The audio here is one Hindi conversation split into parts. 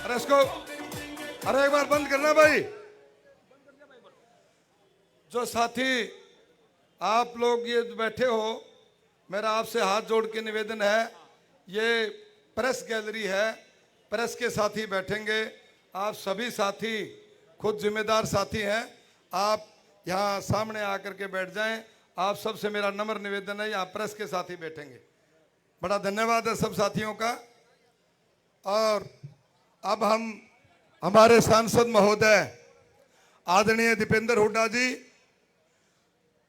अरे इसको, अरे एक बार बंद करना भाई। जो साथी आप लोग ये बैठे हो, मेरा आपसे हाथ जोड़ के निवेदन है, ये प्रेस गैलरी है, प्रेस के साथी बैठेंगे। आप सभी साथी खुद जिम्मेदार साथी हैं, आप यहाँ सामने आकर के बैठ जाएं। आप सबसे मेरा नम्र निवेदन है, यहाँ प्रेस के साथी बैठेंगे। बड़ा धन्यवाद है सब साथियों का। और अब हम हमारे सांसद महोदय आदरणीय दीपेंद्र हुड्डा जी,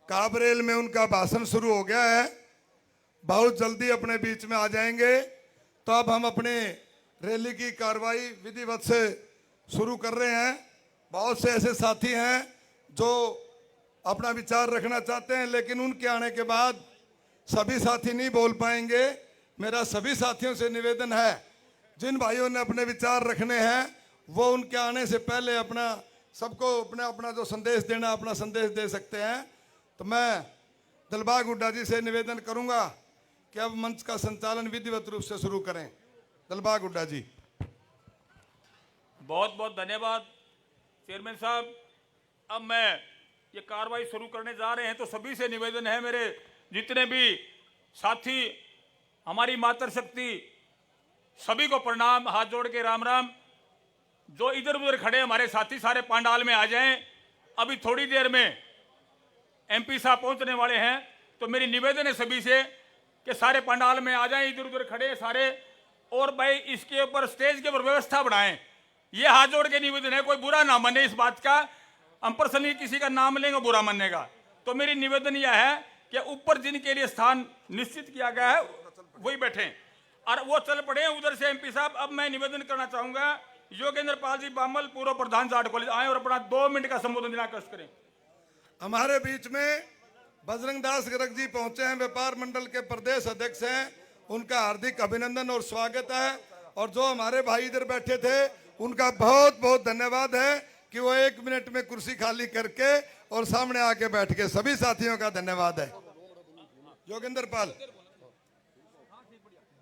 काबरेल में उनका भाषण शुरू हो गया है, बहुत जल्दी अपने बीच में आ जाएंगे। तो अब हम अपने रैली की कार्रवाई विधिवत से शुरू कर रहे हैं। बहुत से ऐसे साथी हैं जो अपना विचार रखना चाहते हैं, लेकिन उनके आने के बाद सभी साथी नहीं बोल पाएंगे। मेरा सभी साथियों से निवेदन है, जिन भाइयों ने अपने विचार रखने हैं वो उनके आने से पहले अपना सबको अपना जो संदेश देना, अपना संदेश दे सकते हैं। तो मैं दिलबाग हुड्डा जी से निवेदन करूंगा कि अब मंच का संचालन विधिवत रूप से शुरू करें। दिलबाग हुड्डा जी। बहुत बहुत धन्यवाद चेयरमैन साहब। अब मैं ये कार्रवाई शुरू करने जा रहे हैं, तो सभी से निवेदन है, मेरे जितने भी साथी, हमारी मातृशक्ति, सभी को प्रणाम, हाथ जोड़ के राम राम। जो इधर उधर खड़े हमारे साथी सारे पंडाल में आ जाएं। अभी थोड़ी देर में एमपी साहब पहुंचने वाले हैं, तो मेरी निवेदन है सभी से कि सारे पंडाल में आ जाएं, इधर उधर खड़े सारे। और भाई इसके ऊपर स्टेज के ऊपर व्यवस्था बढ़ाएं, ये हाथ जोड़ के निवेदन है। कोई बुरा ना माने इस बात का, हम पर्सनली किसी का नाम लेंगे बुरा मानने का। तो मेरी निवेदन यह है कि ऊपर जिनके लिए स्थान निश्चित किया गया है वही बैठे और वो चल पड़े उधर से। एमपी साहब, अब मैं निवेदन करना चाहूंगा, योगेंद्र पाल जी बामल, पूर्व प्रधान जाट कॉलेज, आए और अपना 2 मिनट का संबोधन देना कष्ट करें। हमारे बीच में बजरंग दास गर्ग जी पहुंचे हैं, व्यापार मंडल के प्रदेश अध्यक्ष हैं, उनका हार्दिक अभिनंदन और स्वागत है। और जो हमारे भाई इधर बैठे थे उनका बहुत बहुत धन्यवाद है कि वो 1 मिनट में कुर्सी खाली करके और सामने आके बैठ के। सभी साथियों का धन्यवाद है। योगेंद्र पाल।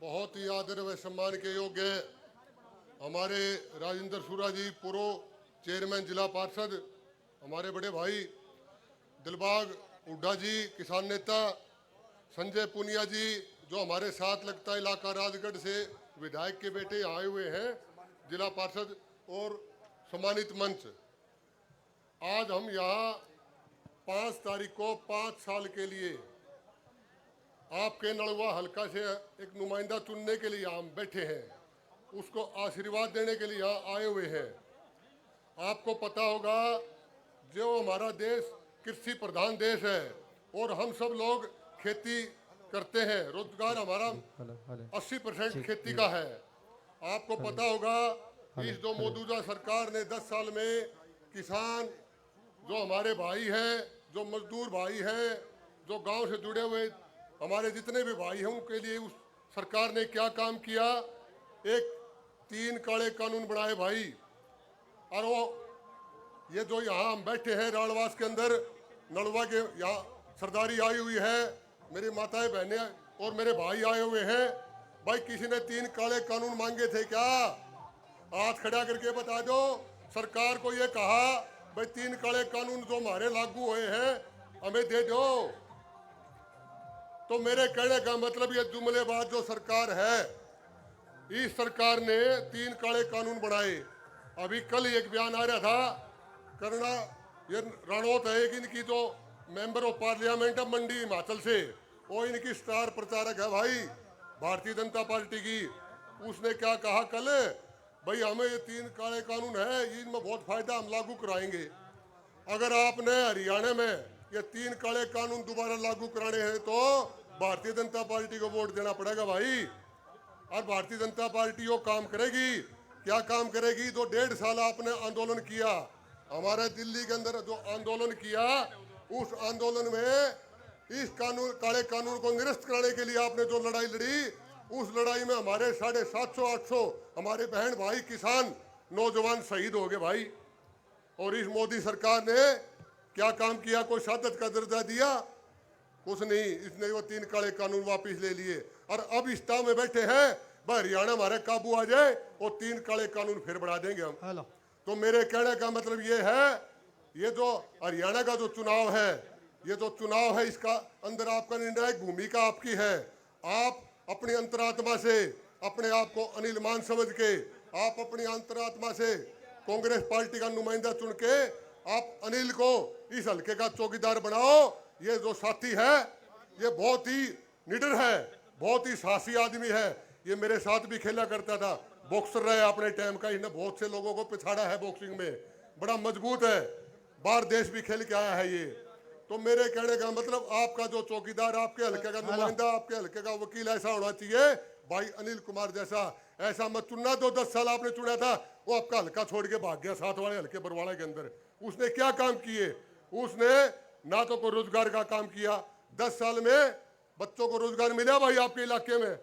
बहुत ही आदर व सम्मान के योग्य हमारे राजेंद्र सूरा जी, पूर्व चेयरमैन जिला पार्षद, हमारे बड़े भाई दिलबाग हुड्डा जी, किसान नेता संजय पुनिया जी, जो हमारे साथ लगता इलाका राजगढ़ से विधायक के बेटे आए हुए हैं, जिला पार्षद और सम्मानित मंच। आज हम यहाँ 5 तारीख को 5 साल के लिए आपके नलवा हल्का से एक नुमाइंदा चुनने के लिए हम बैठे हैं, उसको आशीर्वाद देने के लिए यहाँ आए हुए हैं। आपको पता होगा जो हमारा देश कृषि प्रधान देश है और हम सब लोग खेती करते हैं, रोजगार हमारा 80% खेती का है। आपको पता होगा इस जो मौजूदा सरकार ने 10 साल में किसान, जो हमारे भाई हैं, जो मजदूर भाई हैं, जो गांव से जुड़े हुए हमारे जितने भी भाई हैं, उनके लिए उस सरकार ने क्या काम किया। एक 3 काले कानून बनाए भाई। और वो ये जो यहाँ हम बैठे हैं राणवास के अंदर, नलवा के यहाँ सरदारी आई हुई है, मेरी माताएं बहनें और मेरे भाई आए हुए हैं। भाई किसी ने 3 काले कानून मांगे थे क्या? हाथ खड़ा करके बता दो। सरकार को ये कहा भाई 3 काले कानून जो हमारे लागू हुए हैं हमें दे दो। तो मेरे कहने का मतलब ये जुमलेबाज जो सरकार है, इस सरकार ने 3 काले कानून बनाए। अभी कल एक बयान आ रहा था, करना ये रणौत है कि इनकी जो मेंबर ऑफ पार्लियामेंट है मंडी हिमाचल से, वो इनकी स्टार प्रचारक है भाई भारतीय जनता पार्टी की। उसने क्या कहा कल, भाई हमें ये 3 काले कानून है, इनमें बहुत फायदा, हम लागू कराएंगे। अगर आपने हरियाणा में ये 3 काले कानून दोबारा लागू कराने हैं तो भारतीय जनता पार्टी को वोट देना पड़ेगा भाई। और भारतीय जनता पार्टी वो काम करेगी, क्या काम करेगी? जो 1.5 साल आपने आंदोलन किया, हमारे दिल्ली के अंदर जो आंदोलन किया, उस आंदोलन में इस कानून, काले कानून को निरस्त कराने के लिए आपने जो लड़ाई लड़ी, उस लड़ाई में हमारे 750-800 हमारे बहन भाई किसान नौजवान शहीद हो गए भाई। और इस मोदी सरकार ने क्या काम किया? कोई शहादत का दर्जा दिया? कुछ नहीं। इसने वो 3 काले कानून वापिस ले लिए और अब इस में बैठे हैं, हरियाणा हमारे काबू आ जाए और 3 काले कानून फिर बढ़ा देंगे हम। हेलो। तो मेरे कहने का मतलब ये है, ये जो हरियाणा का जो चुनाव है, ये जो चुनाव है, इसका अंदर आपका निर्णायक भूमिका आपकी है। आप अपनी अंतरात्मा से अपने आप को अनिल मान समझ के, आप अपनी अंतरात्मा से कांग्रेस पार्टी का नुमाइंदा चुन के आप अनिल को इस हल्के का चौकीदार बनाओ। ये जो साथी है ये बहुत ही निडर है, बहुत ही साहसी आदमी है। ये मेरे साथ भी खेला करता था, बॉक्सर रहा है अपने टाइम का, इसने बहुत से लोगों को पिछाड़ा है बॉक्सिंग में, बड़ा मजबूत है, बाहर देश भी खेल के आया है ये। तो मेरे कहने का मतलब आपका जो चौकीदार, आपके हल्के का नुमाइंदा, आपके हल्के का वकील ऐसा होना चाहिए भाई अनिल कुमार जैसा। ऐसा मत चुनना जो 10 साल आपने चुना था वो आपका हल्का छोड़ के भाग गया साथ वाले हल्के बरवाड़ा के अंदर। उसने क्या काम किए? उसने ना तो कोई रोजगार का काम किया। 10 साल में बच्चों को रोजगार मिला भाई आपके इलाके में?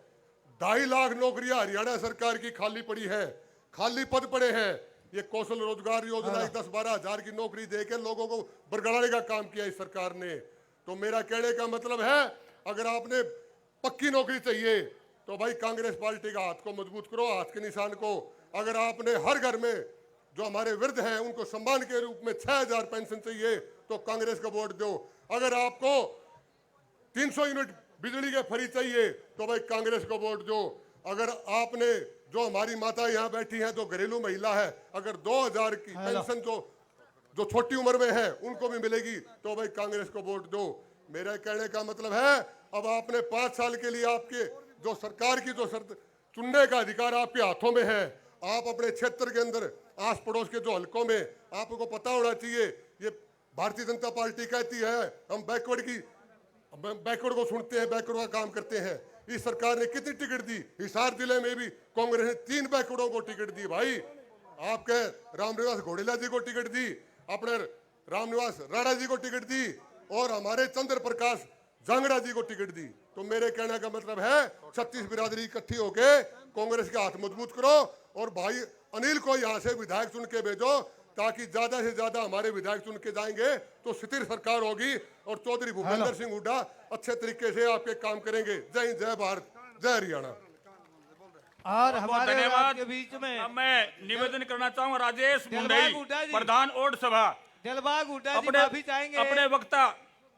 2.5 लाख नौकरियां हरियाणा सरकार की खाली पड़ी है, खाली पद पड़े हैं। ये कौशल रोजगार योजना 10-12 हजार की नौकरी देकर लोगों को बरगड़ाने का काम किया इस सरकार ने। तो मेरा कहने का मतलब है, अगर आपने पक्की नौकरी चाहिए तो भाई कांग्रेस पार्टी का हाथ को मजबूत करो, हाथ के निशान को। अगर आपने हर घर में जो हमारे वृद्ध हैं उनको सम्मान के रूप में 6,000 पेंशन चाहिए तो कांग्रेस का वोट दो। अगर आपको 300 यूनिट बिजली के फ्री चाहिए तो भाई कांग्रेस को वोट दो। अगर आपने जो हमारी माता यहाँ बैठी हैं जो घरेलू महिला है, अगर 2,000 की पेंशन जो छोटी उम्र में है उनको भी मिलेगी तो भाई कांग्रेस को वोट दो। मेरा कहने का मतलब है, अब आपने 5 साल के लिए आपके जो सरकार की जो शर्त चुनने का अधिकार आपके हाथों में है। आप अपने क्षेत्र के अंदर आस पड़ोस के जो हलकों में आपको पता होना चाहिए, ये भारतीय जनता पार्टी कहती है हम बैकवर्ड को सुनते हैं, बैकवर्ड का काम करते हैं। इस सरकार ने कितनी टिकट दी? हिसार जिले में भी कांग्रेस ने 3 बैकवर्डों को टिकट दी भाई। आपके रामनिवास घोड़ेला जी को टिकट दी, अपने रामनिवास राणा जी को टिकट दी और हमारे चंद्र प्रकाश जांगड़ा जी को टिकट दी। तो मेरे कहने का मतलब है 36 बिरादरी इकट्ठी होके कांग्रेस के हाथ मजबूत करो और भाई अनिल को यहाँ से विधायक चुन के भेजो, ताकि ज्यादा से ज्यादा हमारे विधायक चुन के जाएंगे तो स्थिर सरकार होगी और चौधरी भूपेंद्र सिंह हुड्डा अच्छे तरीके से आपके काम करेंगे। जय हिंद, जय भारत, जय हरियाणा। और बहुत हमारे धन्यवाद। के बीच में अब मैं निवेदन करना चाहूंगा राजेश दिलबाग हुड्डा मुंडई, जी। प्रधान ओड सभा, दिलबाग हुड्डा जी अपने माफी चाहेंगे। अपने वक्ता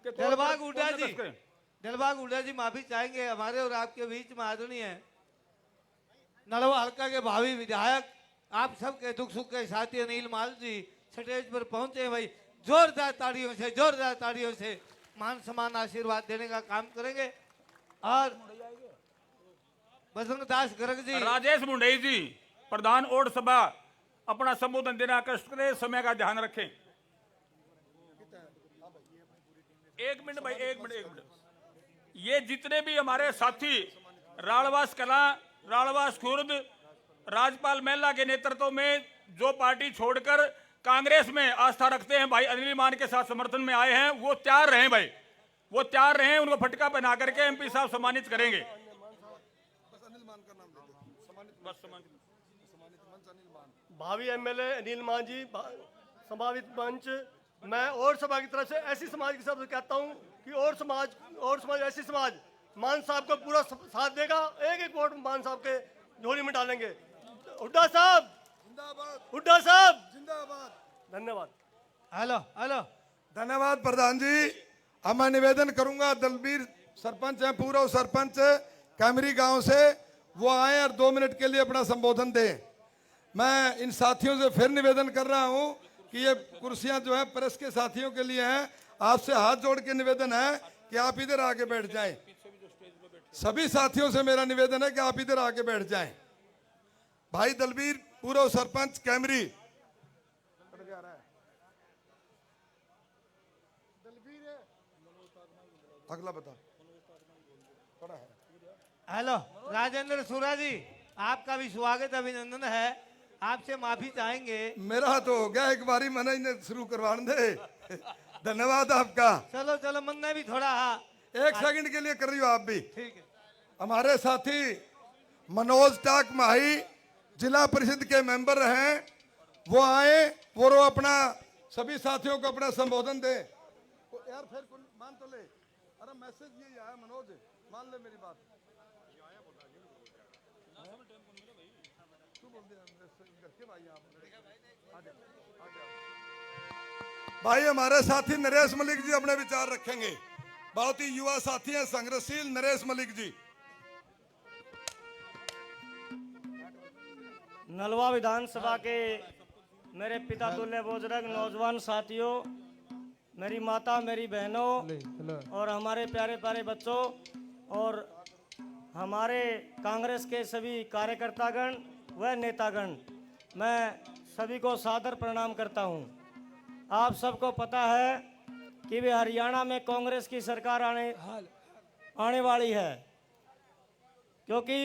के तौर पर दिलबाग हुड्डा कौन जी, सा करें? दिलबाग हुड्डा जी माफी चाहेंगे। हमारे और आपके बीच में आदरणीय है नलवा हल्का के भावी विधायक, आप सबके दुख सुख के साथी अनिल माल जी स्टेज पर पहुंचे। भाई जोरदार ताड़ियों से मान सम्मान आशीर्वाद देने का काम करेंगे। और बजरंग दास गर्ग जी, राजेश मुंडई जी, प्रधान ओड सभा, अपना संबोधन देना कष्ट करें, समय का ध्यान रखें। 1 मिनट भाई, 1 मिनट। ये जितने भी हमारे साथी रालवास कला, रालवास खुर्द, राजपाल मेला के नेतृत्व में जो पार्टी छोड़कर कांग्रेस में आस्था रखते हैं, भाई अनिल मान के साथ समर्थन में आए हैं, वो तैयार रहें भाई, वो तैयार रहें। उनको फटका पहना करके एमपी साहब सम्मानित करेंगे। भावी एमएलए अनिल मान जी, संभावित मंच। मैं और सभा की तरफ से ऐसी समाज की तरफ से कहता हूं कि और समाज ऐसी समाज मान साहब का पूरा साथ देगा। एक वोट मान साहब के झोली में डालेंगे। हुड्डा साहब जिंदाबाद। धन्यवाद। हेलो धन्यवाद प्रधान जी। अब मैं निवेदन करूंगा, दलबीर सरपंच हैं, पूर्व सरपंच कैमरी गांव से, वो आए और 2 मिनट के लिए अपना संबोधन दें। मैं इन साथियों से फिर निवेदन कर रहा हूं कि ये कुर्सियां जो है प्रेस के साथियों के लिए हैं। आपसे हाथ जोड़ के निवेदन है कि आप इधर आके बैठ जाएं। सभी साथियों से मेरा निवेदन है कि आप इधर आके बैठ जाएं। भाई दलबीर, पूर्व सरपंच कैमरी। अगला बता। हेलो राजेंद्र सूरा जी, आपका भी स्वागत अभिनंदन है। आपसे माफी चाहेंगे। मेरा तो हो गया, एक बारी मैंने इन्हें शुरू करवा दे। धन्यवाद आपका। चलो मन ने भी थोड़ा, हाँ 1 सेकंड के लिए कर रही हो आप भी। ठीक है। हमारे साथी मनोज टाक माही जिला परिषद के मेंबर हैं, वो आए वो अपना सभी साथियों को अपना संबोधन दे। यार फिर मान तो ले, अरे मैसेज ये आया मनोज, मान ले मेरी बात। तू बोल भाई हमारे साथी नरेश मलिक जी अपने विचार रखेंगे। बहुत ही युवा साथी हैं, संघर्षशील नरेश मलिक जी। नलवा विधानसभा के मेरे पिता तुल्य बुजुर्ग नौजवान साथियों, मेरी माता, मेरी बहनों और हमारे प्यारे प्यारे बच्चों और हमारे कांग्रेस के सभी कार्यकर्तागण व नेतागण, मैं सभी को सादर प्रणाम करता हूं। आप सबको पता है कि वे हरियाणा में कांग्रेस की सरकार आने वाली है, क्योंकि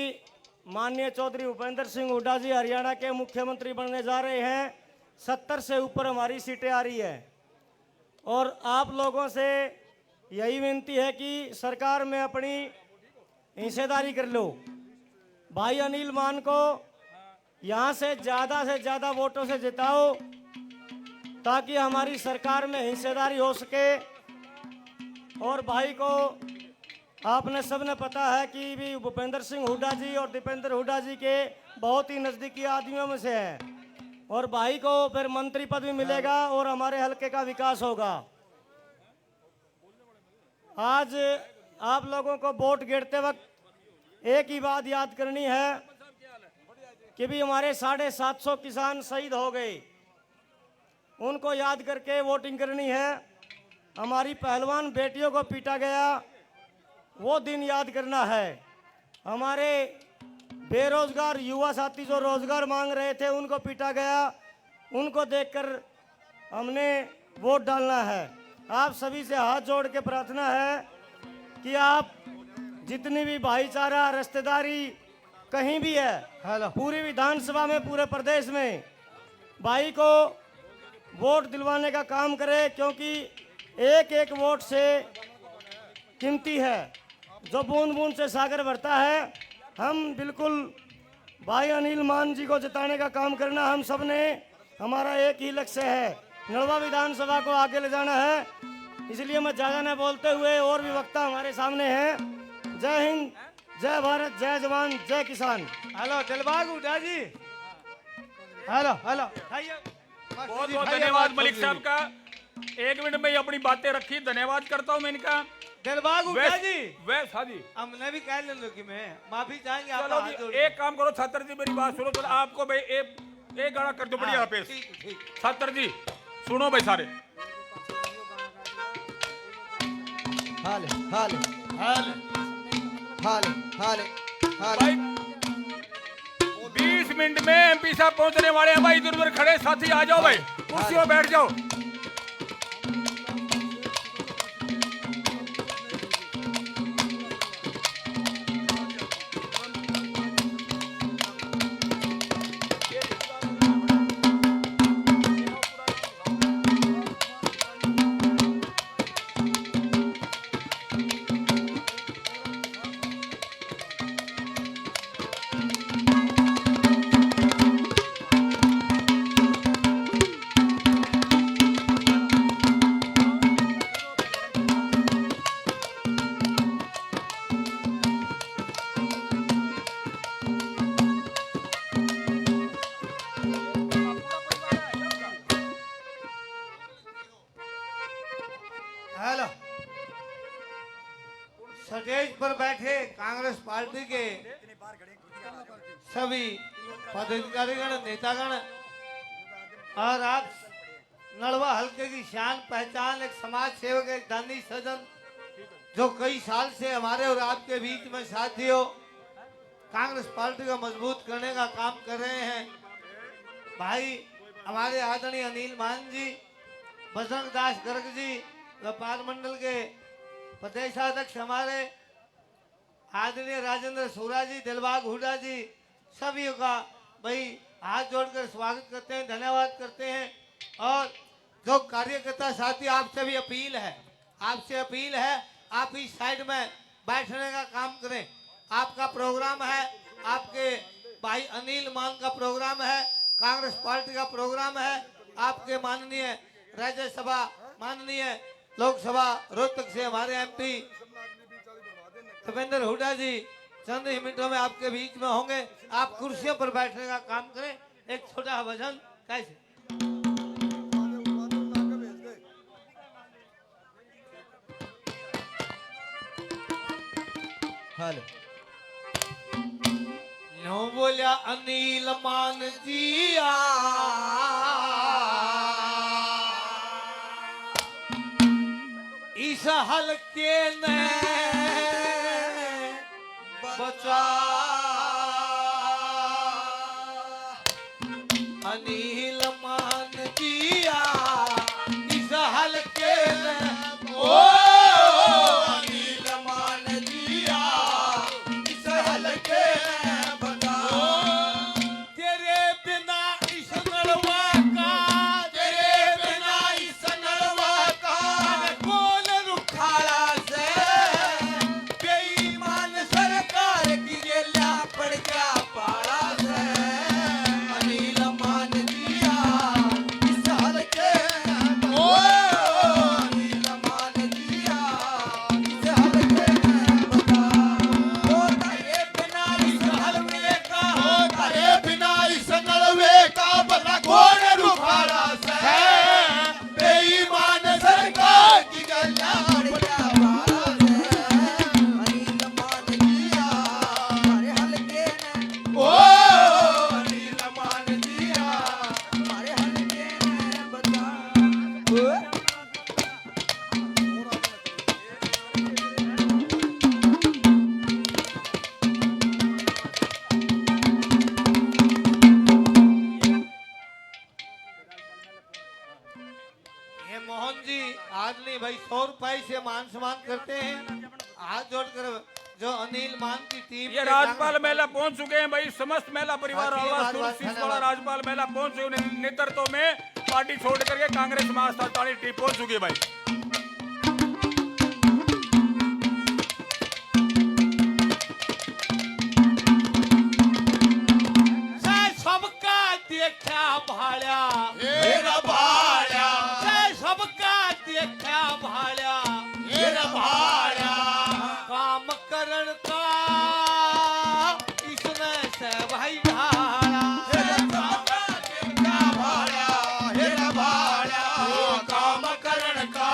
माननीय चौधरी भूपेंद्र सिंह हुड्डा जी हरियाणा के मुख्यमंत्री बनने जा रहे हैं। 70 से ऊपर हमारी सीटें आ रही है और आप लोगों से यही विनती है कि सरकार में अपनी हिस्सेदारी कर लो। भाई अनिल मान को यहाँ से ज़्यादा वोटों से जिताओ ताकि हमारी सरकार में हिस्सेदारी हो सके। और भाई को आपने सबने पता है कि भी भूपेंद्र सिंह हुड्डा जी और दीपेंद्र हुड्डा जी के बहुत ही नज़दीकी आदमियों में से है और भाई को फिर मंत्री पद भी मिलेगा और हमारे हलके का विकास होगा। आज आप लोगों को वोट गिरते वक्त एक ही बात याद करनी है कि भी हमारे 750 किसान शहीद हो गए, उनको याद करके वोटिंग करनी है। हमारी पहलवान बेटियों को पीटा गया, वो दिन याद करना है। हमारे बेरोजगार युवा साथी जो रोजगार मांग रहे थे उनको पीटा गया, उनको देखकर हमने वोट डालना है। आप सभी से हाथ जोड़ के प्रार्थना है कि आप जितनी भी भाईचारा रिश्तेदारी कहीं भी है, पूरी विधानसभा में, पूरे प्रदेश में भाई को वोट दिलवाने का काम करें, क्योंकि एक एक वोट से कीमती है। जो बूंद बूंद से सागर भरता है। हम बिल्कुल भाई अनिल मान जी को जिताने का काम करना हम सब ने, हमारा एक ही लक्ष्य है, नलवा विधानसभा को आगे ले जाना है। इसलिए मैं ज़्यादा न बोलते हुए, और भी वक्ता हमारे सामने हैं। जय हिंद, जय भारत, जय जवान, जय किसान। हेलो दिलबाग हुड्डा जी, हेलो हेलो। बहुत बहुत धन्यवाद मलिक साहब का। 1 मिनट में ही अपनी बातें रखी, धन्यवाद करता हूं मैं इनका। दिलबाग हुड्डा जी, वैस हाँ जी, हमने भी कह लिया कि मैं माफी चाहेंगे। आप चलो हाथ जोड़ जी, एक काम करो छात्र जी, मेरी बात सुनो तो आपको भाई एक गाना कर दो बढ़िया पेश। छात्र जी सुनो भाई सारे। हाले हाले हाले हाले हाले भाई 20 मिनट में एमपी साहब पहुंचने वाले हैं भाई। इधर उधर खड़े साथी आ जाओ भाई, कुर्सियों बैठ जाओ। हेलो। स्टेज पर बैठे कांग्रेस पार्टी के सभी पदाधिकारीगण, नेतागण और आप नलवा हल्के की शान पहचान, एक समाज सेवक, एक दानी सज्जन जो कई साल से हमारे और आपके बीच में साथियों कांग्रेस पार्टी को मजबूत करने का काम कर रहे हैं। भाई हमारे आदरणीय अनिल मान जी, बजरंग दास गर्ग जी, व्यापार मंडल के प्रदेशाध्यक्ष हमारे आदरणीय राजेंद्र सूरा जी, दिलबाग हुड्डा जी, सभी का भाई हाथ जोड़कर स्वागत करते हैं, धन्यवाद करते हैं। और जो कार्यकर्ता साथी, आपसे भी अपील है, आपसे अपील है, आप इस साइड में बैठने का काम करें। आपका प्रोग्राम है, आपके भाई अनिल मान का प्रोग्राम है, कांग्रेस पार्टी का प्रोग्राम है। आपके माननीय राज्यसभा, माननीय लोकसभा रोहतक से हमारे एमपी दीपेंद्र हुड्डा जी चंद ही मिनटों में आपके बीच में होंगे। आप कुर्सियों पर बैठने का काम करें। एक छोटा भजन कैसे? हेलो नो बोलिया अनिल मान जिया इस हल्के ने बचा अनिल मान जिया इस हल्के ने ओ अनिल मान जिया इस हल्के ने बचा तेरे बिना इस नलवा का तेरे बिना इस नलवा का कौन रुखाड़ा से बेईमान सरकार की जेला पड़ गया पाड़ा से अनिल मान जिया इस हल्के ने ओ अनिल मान जिया इस हल्के ने बता ओ तेरे बिना इस हलवे का ओ तेरे बिना इस नलवे का बता कौन रुखाड़ा से बेईमान सरकार की जेला पड़ गया पाड़ा से अनिल मान जिया हमारे हल्के ने ओ अनिल मान जिया हमारे हल्के ने बता ये मोहन जी आज नहीं भाई 100 रुपए से मान सम्मान करते हैं। हाथ जोड़कर जो अनिल मान की टीम ये के राजपाल मेला पहुंच चुके हैं भाई। समस्त मेला परिवार बाकी आवाज बात- शीश वाला धन्यवाद। राजपाल मेला पहुंच चुके हैं। नेतृत्व में पार्टी छोड़ करके कांग्रेस महासत्तानी टीम पहुंच चुकी है भाई। से सबका देखा भाड़ा मेरा भाड़ा से सबका देखा भाड़ा मेरा भाड़ा काम करण का इसने से भाई ढाड़ा सबका देखा भाड़ा मेरा भाड़ा काम करण का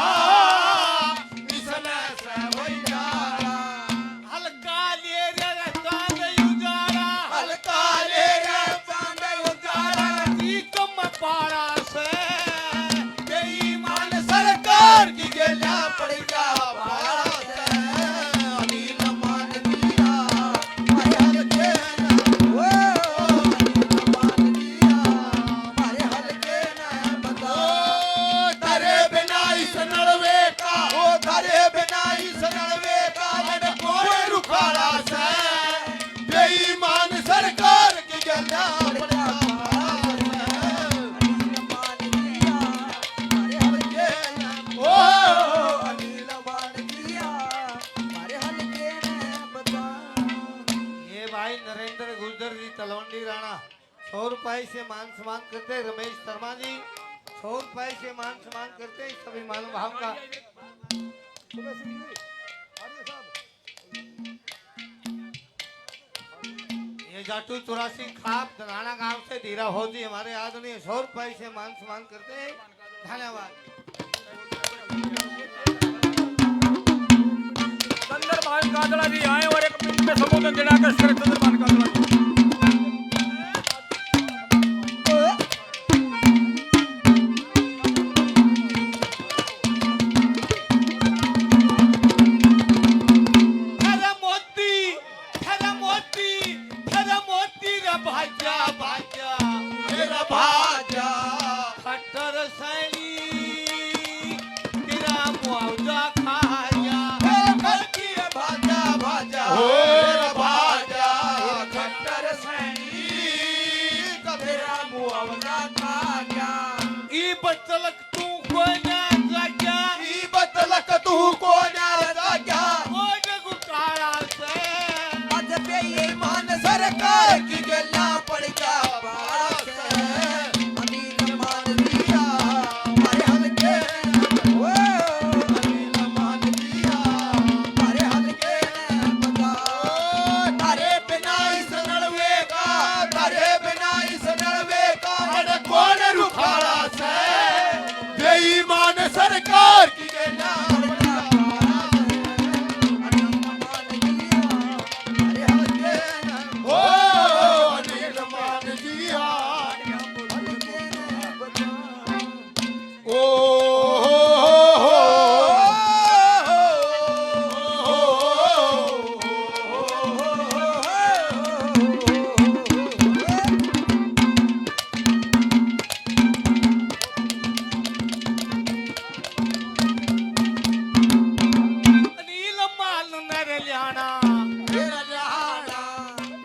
इसने से भाई ढाड़ा हल्का ले रे चांद उजाड़ा हल्का ले रे चांद उजाड़ा की कम पाड़ा से बेईमान सरकार की जेला पड़ गया पाड़ा से अनिल मान जिया हमारे हल्के ने ओ अनिल मान जिया हमारे हल्के ने बता तेरे बिना इस नलवे का ओ तेरे बिना इस नलवे का मैंने कोई रुखाड़ा से बेईमान सरकार की जेला पड़ गया अनिल मान जिया हमारे हल्के ने ओ अनिल मान जिया हमारे हल्के ने बता ये भाई नरेंद्र गुर्जर जी तलवंडी राणा 100 रुपए से मान सम्मान करते। रमेश शर्मा जी 100 रुपए से मान सम्मान करते। सभी महानुभाव का ये जाटू 84 खाप धनाना गांव से धीरा फौजी हमारे आदरणीय 100 रुपए से मान सम्मान करते हैं। धन्यवाद। चंद्रभान काजला जी आए और एक मिनट में संबोधन देना का श्री चंद्रभान काजला जी। खरा मोती रे भाजा भाजा मेरा भाजा खट्टर सैली तेरा मुआवजा खाया खट्टी भाजा भाजा मेरा भाजा खट्टर सैली का तेरा मुआवजा खाया ई बतलक तू को ना जागा ई बतलक तू को ना जागा ओ जगु काला से आज बेईमान सरकार की जेला पड़ गया पाड़ा से अनिल मान जिया हमारे हल्के ने ओ अनिल मान जिया हमारे हल्के ने बता गेला पड़का पारा अनिल मान जिया हमारे हल्के ओ अनिल मान जिया हल्के ने बचा ओ अनिल मान नर ल्याना तेरा जाना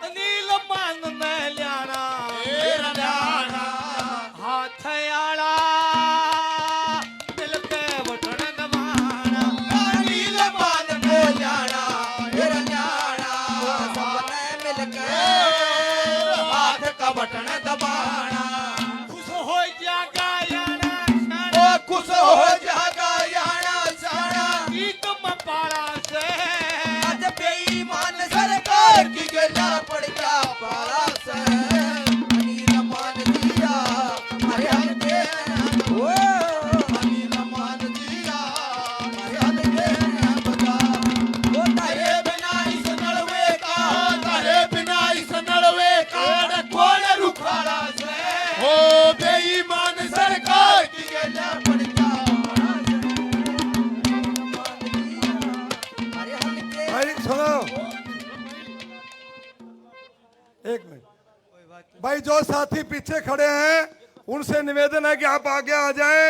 अनिल मान न ल्याना तेरा जाना हाथ आला दिल के बटन दबाना अनिल मान ने जाना तेरा जाना सबने मिलके हाथ का बटन दबाना खुश हो जागा याना ओ खुश हो जागा याना साना गीत में पाला से आज बेईमान सरकार की गला पड़ गया पारा से अनिल मान जिया हमारे हल्के ओ अनिल मान जिया हमारे हल्के बता ओ तारे बिना इस नलवे का तारे बिना इस नलवे का कौन रुखाड़ा से ओ बेईमान सरकार की गला पड़ गया पारा से हमारे हल्के भाई सुनो, एक मिनट भाई, जो साथी पीछे खड़े हैं उनसे निवेदन है कि आप आगे आ जाएं।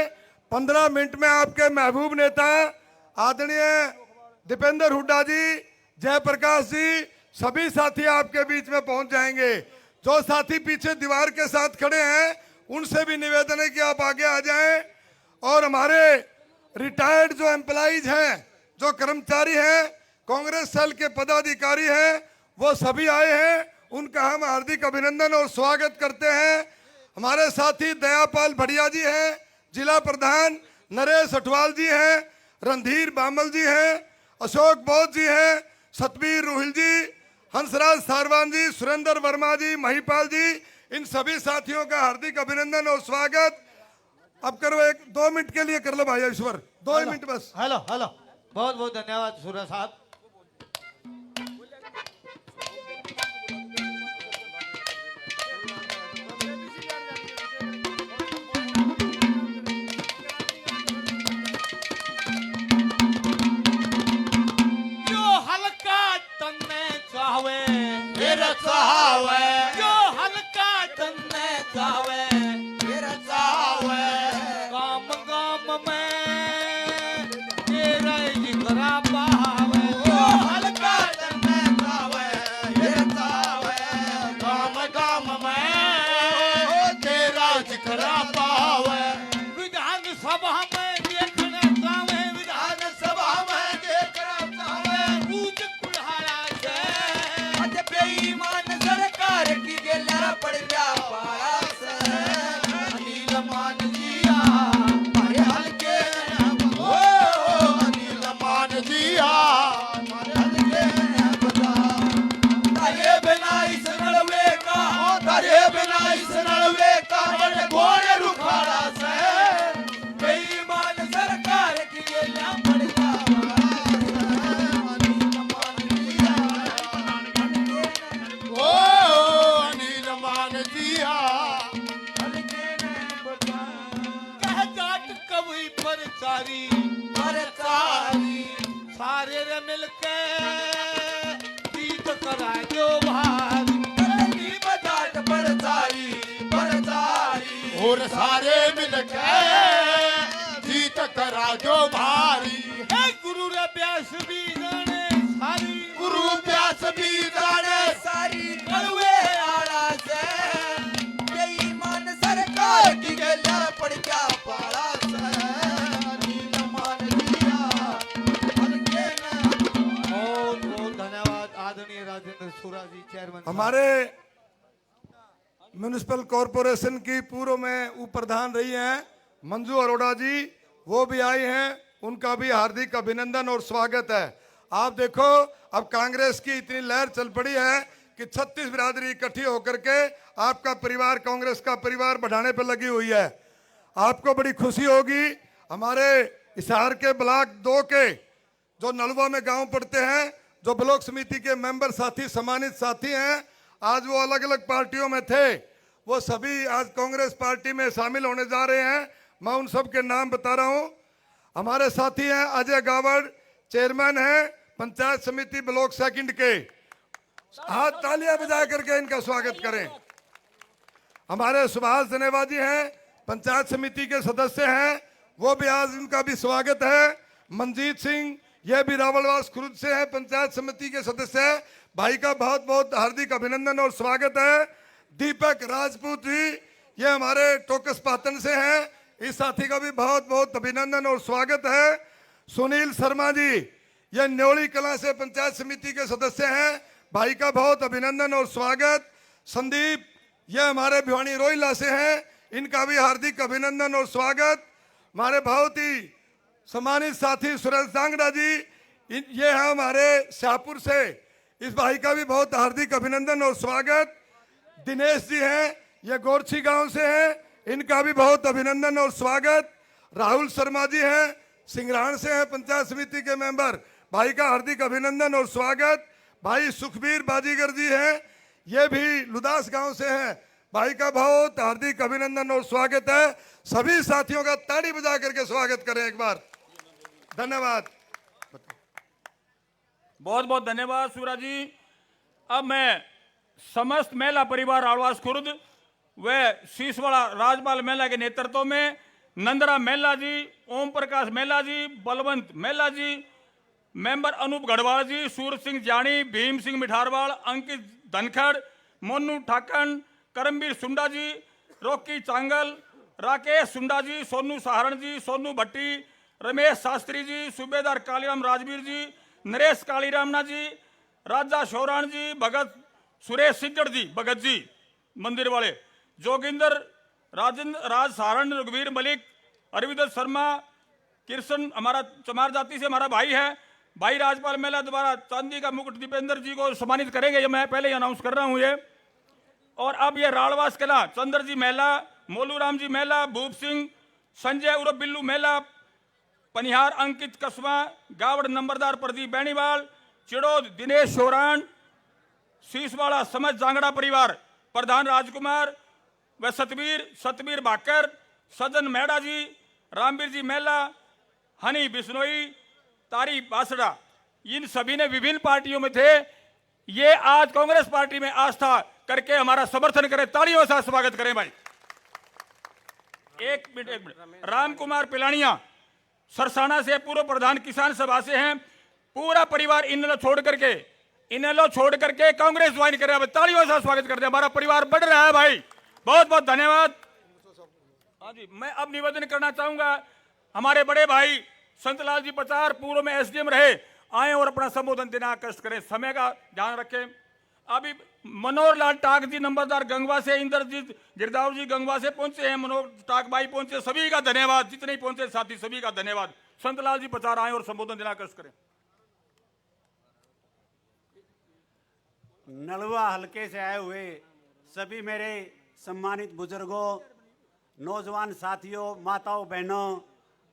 15 मिनट में आपके महबूब नेता आदरणीय दीपेंद्र हुड्डा जी, जयप्रकाश जी, सभी साथी आपके बीच में पहुंच जाएंगे। जो साथी पीछे दीवार के साथ खड़े हैं उनसे भी निवेदन है कि आप आगे आ जाएं। और हमारे रिटायर्ड जो एम्प्लॉइज हैं, जो कर्मचारी हैं, कांग्रेस सेल के पदाधिकारी हैं, वो सभी आए हैं। उनका हम हार्दिक अभिनंदन और स्वागत करते हैं। हमारे साथी दयापाल भड़िया जी हैं, जिला प्रधान नरेश अठवाल जी हैं, रणधीर बामल जी हैं, अशोक बौद्ध जी हैं, सतबीर रूहिल जी, हंसराज सारवान जी, सुरेंद्र वर्मा जी, महिपाल जी, इन सभी साथियों का हार्दिक अभिनंदन और स्वागत। अब करो, 1-2 मिनट के लिए कर लो भाई ईश्वर, 2 मिनट बस। हेलो हेलो, बहुत बहुत धन्यवाद सूरज साहब। जो हल्का तन्ने चाहवे मेरा चाहवे जो हल्का तन्ने चाहवे मेरा चाहवे गाम गाम में तेरा जिगरा पावे ओ हल्का तन्ने चाहवे मेरा चाहवे गाम गाम में तेरा जिक्रा पावे विधान सभा में देखना चाहे विधान विधान सभा में देखना चाहवे ऊंच कुल्हाड़ा से आज बेईमान सरकार की गेला पड़ गया पारा से अनिल मान जिया हमारे हल्के ओ अनिल मान जिया हमारे हल्के बता तारे बिना इस नलवे का तारे बिना इस नलवे का कौन रुखाड़ा से बेईमान सरकार की गेला पड़ गया अनिल मान जिया ओ अनिल मान जिया हल्के ने बता कह जाट कवि परचारी परचारी सारे रे मिलके गीत करा जो भारी करनी बजाट परचारी परचारी और सारे मिलके जीत करा जो भारी हे गुरु रे व्यास भी जाने सारी गुरु व्यास भी जाने सारी कड़वे आड़ा से बेईमान सरकार की गेला पड़ गया पारा से अनिल मान जिया हल्के ने बहुत बहुत धन्यवाद आदरणीय राजेंद्र सूरा जी, चेयरमैन। हमारे म्युनिसिपल कॉरपोरेशन की पूर्व में उप प्रधान रही हैं मंजू अरोड़ा जी, वो भी आई हैं। उनका भी हार्दिक अभिनंदन और स्वागत है। आप देखो, अब कांग्रेस की इतनी लहर चल पड़ी है कि 36 बिरादरी इकट्ठी होकर के आपका परिवार, कांग्रेस का परिवार बढ़ाने पर लगी हुई है। आपको बड़ी खुशी होगी। हमारे हिसार के ब्लॉक 2 के जो नलवा में गांव पड़ते हैं, जो ब्लॉक समिति के मेंबर साथी, सम्मानित साथी हैं, आज वो अलग अलग पार्टियों में थे, वो सभी आज कांग्रेस पार्टी में शामिल होने जा रहे हैं। मैं उन सब के नाम बता रहा हूं। हमारे साथी हैं अजय गावड़, चेयरमैन हैं पंचायत समिति ब्लॉक 2 के, हाथ तालियां बजा करके इनका स्वागत करें। हमारे सुभाष जनेवा जी हैं, पंचायत समिति के सदस्य हैं, वो भी आज इनका भी स्वागत है। मनजीत सिंह, ये भी रावलवास खुर्द से हैं, पंचायत समिति के सदस्य हैं, भाई का बहुत बहुत हार्दिक अभिनंदन और स्वागत है। दीपक राजपूत जी, ये हमारे टोकस पातन से हैं, इस साथी का भी बहुत बहुत अभिनंदन और स्वागत है। सुनील शर्मा जी, ये न्योली कला से पंचायत समिति के सदस्य हैं, भाई का बहुत अभिनंदन और स्वागत। संदीप, ये हमारे भिवानी रोहिला से हैं, इनका भी हार्दिक अभिनंदन और स्वागत। हमारे बहुत ही सम्मानित साथी सुरेश जांगड़ा जी, ये हैं हमारे शाहपुर से, इस भाई का भी बहुत हार्दिक अभिनंदन और स्वागत। दिनेश जी हैं, ये गोरछी गांव से हैं, इनका भी बहुत अभिनंदन और स्वागत। राहुल शर्मा जी हैं, सिंगरान से हैं, पंचायत समिति के मेंबर, भाई का हार्दिक अभिनंदन और स्वागत। भाई सुखबीर बाजीगर जी हैं, ये भी लुदास गांव से हैं, भाई का बहुत हार्दिक अभिनंदन और स्वागत है। सभी साथियों का ताड़ी बजा करके स्वागत करें एक बार। धन्यवाद। बहुत बहुत धन्यवाद सूरज जी। अब मैं समस्त महिला परिवार रावलवास खुर्द व शीशवाड़ा राजपाल महिला के नेतृत्व में नंदरा महिला जी, ओम प्रकाश महिला जी, बलवंत महिला जी, मेंबर अनूप गढ़वाल जी, सूरज सिंह जानी, भीम सिंह मिठारवाल, अंकित धनखड़, मोनू ठाकन, करमवीर सुंडा जी, रॉकी चांगल, राकेश सुंडा जी, सोनू सहारण जी, सोनू भट्टी, रमेश शास्त्री जी, सूबेदार कालीराम राजवीर जी, नरेश कालीरामना जी, राजा शौरान जी, भगत सुरेश सिद्धड़ जी, भगत जी मंदिर वाले, जोगिंदर राज सहारण, रघुवीर मलिक, अरविंद शर्मा, कृष्ण हमारा चमार जाति से हमारा भाई है, भाई राजपाल मेला द्वारा चांदी का मुकुट दीपेंद्र जी को सम्मानित करेंगे, ये मैं पहले ही अनाउंस कर रहा हूं ये। और अब ये रावलवास कला चंद्र जी मेला, मोलूराम जी मेला, भूप सिंह, संजय उर्फ बिल्लू मेला, पनिहार अंकित कस्बा, गावड़ नंबरदार प्रदीप बैनीवाल, चिड़ोद दिनेश शोरान, शीशवाड़ा समझ जांगड़ा परिवार प्रधान राजकुमार व सतबीर भाकर, सजन मेड़ा जी, रामवीर जी मेला, हनी बिश्नोई, तारी बासड़ा, इन सभी ने विभिन्न पार्टियों में थे, ये आज कांग्रेस पार्टी में आस्था करके हमारा समर्थन करें, तालियों से स्वागत करें भाई। एक मिनट। राम कुमार पिलानिया सरसाना से पूर्व प्रधान किसान सभा से हैं, पूरा परिवार इनेलो छोड़ करके कांग्रेस ज्वाइन कर रहा है, तालियों से स्वागत करते हैं, हमारा परिवार बढ़ रहा है भाई, बहुत बहुत धन्यवाद। हाँ जी, मैं अब निवेदन करना चाहूंगा, हमारे बड़े भाई संतलाल जी पचार पूर्व में एसडीएम रहे, आए और अपना संबोधन देना कष्ट करें, समय का ध्यान रखें। अभी मनोहर लाल टाक जी नंबरदार गंगवा से, इंद्रजीत गिरदावर जी गंगवा से पहुंचे हैं, मनोहर टाक भाई पहुंचे, सभी का धन्यवाद, जितने पहुंचे साथी सभी का धन्यवाद। संतलाल जी पचार आए और संबोधन देना कष्ट करें। नलवा हलके से आए हुए सभी मेरे सम्मानित बुजुर्गों, नौजवान साथियों, माताओं, बहनों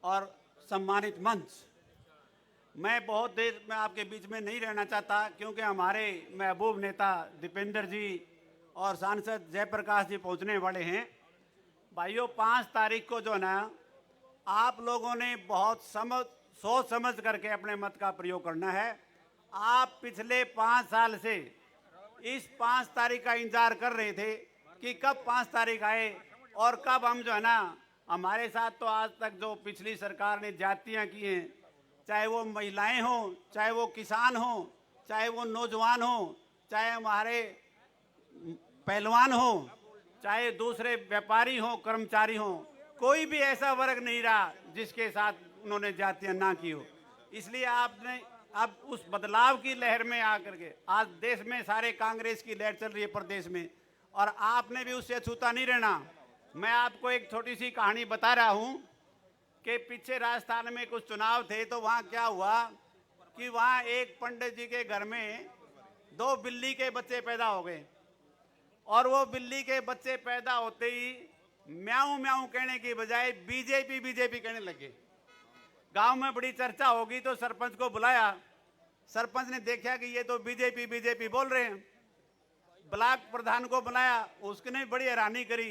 और सम्मानित मंच, मैं बहुत देर में आपके बीच में नहीं रहना चाहता क्योंकि हमारे महबूब नेता दीपेंद्र जी और सांसद जयप्रकाश जी पहुंचने वाले हैं। भाइयों, 5 तारीख को जो है ना, आप लोगों ने बहुत सोच समझ करके अपने मत का प्रयोग करना है। आप पिछले 5 साल से इस 5 तारीख का इंतजार कर रहे थे कि कब 5 तारीख आए और कब हम जो है ना, हमारे साथ तो आज तक जो पिछली सरकार ने जातियां की हैं, चाहे वो महिलाएं हों, चाहे वो किसान हों, चाहे वो नौजवान हों, चाहे हमारे पहलवान हों, चाहे दूसरे व्यापारी हों, कर्मचारी हों, कोई भी ऐसा वर्ग नहीं रहा जिसके साथ उन्होंने जातियां ना की हो। इसलिए आपने अब उस बदलाव की लहर में आकर के आज देश में सारे कांग्रेस की लहर चल रही है प्रदेश में, और आपने भी उससे छूता नहीं रहना। मैं आपको एक छोटी सी कहानी बता रहा हूं कि पीछे राजस्थान में कुछ चुनाव थे, तो वहां क्या हुआ कि वहां एक पंडित जी के घर में 2 बिल्ली के बच्चे पैदा हो गए, और वो बिल्ली के बच्चे पैदा होते ही म्याऊं म्याऊं कहने की बजाय बीजेपी बीजेपी कहने लगे। गांव में बड़ी चर्चा होगी तो सरपंच को बुलाया। सरपंच ने देखा कि ये तो बीजेपी बीजेपी बोल रहे हैं। ब्लॉक प्रधान को बुलाया, उसने बड़ी हैरानी करी।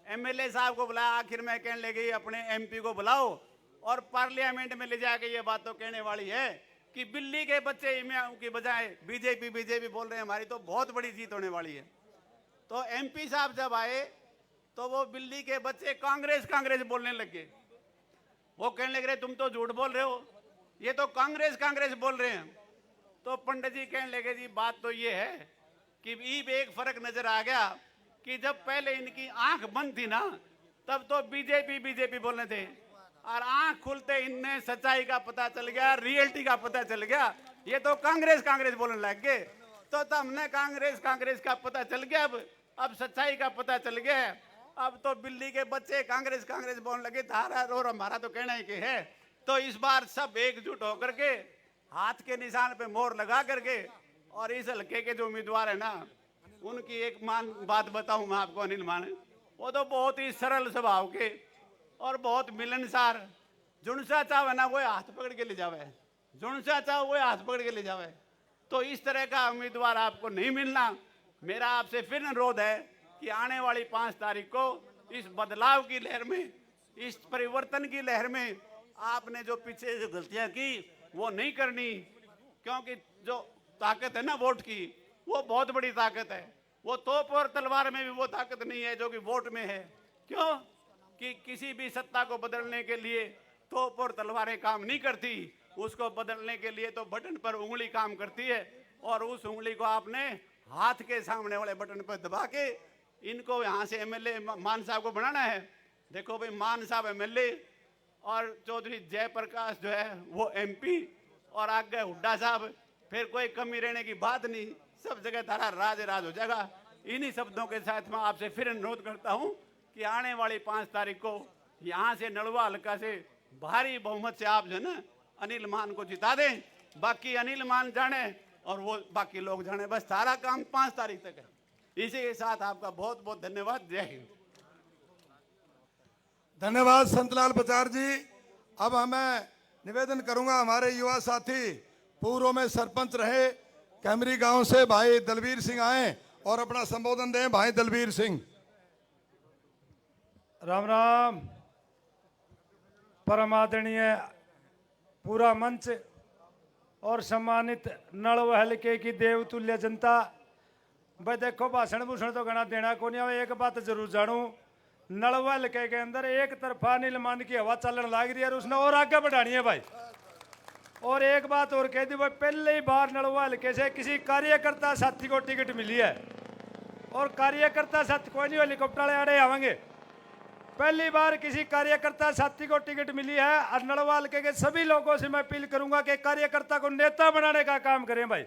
एमएलए साहब को बुलाया, आखिर में कहने लगे अपने एमपी को बुलाओ और पार्लियामेंट में ले जाके ये बात तो कहने वाली है कि बिल्ली के बच्चे की बजाय बीजेपी बीजेपी बोल रहे हैं, हमारी तो बहुत बड़ी जीत होने वाली है। तो एमपी साहब जब आए तो वो बिल्ली के बच्चे कांग्रेस कांग्रेस बोलने लगे। वो कहने लग रहे तुम तो झूठ बोल रहे हो, ये तो कांग्रेस कांग्रेस बोल रहे हैं। तो पंडित जी कहने लगे जी बात तो ये है कि एक फर्क नजर आ गया कि जब पहले इनकी आंख बंद थी ना तब तो बीजेपी बीजेपी बोलने थे, और आंख खुलते इनने सच्चाई का पता चल गया, रियलिटी का पता चल गया, ये तो कांग्रेस कांग्रेस बोलने लग गए। तो तब हमने कांग्रेस कांग्रेस का पता चल गया, अब सच्चाई का पता चल गया। अब तो बिल्ली के बच्चे कांग्रेस कांग्रेस बोलने लगे, धारा और हमारा तो कहना ही कि है। तो इस बार सब एकजुट होकर के हाथ के निशान पे मोहर लगा करके, और इस हल्के के जो उम्मीदवार है ना उनकी एक बात बताऊं मैं आपको, अनिल मान, वो तो बहुत ही सरल स्वभाव के और बहुत मिलनसार, जुनसा चाव है ना वो हाथ पकड़ के ले जावे, जुनसा चाव वो हाथ पकड़ के ले जावे। तो इस तरह का उम्मीदवार आपको नहीं मिलना। मेरा आपसे फिर अनुरोध है कि आने वाली 5 तारीख को इस बदलाव की लहर में, इस परिवर्तन की लहर में आपने जो पीछे जो गलतियां की वो नहीं करनी, क्योंकि जो ताकत है ना वोट की वो बहुत बड़ी ताकत है। वो तोप और तलवार में भी वो ताकत नहीं है जो कि वोट में है। क्यों कि किसी भी सत्ता को बदलने के लिए तोप और तलवारें काम नहीं करती, उसको बदलने के लिए तो बटन पर उंगली काम करती है, और उस उंगली को आपने हाथ के सामने वाले बटन पर दबा के इनको यहाँ से एमएलए मान साहब को बनाना है। देखो भाई, मान साहब एमएलए और चौधरी जयप्रकाश जो है वो एमपी, और आगे हुड्डा साहब, फिर कोई कमी रहने की बात नहीं, सब जगह तारा राज राज हो जाएगा। इन्हीं शब्दों के साथ मैं आपसे फिर अनुरोध करता हूं कि आने वाली 5 तारीख को यहाँ से नलवा हल्का से भारी बहुमत से आप जो है ना अनिल मान को जिता दें। बाकी अनिल मान जाने और वो बाकी लोग जाने, बस सारा काम 5 तारीख तक है। इसी के साथ आपका बहुत बहुत धन्यवाद। जय हिंद। धन्यवाद संतलाल बचार जी। अब हमें निवेदन करूंगा, हमारे युवा साथी पूर्व में सरपंच रहे कैमरी गांव से भाई दलवीर सिंह आए और अपना संबोधन दें। भाई दलवीर सिंह। राम राम। परम आदरणीय पूरा मंच और सम्मानित नलव हल्के की देवतुल्य जनता, भाई देखो भाषण भूषण तो घना देना को नहीं। एक बात जरूर जानू, नलवा हल्के के अंदर एक तरफा अनिल मान की हवा चलने लग रही है और उसने और आगे बढ़ानी है भाई। और एक बात और कह दी भाई, पहले ही बार नलवा हल्के से किसी कार्यकर्ता साथी को टिकट मिली है, और कार्यकर्ता साथी कोई नहीं हेलीकॉप्टर वाले आड़े आवेंगे। पहली बार किसी कार्यकर्ता साथी को टिकट मिली है, और नलवा हल्के के सभी लोगों से मैं अपील करूंगा कि कार्यकर्ता को नेता बनाने का काम करें भाई।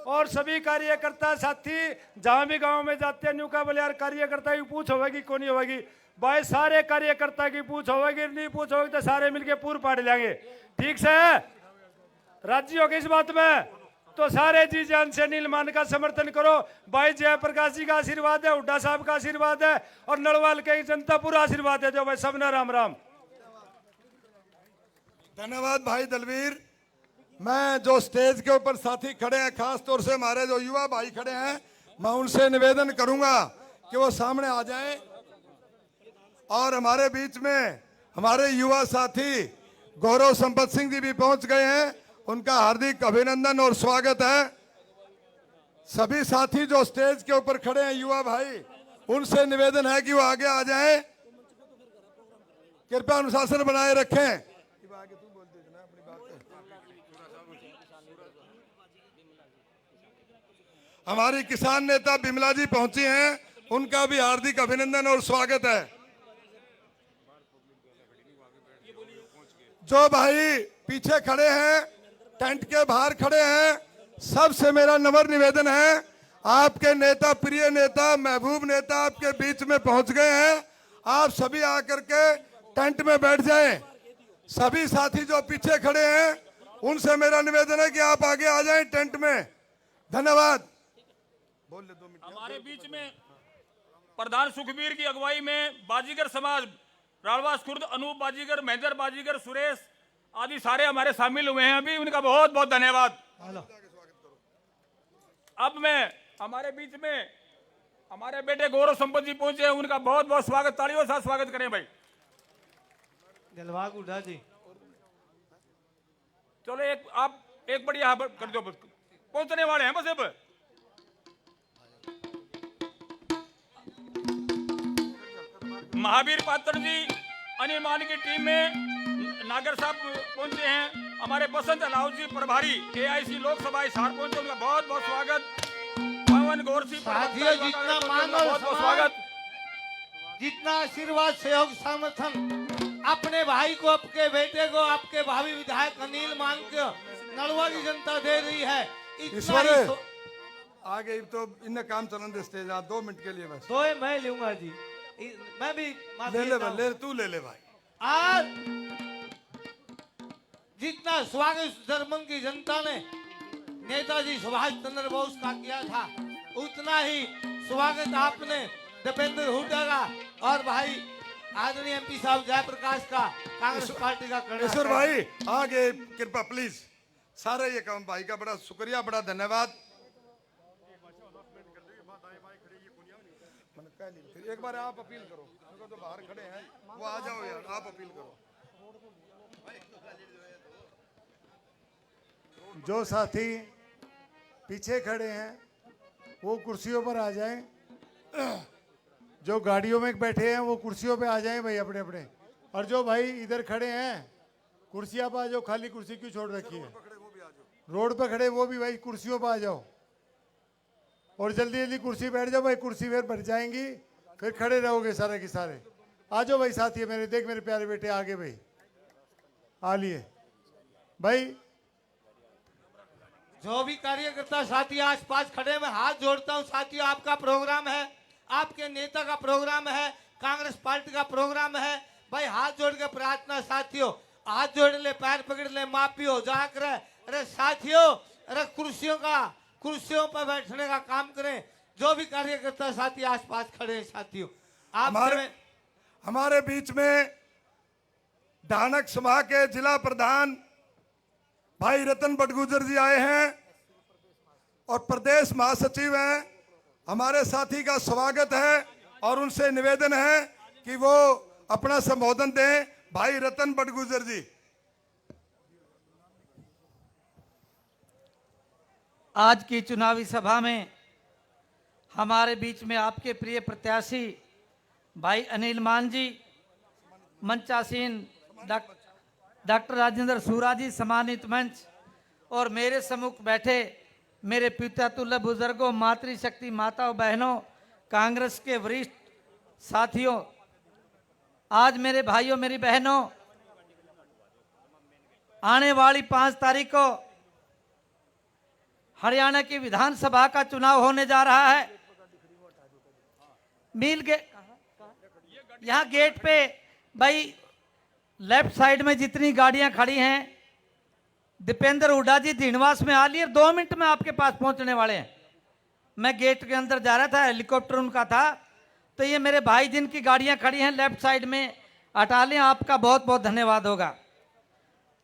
और सभी कार्यकर्ता साथी जहां भी गांव में जाते हैं, न्यू का बोले यार कार्यकर्ता की पूछ होगी कौन नहीं होगी भाई, सारे कार्यकर्ता की पूछ होगी, नहीं पूछ होगी तो सारे मिलके पूर पाड़ लेंगे। ठीक से राजी हो गई इस बात में? तो सारे जी जान से अनिल मान का समर्थन करो भाई। जयप्रकाश जी का आशीर्वाद है, हुड्डा साहब का आशीर्वाद है, और नलवाल के जनता पूरा आशीर्वाद है जो भाई। सबने राम राम। धन्यवाद भाई दलवीर। मैं जो स्टेज के ऊपर साथी खड़े हैं, खास तौर से हमारे जो युवा भाई खड़े हैं, मैं उनसे निवेदन करूंगा कि वो सामने आ जाएं। और हमारे बीच में हमारे युवा साथी गौरव संपत सिंह जी भी पहुंच गए हैं, उनका हार्दिक अभिनंदन और स्वागत है। सभी साथी जो स्टेज के ऊपर खड़े हैं युवा भाई, उनसे निवेदन है कि वो आगे आ जाएं, कृपया अनुशासन बनाए रखें। हमारी किसान नेता बिमला जी पहुंची हैं, उनका भी हार्दिक अभिनंदन और स्वागत है। जो भाई पीछे खड़े हैं, टेंट के बाहर खड़े हैं, सबसे मेरा नम्र निवेदन है, आपके नेता, प्रिय नेता, महबूब नेता आपके बीच में पहुंच गए हैं। आप सभी आकर के टेंट में बैठ जाएं। सभी साथी जो पीछे खड़े हैं, उनसे मेरा निवेदन है कि आप आगे आ जाएं टेंट में। धन्यवाद। हमारे बीच में प्रधान सुखबीर की अगुवाई में बाजीगर समाज, राणवास खुर्द, अनूप बाजीगर, महेंद्र बाजीगर, सुरेश आदि सारे हमारे शामिल हुए हैं अभी, उनका बहुत बहुत धन्यवाद। अब मैं हमारे बीच में हमारे बेटे गौरव संपत जी पहुंचे हैं, उनका बहुत बहुत स्वागत, तालियों से स्वागत करें भाई। दिलबाग हुड्डा जी, चलो आप एक बढ़िया कर दो, पहुंचने वाले हैं बस अब। महावीर पात्र जी अनिल मान की टीम में नागर साहब पहुंचे हैं, हमारे बसंत अलाउ जी प्रभारी AIC लोकसभा हिसार पहुंचे, उनका बहुत बहुत स्वागत। पवन गौर सिंह साथियों, जितना मान और बहुत बहुत स्वागत। जितना आशीर्वाद सहयोग समर्थन अपने भाई को, आपके बेटे को, आपके भावी विधायक अनिल मान को नलवा की जनता दे रही है, इतना ईश्वर ही आगे तो इन्हें काम चलन दे स्टेज, आप 2 मिनट के लिए बस। तो मैं लूंगा जी, मैं भी माफी ले ले देता हूं। ले, तू ले ले भाई। आज जितना स्वागत जर्मन की जनता ने नेताजी सुभाष चंद्र बोस का किया था, उतना ही स्वागत आपने दीपेंद्र हुड्डा का और भाई आदरणीय MP साहब जयप्रकाश का, कांग्रेस पार्टी का करना ईश्वर है। भाई आगे कृपा प्लीज, सारे ये काम भाई का बड़ा शुक्रिया, बड़ा धन्यवाद। एक बार आप अपील करो, उनको तो बाहर खड़े हैं वो आ जाओ यार, आप अपील करो। जो साथी पीछे खड़े हैं वो कुर्सियों पर आ जाएं, जो गाड़ियों में बैठे हैं वो कुर्सियों पे आ जाएं भाई अपने अपने, और जो भाई इधर खड़े हैं कुर्सियां पर आ जाओ, खाली कुर्सी क्यों छोड़ रखी है, रोड पे खड़े वो भी भाई कुर्सियों पर आ जाओ, और जल्दी जल्दी कुर्सी बैठ जाओ भाई, कुर्सी फिर भर जाएंगी, फिर खड़े रहोगे सारे के सारे। आ जाओ भाई साथी मेरे, देख मेरे प्यारे बेटे आगे भाई आ लिए भाई। जो भी कार्यकर्ता साथी आसपास खड़े, मैं हाथ जोड़ता हूं साथियों, आपका प्रोग्राम है, आपके नेता का प्रोग्राम है, कांग्रेस पार्टी का प्रोग्राम है भाई, हाथ जोड़ के प्रार्थना साथियों, हाथ जोड़ ले, पैर पकड़ ले, माफी हो जाकर। अरे साथियों, अरे कुर्सियों पर बैठने का काम करें, जो भी कार्यकर्ता साथी आसपास खड़े हैं साथियों। हमारे बीच में ढानक सभा के जिला प्रधान भाई रतन बटगुजर जी आए हैं और प्रदेश महासचिव हैं, हमारे साथी का स्वागत है और उनसे निवेदन है कि वो अपना संबोधन दें। भाई रतन बटगुजर जी। आज की चुनावी सभा में हमारे बीच में आपके प्रिय प्रत्याशी भाई अनिल मान जी, मंचासीन डॉक्टर राजेंद्र सूरा जी, सम्मानित मंच, और मेरे सम्मुख बैठे मेरे पिता तुल्य बुजुर्गों, मातृशक्ति माताओं बहनों, कांग्रेस के वरिष्ठ साथियों, आज मेरे भाइयों मेरी बहनों, आने वाली 5 तारीख को हरियाणा की विधानसभा का चुनाव होने जा रहा है। यहाँ गेट पे भाई लेफ्ट साइड में जितनी गाड़ियां खड़ी हैं, दीपेंद्र हुड्डा जी धीनवास में आ लिए, 2 मिनट में आपके पास पहुंचने वाले हैं। मैं गेट के अंदर जा रहा था, हेलीकॉप्टर उनका था, तो ये मेरे भाई जिनकी गाड़ियां खड़ी हैं लेफ्ट साइड में हटा लें, आपका बहुत बहुत धन्यवाद होगा।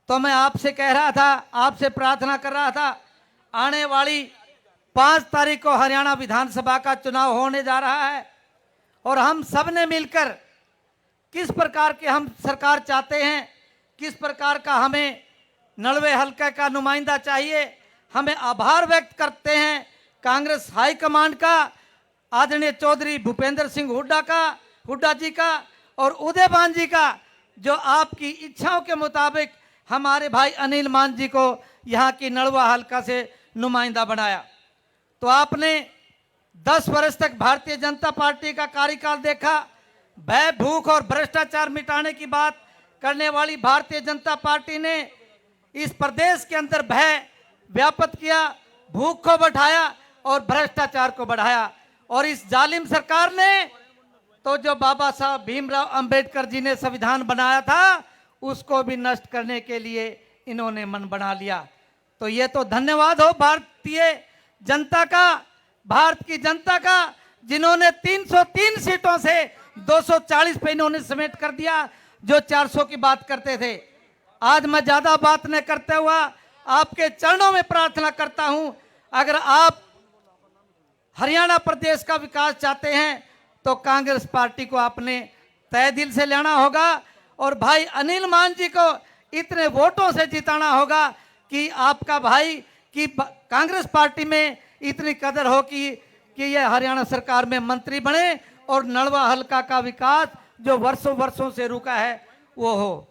तो मैं आपसे कह रहा था, आपसे प्रार्थना कर रहा था, आने वाली 5 तारीख को हरियाणा विधानसभा का चुनाव होने जा रहा है और हम सब ने मिलकर किस प्रकार के हम सरकार चाहते हैं, किस प्रकार का हमें नलवे हल्के का नुमाइंदा चाहिए, हमें आभार व्यक्त करते हैं कांग्रेस हाईकमांड का, आदरणीय चौधरी भूपेंद्र सिंह हुड्डा जी का और उदयभान जी का, जो आपकी इच्छाओं के मुताबिक हमारे भाई अनिल मान जी को यहाँ की नलवा हल्का से नुमाइंदा बनाया। तो आपने 10 वर्ष तक भारतीय जनता पार्टी का कार्यकाल देखा, भय, भूख और भ्रष्टाचार मिटाने की बात करने वाली भारतीय जनता पार्टी ने इस प्रदेश के अंदर भय व्याप्त किया, भूख को बढ़ाया और भ्रष्टाचार को बढ़ाया। और इस जालिम सरकार ने तो जो बाबा साहब भीमराव अंबेडकर जी ने संविधान बनाया था, उसको भी नष्ट करने के लिए इन्होंने मन बना लिया। तो ये तो धन्यवाद हो भारतीय जनता का, भारत की जनता का, जिन्होंने 303 सीटों से 240 पे इन्होंने समेट कर दिया, जो 400 की बात करते थे। आज मैं ज्यादा बात नहीं करते हुआ आपके चरणों में प्रार्थना करता हूं, अगर आप हरियाणा प्रदेश का विकास चाहते हैं तो कांग्रेस पार्टी को आपने तय दिल से लेना होगा और भाई अनिल मान जी को इतने वोटों से जिताना होगा कि आपका भाई कि कांग्रेस पार्टी में इतनी कदर हो कि ये हरियाणा सरकार में मंत्री बने और नलवा हलका का विकास जो वर्षों वर्षों से रुका है वो हो।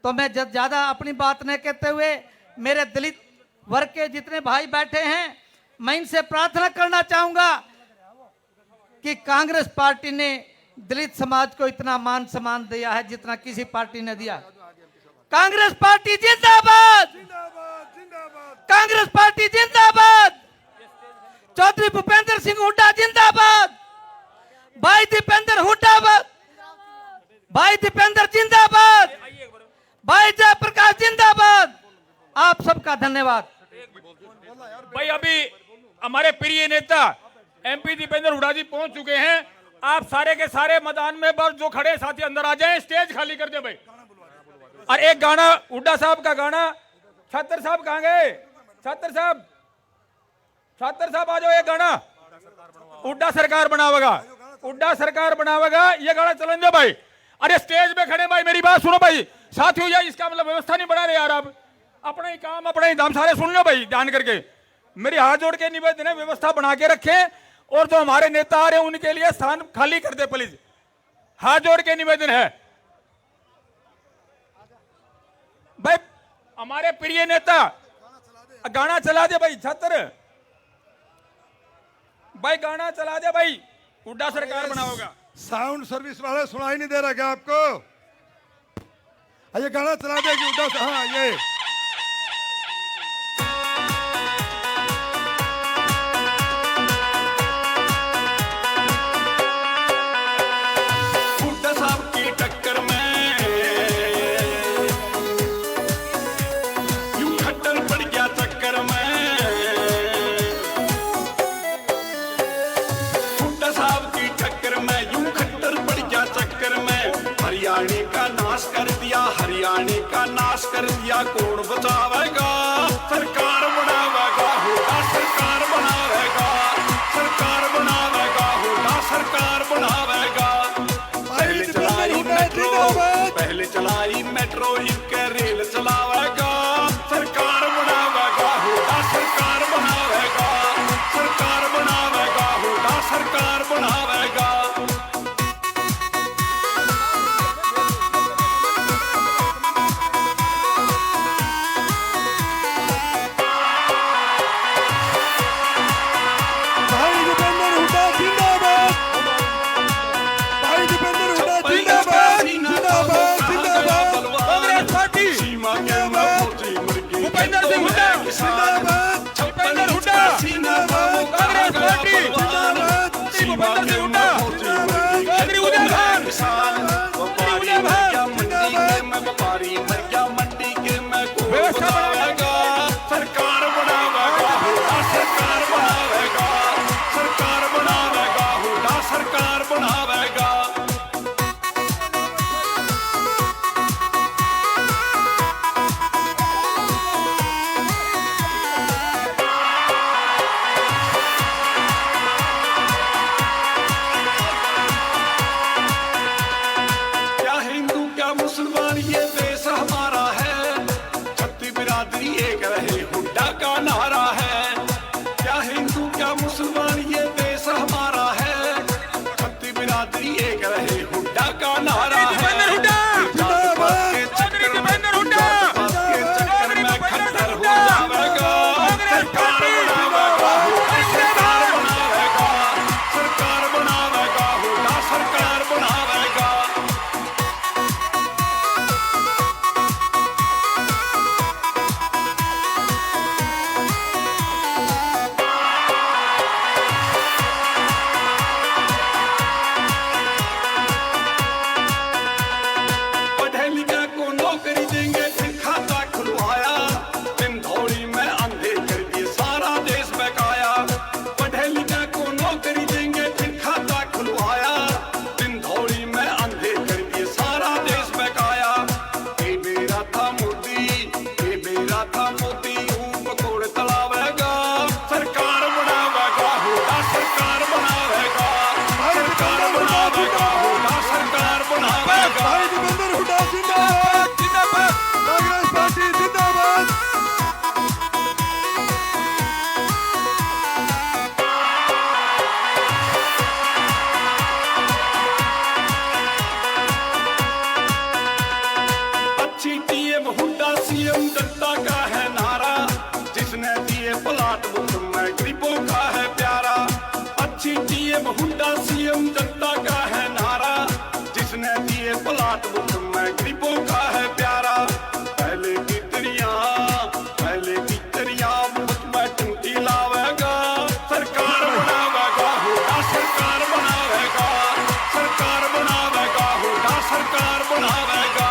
तो मैं ज्यादा अपनी बात नहीं कहते हुए मेरे दलित वर्ग के जितने भाई बैठे हैं, मैं इनसे प्रार्थना करना चाहूंगा कि कांग्रेस पार्टी ने दलित समाज को इतना मान सम्मान दिया है जितना किसी पार्टी ने दिया। कांग्रेस पार्टी जिंदाबाद, कांग्रेस पार्टी जिंदाबाद, चौधरी भूपेंद्र सिंह हुड्डा जिंदाबाद, भाई दीपेंद्र हुड्डा, भाई दीपेंद्र जिंदाबाद, भाई जयप्रकाश जिंदाबाद। आप सबका धन्यवाद। भाई अभी हमारे प्रिय नेता एमपी दीपेंद्र हुड्डा जी पहुंच चुके हैं। आप सारे के सारे मैदान में बस जो खड़े साथी अंदर आ जाएं, स्टेज खाली कर दे भाई। और एक गाना हुड्डा साहब का गाना, छात्र साहब कहां गए? छात्र साहब आ जाओ, एक गाना हुड्डा सरकार बनावेगा, हुड्डा सरकार बनावेगा, ये गाना चलन दो भाई। अरे स्टेज पे खड़े भाई, मेरी बात सुनो भाई साथियों, यार इसका मतलब व्यवस्था नहीं बना रहे यार, आप अपना ही काम अपना ही दाम सारे सुन लो भाई ध्यान करके। मेरी हाथ जोड़ के निवेदन है, व्यवस्था बना के रखे और जो हमारे नेता आ रहे हैं उनके लिए स्थान खाली कर दे प्लीज, हाथ जोड़ के निवेदन है भाई। हमारे प्रिय नेता गाना चला दे भाई, छात्र भाई गाना चला दे भाई, हुड्डा सरकार बनाओगा। साउंड सर्विस वाले सुनाई नहीं दे रहा क्या आपको? ये गाना चला दे कि हुड्डा, हाँ ये हुड्डा साहब की टक्कर में यूं खट्टर पड़ गया चक्कर में, हुड्डा साहब की टक्कर में यूं खट्टर पड़ गया चक्कर में। हरियाणे का नाश कर दिया, हरियाणे का नाश कर दिया, कौन बचावेगा? सरकार बनावेगा, हुड्डा सरकार बनावेगा, सरकार बनावेगा, हुड्डा सरकार बनावेगा। पहले चलाई मेट्रो, पहले चलाई मेट्रो, इनके रेल चलावेगा, सरकार बनावेगा, हुड्डा सरकार बनावेगा, सरकार बनावेगा, हुड्डा सरकार बनावेगा। भाई दीपेंद्र हुड्डा जिंदाबाद, भाई दीपेंद्र हुड्डा जिंदाबाद, जिंदाबाद जिंदाबाद, कांग्रेस पार्टी सीमा के फौजी मुर्गी, भूपेंद्र सिंह हुड्डा जिंदाबाद, दीपेंद्र हुड्डा, जिंदाबाद, कांग्रेस पार्टी जिंदाबाद, भूपेंद्र सिंह हुड्डा, चौधरी उदय खान, व्यापारी मर गया मंडी के, मैं व्यापारी मर गया मंडी के, मैं को बतावेगा, सरकार बनावेगा, हुड्डा सरकार बनावेगा, सरकार बनावेगा, हुड्डा सरकार बनावेगा। क्या हिंदू क्या मुसलमान ये देश हमारा है, छत्ती बिरादरी एक रहे हुड्डा का नारा है। क्या हिंदू क्या मुसलमान ये देश हमारा है, छत्ती बिरादरी एक रहे हुड्डा का नारा है। दीपेंद्र हुड्डा, जात-पात के चौधरी चक्कर में, दीपेंद्र हुड्डा, जात-पात के चक्कर में खट्टर हो जावेगा, सरकार बनावेगा, हुड्डा सरकार बनावेगा, सरकार बनावेगा, हुड्डा सरकार बनावेगा। बनावेगा भाई दीपेंद्र हुड्डा जिंदाबाद, जिंदाबाद कांग्रेस पार्टी जिंदाबाद। अच्छी टीएम हुड्डा सीएम जनता का है नारा, जिसने दिए प्लाट बुक में गरीबों का है प्यारा। अच्छी टीएम हुड्डा सीएम जनता का है नारा, जिसने दिए प्लाट बुक में गरीबों का है प्यारा। पहले की तरिया मुफ्त में टूटी लावेगा, सरकार बनावेगा हुड्डा सरकार बनावेगा, सरकार बनावेगा हुड्डा सरकार बनावेगा।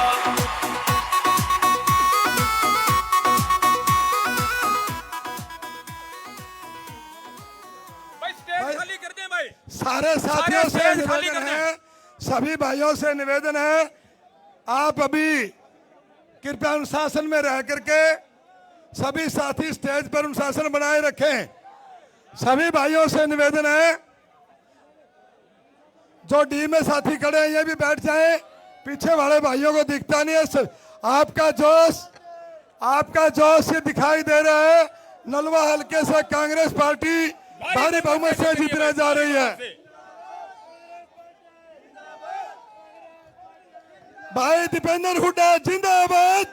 भाई स्टेज खाली कर दें भाई। सारे साथियों से स्टेज खाली निवेदन कर दें। है, सभी भाइयों से निवेदन है, आप अभी कृपया अनुशासन में रह करके सभी साथी स्टेज पर अनुशासन बनाए रखें। सभी भाइयों से निवेदन है, जो डी में साथी खड़े हैं ये भी बैठ जाएं, पीछे वाले भाइयों को दिखता नहीं है। आपका जोश ये दिखाई दे रहा है। नलवा हल्के से कांग्रेस पार्टी भारी बहुमत से जीतने जा रही है। भाई दीपेंद्र हुड्डा जिंदाबाद,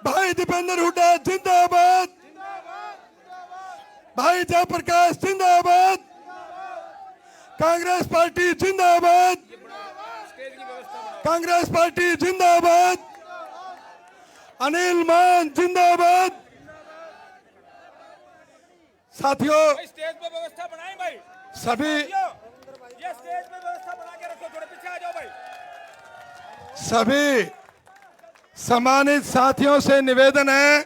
भाई दीपेंद्र हुड्डा जिंदाबाद, भाई जयप्रकाश जिंदाबाद, कांग्रेस पार्टी जिंदाबाद, कांग्रेस पार्टी जिंदाबाद, अनिल मान जिंदाबाद। साथियों भाई स्टेज पे व्यवस्था बनाएं भाई। सभी ये स्टेज पे व्यवस्था बना के रखो, थोड़े पीछे आ जाओ भाई। सभी सम्मानित साथियों से निवेदन है,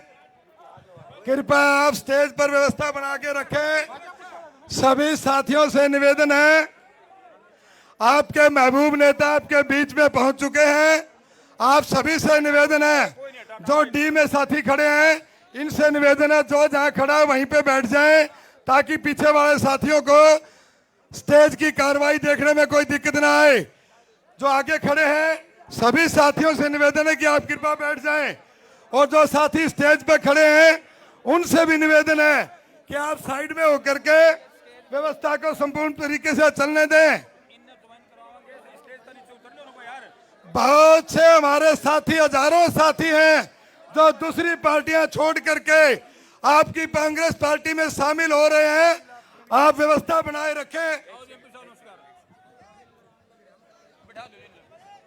कृपया आप स्टेज पर व्यवस्था बना के रखें। सभी साथियों से निवेदन है, आपके महबूब नेता आपके बीच में पहुंच चुके हैं। आप सभी से निवेदन है, जो डी में साथी खड़े हैं इनसे निवेदन है, जो जहां खड़ा है वहीं पे बैठ जाएं, ताकि पीछे वाले साथियों को स्टेज की कार्रवाई देखने में कोई दिक्कत ना आए। जो आगे खड़े हैं सभी साथियों से निवेदन है कि आप कृपया बैठ जाएं, और जो साथी स्टेज पे खड़े हैं उनसे भी निवेदन है कि आप साइड में होकर के व्यवस्था को संपूर्ण तरीके से चलने दें। बहुत से हमारे साथी, हजारों साथी हैं जो दूसरी पार्टियां छोड़ करके आपकी कांग्रेस पार्टी में शामिल हो रहे हैं। आप व्यवस्था बनाए रखें।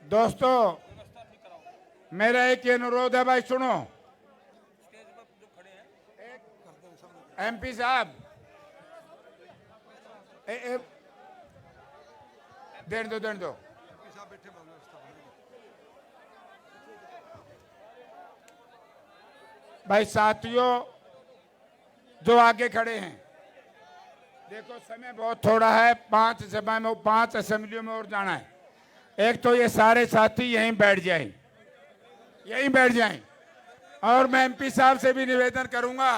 दोस्तों मेरा एक ही अनुरोध है भाई, सुनो। एमपी साहब देने दो। भाई साथियों जो आगे खड़े हैं, देखो समय बहुत थोड़ा है, 5 सभा में 5 असेंबलियों में और जाना है। एक तो ये सारे साथी यहीं बैठ जाएं, और मैं एमपी साहब से भी निवेदन करूंगा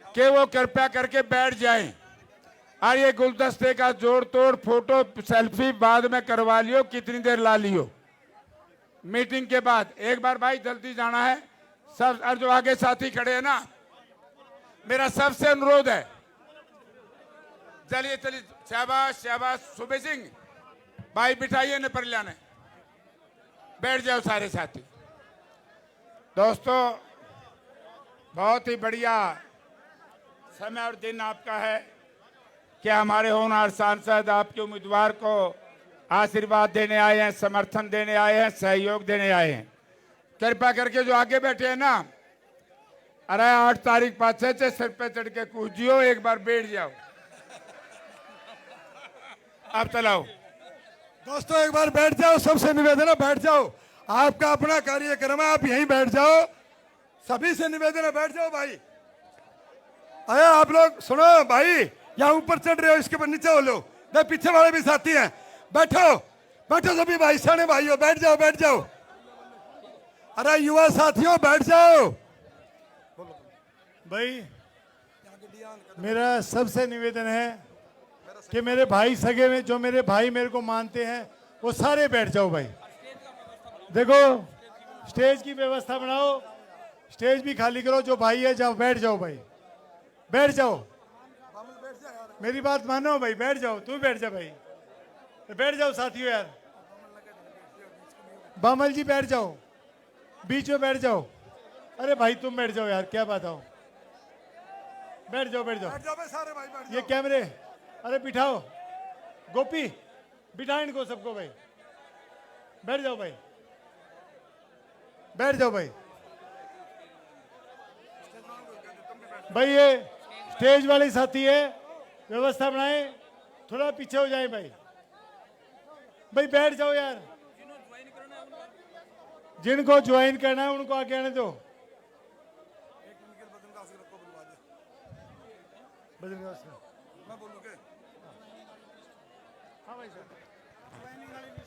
कि वो कृपया करके बैठ जाएं। और ये गुलदस्ते का जोड़ तोड़ फोटो सेल्फी बाद में करवा लियो, कितनी देर ला लियो मीटिंग के बाद। एक बार भाई जल्दी जाना है सब, और जो आगे साथी खड़े हैं ना, मेरा सबसे अनुरोध है, चलिए शाबाश शाबाश। सुबह सिंह भाई बिठाइए न पर लाने, बैठ जाओ सारे साथी। दोस्तों बहुत ही बढ़िया समय और दिन आपका है कि हमारे होनहार सांसद आपके उम्मीदवार को आशीर्वाद देने आए हैं, समर्थन देने आए हैं, सहयोग देने आए हैं। कृपया करके जो आगे बैठे हैं ना, अरे 8 तारीख पाछे से सिर पे चढ़ के कूदियो, एक बार बैठ जाओ। आप चलाओ दोस्तों, एक बार बैठ जाओ, सबसे निवेदन है बैठ जाओ। आपका अपना कार्यक्रम है, आप यहीं बैठ जाओ। सभी से निवेदन है बैठ जाओ भाई। अरे आप लोग सुनो भाई, यहाँ ऊपर चढ़ रहे हो, इसके ऊपर नीचे हो लो। पीछे वाले भी साथी हैं, बैठो बैठो सभी भाई, सारे भाइयों बैठ जाओ बैठ जाओ। अरे युवा साथियों बैठ जाओ। भाई मेरा सबसे निवेदन है कि मेरे भाई सगे में, जो मेरे भाई मेरे को मानते हैं वो सारे बैठ जाओ भाई। देखो स्टेज की व्यवस्था बनाओ, स्टेज भी खाली करो। जो भाई है जाओ, बैठ जाओ भाई, बैठ जाओ। मेरी बात मानो भाई, बैठ जाओ। तू बैठ जा भाई, बैठ जाओ साथियों यार। बामल जी बैठ जाओ, बीच में बैठ जाओ। अरे भाई तुम बैठ जाओ यार, क्या बात हो। बैठ जाओ, बैठ जाओ, सारे भाई बैठ ये कैमरे। अरे बिठाओ, गोपी बिठा इनको सबको भाई। बैठ जाओ भाई, बैठ जाओ भाई। भाई ये स्टेज वाले साथी है, व्यवस्था बनाए, थोड़ा पीछे हो जाए भाई। भाई बैठ जाओ यार, जिनको ज्वाइन करना है उनको आगे आने दो।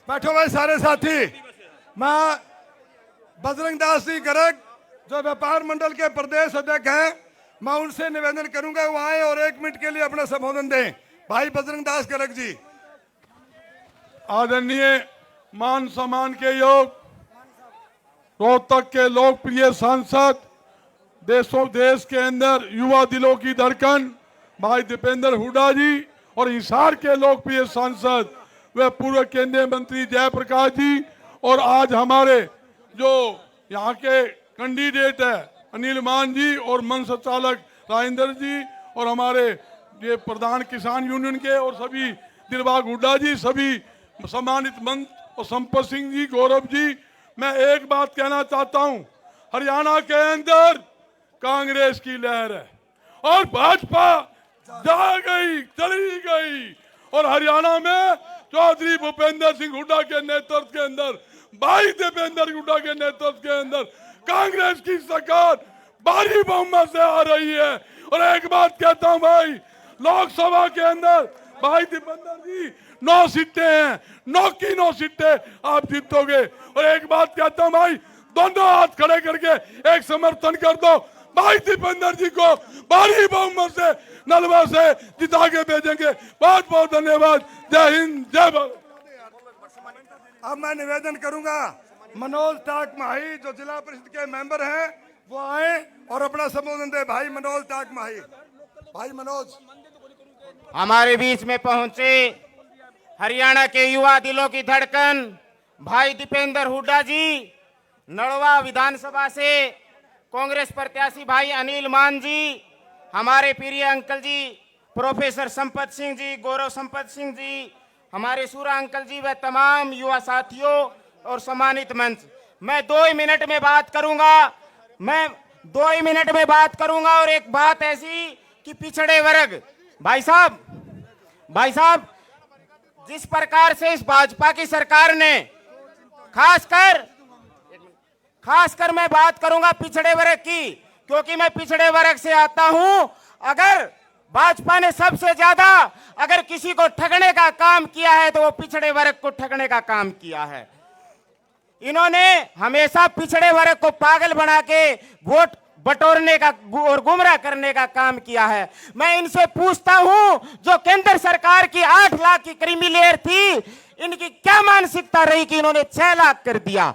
बैठो भाई सारे साथी। मैं बजरंग दास जी गर्ग जो व्यापार मंडल के प्रदेश अध्यक्ष हैं, मैं उनसे निवेदन करूंगा वो आए और 1 मिनट के लिए अपना संबोधन दें। भाई बजरंग दास गर्ग जी। आदरणीय मान सम्मान के योग रोहतक के लोकप्रिय सांसद, देश के अंदर युवा दिलों की धड़कन भाई दीपेंद्र हुड्डा जी, और हिसार के लोकप्रिय सांसद व पूर्व केंद्रीय मंत्री जयप्रकाश जी, और आज हमारे जो यहाँ के कैंडिडेट है अनिल मान जी और मंच संचालक राजेंद्र जी, और हमारे ये प्रधान किसान यूनियन के और सभी दिलबाग हुड्डा जी, सभी सम्मानित मंच और संपत सिंह जी, गौरव जी। मैं एक बात कहना चाहता हूं, हरियाणा के अंदर कांग्रेस की लहर है और भाजपा जा गई, चली गई, और हरियाणा में चौधरी भूपेंद्र सिंह हुड्डा के नेतृत्व के अंदर, भाई दीपेंद्र हुड्डा के नेतृत्व के अंदर कांग्रेस की सरकार भारी बहुमत से आ रही है। और एक बात कहता हूं भाई, लोकसभा के अंदर भाई दीपेंद्र जी 9 सीटें हैं, 9 की 9 सीटें आप जीतोगे। और एक बात कहता हूं भाई, दोनों हाथ खड़े करके एक समर्थन कर दो, भाई दीपेंद्र जी को भारी बहुमत से नलवा से जिता के भेजेंगे। बहुत बहुत धन्यवाद। जय हिंद, जय भारत। अब मैं निवेदन करूंगा मनोज टाक माही जो जिला परिषद के मेंबर हैं वो आए और अपना संबोधन दे। भाई मनोज टाक माही। भाई मनोज हमारे बीच में पहुंचे हरियाणा के युवा दिलों की धड़कन भाई दीपेंद्र हुड्डा जी, नड़वा विधानसभा से कांग्रेस प्रत्याशी भाई अनिल मान जी, हमारे प्रिय अंकल जी प्रोफेसर संपत सिंह जी, गौरव संपत सिंह जी, हमारे सूरा अंकल जी व तमाम युवा साथियों और सम्मानित मंच। मैं 2 मिनट में बात करूंगा, और एक बात ऐसी कि पिछड़े वर्ग भाई साहब जिस प्रकार से इस भाजपा की सरकार ने खासकर मैं बात करूंगा पिछड़े वर्ग की, क्योंकि मैं पिछड़े वर्ग से आता हूं। अगर भाजपा ने सबसे ज्यादा अगर किसी को ठगने का काम किया है तो वो पिछड़े वर्ग को ठगने का काम किया है। इन्होंने हमेशा पिछड़े वर्ग को पागल बना के वोट बटोरने का और गुमराह करने का काम किया है। मैं इनसे पूछता हूं, जो केंद्र सरकार की 8 लाख की क्रीमी लेयर थी, इनकी क्या मानसिकता रही कि इन्होंने 6 लाख कर दिया।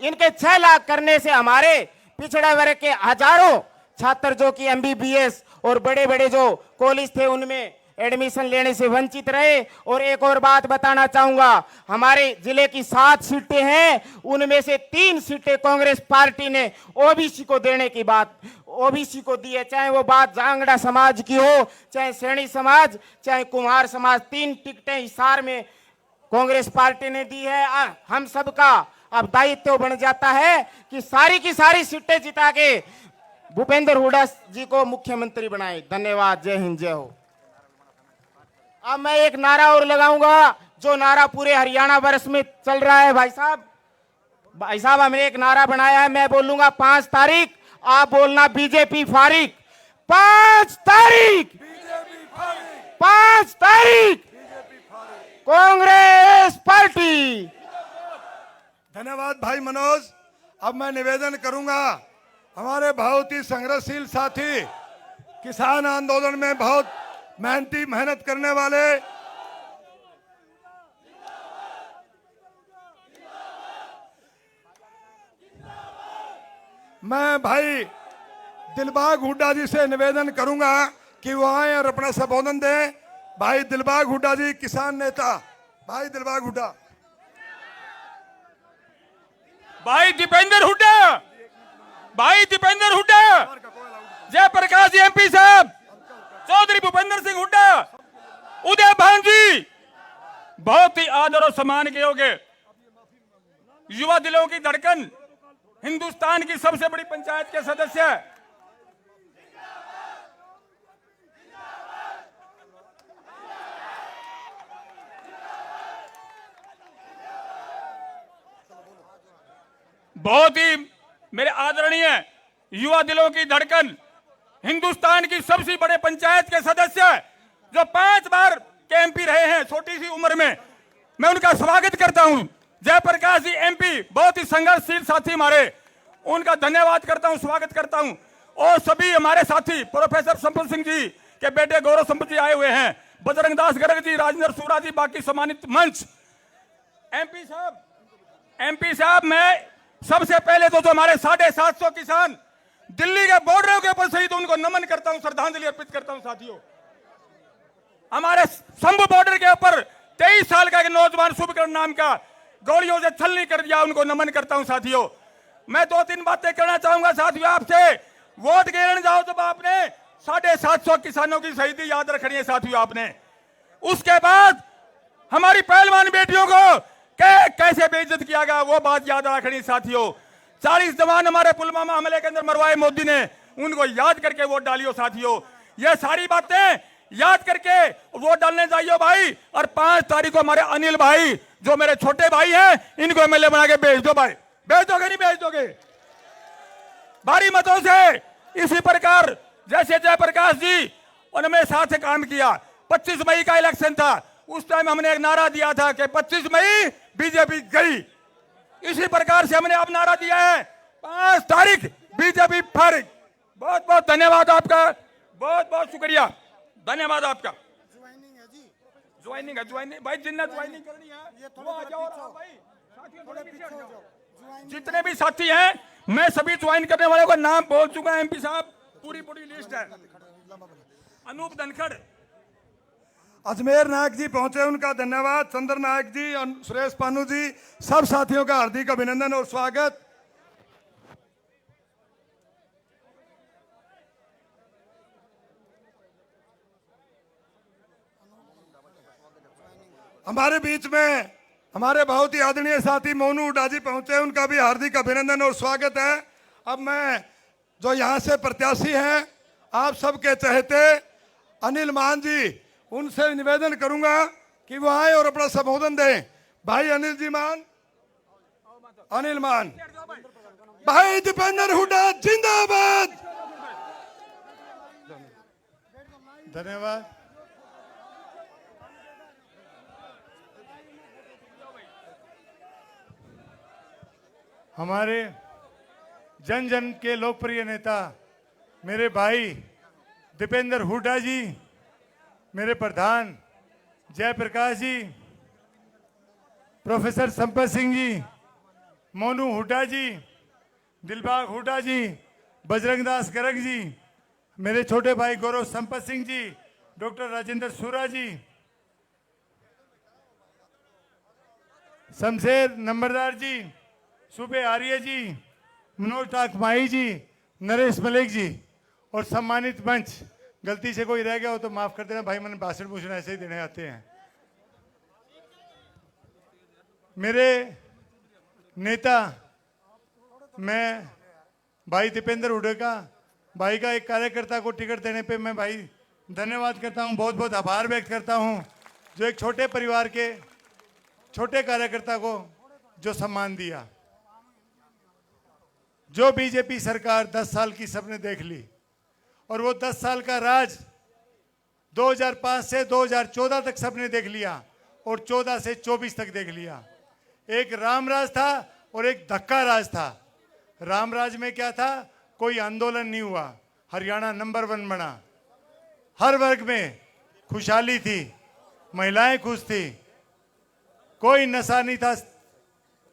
इनके 6 लाख करने से हमारे पिछड़ा वर्ग के हजारों छात्र जो कि MBBS और बड़े बड़े जो कॉलेज थे उनमें एडमिशन लेने से वंचित रहे। और एक और बात बताना चाहूंगा, हमारे जिले की 7 सीटें हैं, उनमें से 3 सीटें कांग्रेस पार्टी ने ओबीसी को देने की बात ओबीसी को दी है, चाहे वो बात जांगड़ा समाज की हो, चाहे सैनी समाज, चाहे कुम्हार समाज। 3 टिकटें हिसार में कांग्रेस पार्टी ने दी है। हम सबका अब दायित्व बन जाता है कि सारी की सारी सीटें जिता के भूपेंद्र हुड्डा जी को मुख्यमंत्री बनाए। धन्यवाद। जय हिंद, जय हो। अब मैं एक नारा और लगाऊंगा, जो नारा पूरे हरियाणा वर्ष में चल रहा है। भाई साहब हमने एक नारा बनाया है, मैं बोलूंगा 5 तारीख, आप बोलना बीजेपी फारिग। 5 तारीख, 5 तारीख कांग्रेस पार्टी। धन्यवाद भाई मनोज। अब मैं निवेदन करूंगा, हमारे बहुत ही संघर्षशील साथी, किसान आंदोलन में बहुत मेहनत करने वाले मैं भाई दिलबाग हुड्डा जी से निवेदन करूंगा कि वो आए और अपना संबोधन दें। भाई दिलबाग हुड्डा जी, किसान नेता, भाई दिलबाग हुड्डा। भाई दीपेंद्र हुड्डा, भाई दीपेंद्र हुड्डा, जयप्रकाश जी एमपी साहब, चौधरी भूपेंद्र सिंह हुड्डा, उदय भान जी, बहुत ही आदर और सम्मान के योग्य युवा दिलों की धड़कन, हिंदुस्तान की सबसे बड़ी पंचायत के सदस्य, बहुत ही मेरे आदरणीय युवा दिलों की धड़कन, हिंदुस्तान की सबसे बड़े पंचायत के सदस्य, जो 5 बार के एमपी रहे हैं छोटी सी उम्र में, मैं उनका स्वागत करता हूं। जयप्रकाश जी एमपी, बहुत ही संघर्षशील साथी हमारे, उनका धन्यवाद करता हूं, स्वागत करता हूं। और सभी हमारे साथी प्रोफेसर संपत सिंह जी के बेटे गौरव संपत जी आए हुए हैं, बजरंग दास गर्ग जी, राजेंद्र सूरा जी, बाकी सम्मानित मंच। एमपी साहब, मैं सबसे पहले तो जो हमारे 750 किसान दिल्ली के बॉर्डरों के ऊपर शहीद, उनको नमन करता हूं, श्रद्धांजलि अर्पित करता हूं। साथियों, हमारे संभू बॉर्डर के ऊपर 23 साल का एक नौजवान शुभकरण नाम का गोलियों से छलनी कर दिया, उनको नमन करता हूं। साथियों, मैं 2-3 बातें करना चाहूंगा साथियों आपसे। वोट गिरने जाओ जब आपने 750 किसानों की शहीदी याद रखनी है साथियों आपने। उसके बाद हमारी पहलवान बेटियों को कैसे बेइज्जत किया गया, वो बात याद रखनी साथियों। 40 जवान हमारे पुलवामा हमले के अंदर मरवाए मोदी ने, उनको याद करके वोट डालियो साथियों। ये सारी बातें याद करके वोट डालने जाइयो भाई। और 5 तारीख को हमारे अनिल भाई, जो मेरे छोटे भाई हैं, इनको एमएलए बना के भेज दो भाई। भेज दोगे नहीं भेज दोगे? भारी मतों से। इसी प्रकार जैसे जयप्रकाश जी उन्होंने साथ से काम किया। 25 मई का इलेक्शन था, उस टाइम हमने एक नारा दिया था कि 25 मई बीजेपी गई। इसी प्रकार से हमने अब नारा दिया है 5 तारीख बीजेपी फारिग। बहुत बहुत धन्यवाद आपका, बहुत बहुत शुक्रिया, धन्यवाद आपका। ज्वाइनिंग है ज्वाइनिंग भाई, जिन्हें ज्वाइनिंग करनी है वो आ जाओ भाई। जितने भी साथी हैं, मैं सभी ज्वाइन करने वालों का नाम बोल चुका है। एमपी साहब, पूरी लिस्ट है। अनूप धनखड़, अजमेर नायक जी पहुंचे, उनका धन्यवाद। चंद्र नायक जी और सुरेश पानू जी, सब साथियों का हार्दिक अभिनंदन और स्वागत। हमारे बीच में हमारे बहुत ही आदरणीय साथी मोनू हुड्डा जी पहुंचे, उनका भी हार्दिक अभिनंदन और स्वागत है। अब मैं जो यहाँ से प्रत्याशी हैं, आप सबके चहेते अनिल मान जी, उनसे निवेदन करूंगा कि वो आए और अपना संबोधन दें। भाई अनिल जी मान, अनिल मान, भाई दीपेंद्र हुड्डा जिंदाबाद। धन्यवाद। हमारे जन जन के लोकप्रिय नेता मेरे भाई दीपेंद्र हुड्डा जी, मेरे प्रधान जयप्रकाश जी, प्रोफेसर संपत सिंह जी, मोनू हुड्डा जी, दिलबाग हुड्डा जी, बजरंग दास गर्ग जी, मेरे छोटे भाई गौरव संपत सिंह जी, डॉक्टर राजेंद्र सूरा जी, शमशेर नंबरदार जी, सुबे आर्य जी, मनोज टाकमाई जी, नरेश मलिक जी और सम्मानित मंच। गलती से कोई रह गया हो तो माफ कर देना भाई, मैंने भाषण भूषण ऐसे ही देने आते हैं। मेरे नेता, मैं भाई दीपेंद्र हुड्डा का, भाई का एक कार्यकर्ता को टिकट देने पे मैं भाई धन्यवाद करता हूं, बहुत बहुत आभार व्यक्त करता हूं, जो एक छोटे परिवार के छोटे कार्यकर्ता को जो सम्मान दिया। जो बीजेपी सरकार 10 साल की सबने देख ली, और वो 10 साल का राज 2005 से 2014 तक सबने देख लिया, और 14 से 24 तक देख लिया। एक राम राज था और एक धक्का राज था। राम राज में क्या था? कोई आंदोलन नहीं हुआ, हरियाणा नंबर 1 बना, हर वर्ग में खुशहाली थी, महिलाएं खुश थी, कोई नशा नहीं था,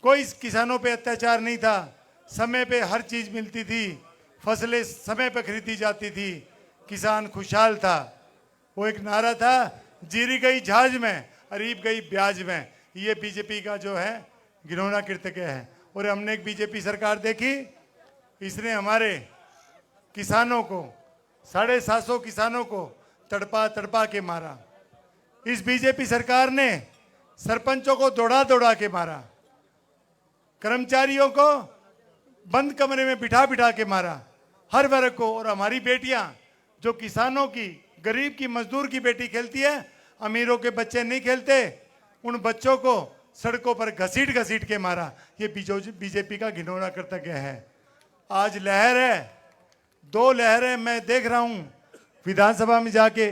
कोई किसानों पे अत्याचार नहीं था, समय पे हर चीज मिलती थी, फसलें समय पे खरीदी जाती थी, किसान खुशहाल था। वो एक नारा था, जीरी गई झाज में, अरीब गई ब्याज में। ये बीजेपी का जो है घिनौना कृत्य है। और हमने एक बीजेपी सरकार देखी, इसने हमारे किसानों को 750 किसानों को तड़पा तड़पा के मारा। इस बीजेपी सरकार ने सरपंचों को दौड़ा दौड़ा के मारा, कर्मचारियों को बंद कमरे में बिठा बिठा के मारा, हर वर्ग को। और हमारी बेटियां जो किसानों की, गरीब की, मजदूर की बेटी खेलती है, अमीरों के बच्चे नहीं खेलते, उन बच्चों को सड़कों पर घसीट घसीट के मारा। ये बीजेपी का घिनौना कर्तव्य है। आज लहर है, 2 लहरें मैं देख रहा हूं। विधानसभा में जाके